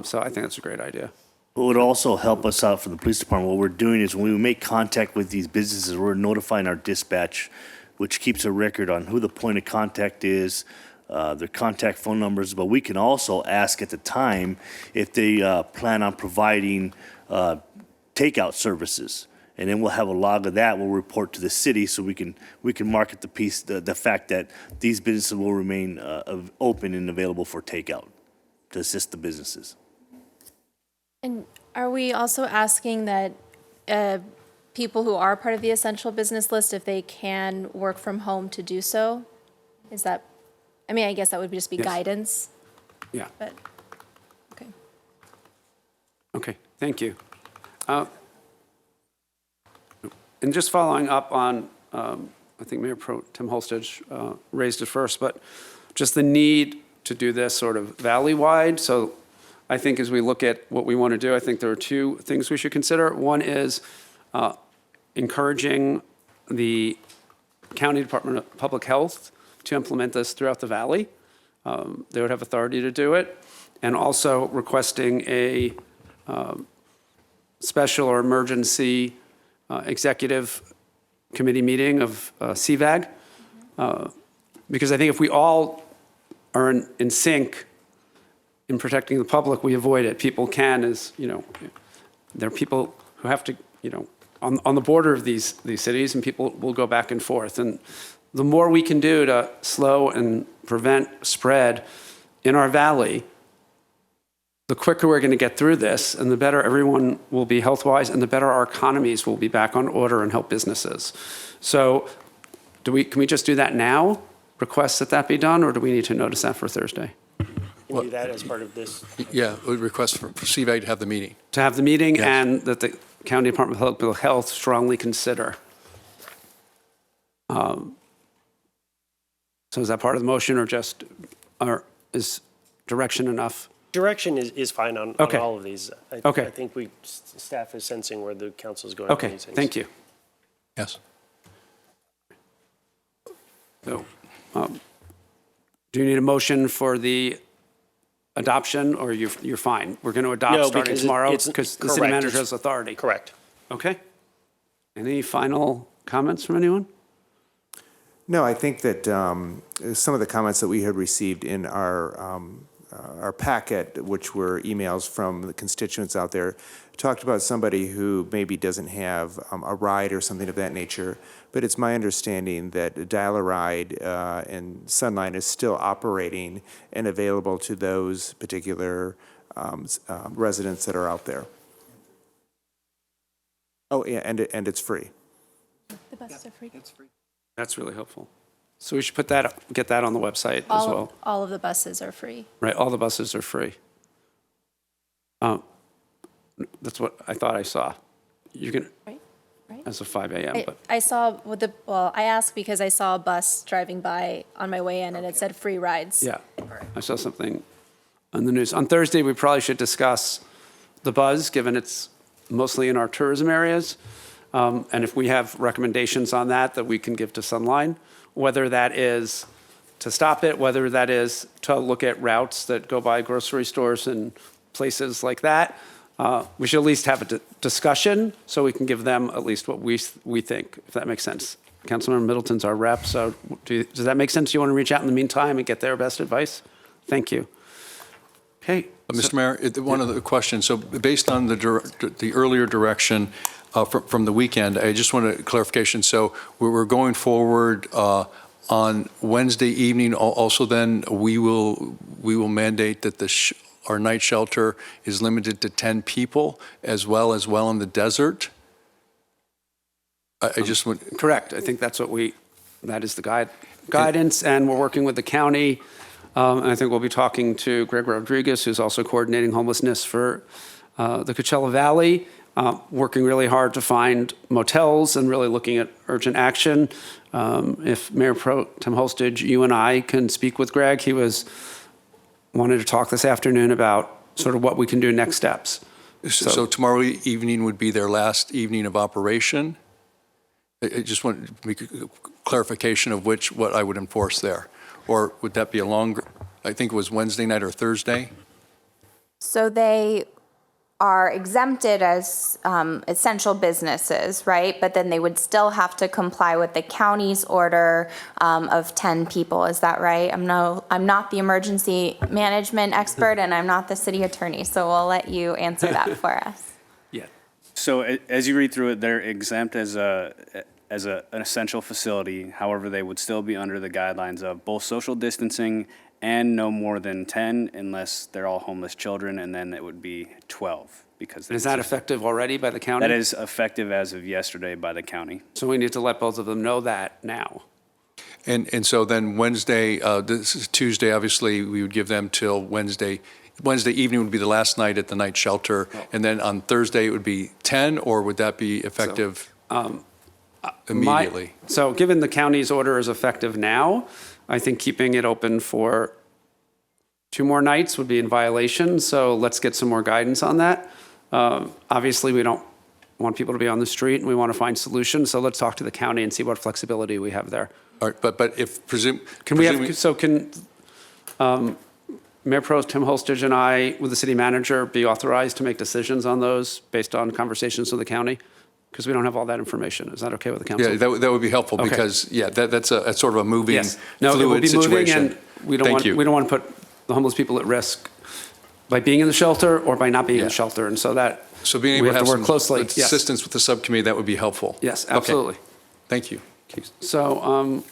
So I think that's a great idea. What would also help us out for the police department, what we're doing is when we make contact with these businesses, we're notifying our dispatch, which keeps a record on who the point of contact is, their contact phone numbers, but we can also ask at the time if they plan on providing takeout services. And then we'll have a log of that. We'll report to the city so we can market the fact that these businesses will remain open and available for takeout. to assist the businesses. And are we also asking that people who are part of the essential business list, if they can work from home, to do so? Is that, I mean, I guess that would just be Yes. guidance, Yeah, but, okay. okay, thank you. And just following up on, I think Mayor Pro Tem Holstage raised it first, but just the need to do this sort of valley-wide. So I think as we look at what we want to do, I think there are two things we should consider. One is encouraging the County Department of Public Health to implement this throughout the valley. They would have authority to do it. And also requesting a special or emergency executive committee meeting of CVAG. Because I think if we all are in sync in protecting the public, we avoid it. People can, as you know, there are people who have to, you know, on the border of these cities, and people will go back and forth. And the more we can do to slow and prevent spread in our valley, the quicker we're going to get through this, and the better everyone will be health-wise, and the better our economies will be back on order and help businesses. So can we just do that now? Request that be done, or do we need to notice that for Thursday? Can do that as part of this. Yeah, we request for CVAG to have the meeting. To have the meeting, Yes. and that the County Department of Public Health strongly consider. So is that part of the motion, or just, or is direction enough? Direction is fine on Okay. all of these. Okay. I think staff is sensing where the council is going with Okay, these things. thank you. Yes. So, do you need a motion for the adoption, or you're fine? We're going to adopt No, starting because tomorrow it's- because the city correct, manager it's- has authority. Correct. Okay. Any final comments from anyone? No, I think that some of the comments that we had received in our packet, which were emails from the constituents out there, talked about somebody who maybe doesn't have a ride or something of that nature. But it's my understanding that Dial-A-Ride and Sunline is still operating and available to those particular residents that are out there. Oh, yeah, and it's free. The buses are free. That's really helpful. So we should get that on the website as well. All of the buses are free. Right, all the buses are free. That's what I thought I saw. You're going to, Right. as of 5 a.m., but, I saw I asked because I saw a bus driving by on my way in, and it said free rides. yeah. I saw something on the news. On Thursday, we probably should discuss the buzz, given it's mostly in our tourism areas. And if we have recommendations on that we can give to Sunline, whether that is to stop it, whether that is to look at routes that go by grocery stores and places like that, we should at least have a discussion so we can give them at least what we think, if that makes sense. Councilmember Middleton's our rep, so does that make sense? You want to reach out in the meantime and get their best advice? Thank you. Okay. Mr. Mayor, one of the questions, so based on the earlier direction from the weekend, I just want a clarification. So we're going forward on Wednesday evening, also then we will mandate that our night shelter is limited to 10 people as well in the desert? I just want... Correct. I think that's that is the guidance, and we're working with the county. And I think we'll be talking to Greg Rodriguez, who's also coordinating homelessness for the Coachella Valley, working really hard to find motels and really looking at urgent action. If Mayor Pro Tem Holstage, you and I can speak with Greg, he wanted to talk this afternoon about sort of what we can do next steps. So tomorrow evening would be their last evening of operation? I just want to make a clarification of what I would enforce there. Or would that be a longer, I think it was Wednesday night or Thursday? So they are exempted as essential businesses, right? But then they would still have to comply with the county's order of 10 people. Is that right? I'm not the emergency management expert, and I'm not the city attorney, so we'll let you answer that for us. Yeah. So as you read through it, they're exempt as an essential facility. However, they would still be under the guidelines of both social distancing and no more than 10 unless they're all homeless children, and then it would be 12 because Is that effective already by the county? that is effective as of yesterday by the county. So we need to let both of them know that now. And so then Wednesday, this is Tuesday, obviously, we would give them till Wednesday. Wednesday evening would be the last night at the night shelter, and then on Thursday it would be 10, or would that be effective immediately? So given the county's order is effective now, I think keeping it open for 2 more nights would be in violation, so let's get some more guidance on that. Obviously, we don't want people to be on the street, and we want to find solutions, so let's talk to the county and see what flexibility we have there. All right, but if Can we have, so can Mayor Pro Tim Holstage and I, with the city manager, be authorized to make decisions on those based on conversations with the county? Because we don't have all that information. Is that okay with the council? Yeah, that would be helpful, Okay. because, that's a sort of a moving, Yes. No, it will fluid be moving, situation. and we don't Thank want, you. we don't want to put the homeless people at risk by being in the shelter or by not being in Yeah. the shelter, and so that, So being we able to have have to work some closely. Yes. assistance with the subcommittee, that would be helpful. Yes, Okay. absolutely. Thank you. So,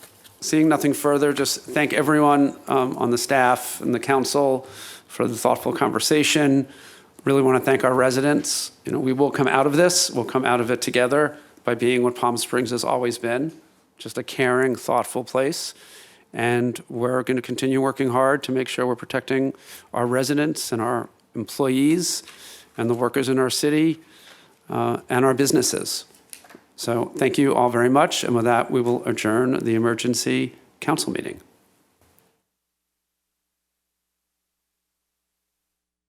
seeing nothing further, just thank everyone on the staff and the council for the thoughtful conversation. Really want to thank our residents. You know, we will come out of this. We'll come out of it together by being what Palm Springs has always been, just a caring, thoughtful place. And we're going to continue working hard to make sure we're protecting our residents and our employees and the workers in our city and our businesses. So thank you all very much. And with that, we will adjourn the emergency council meeting.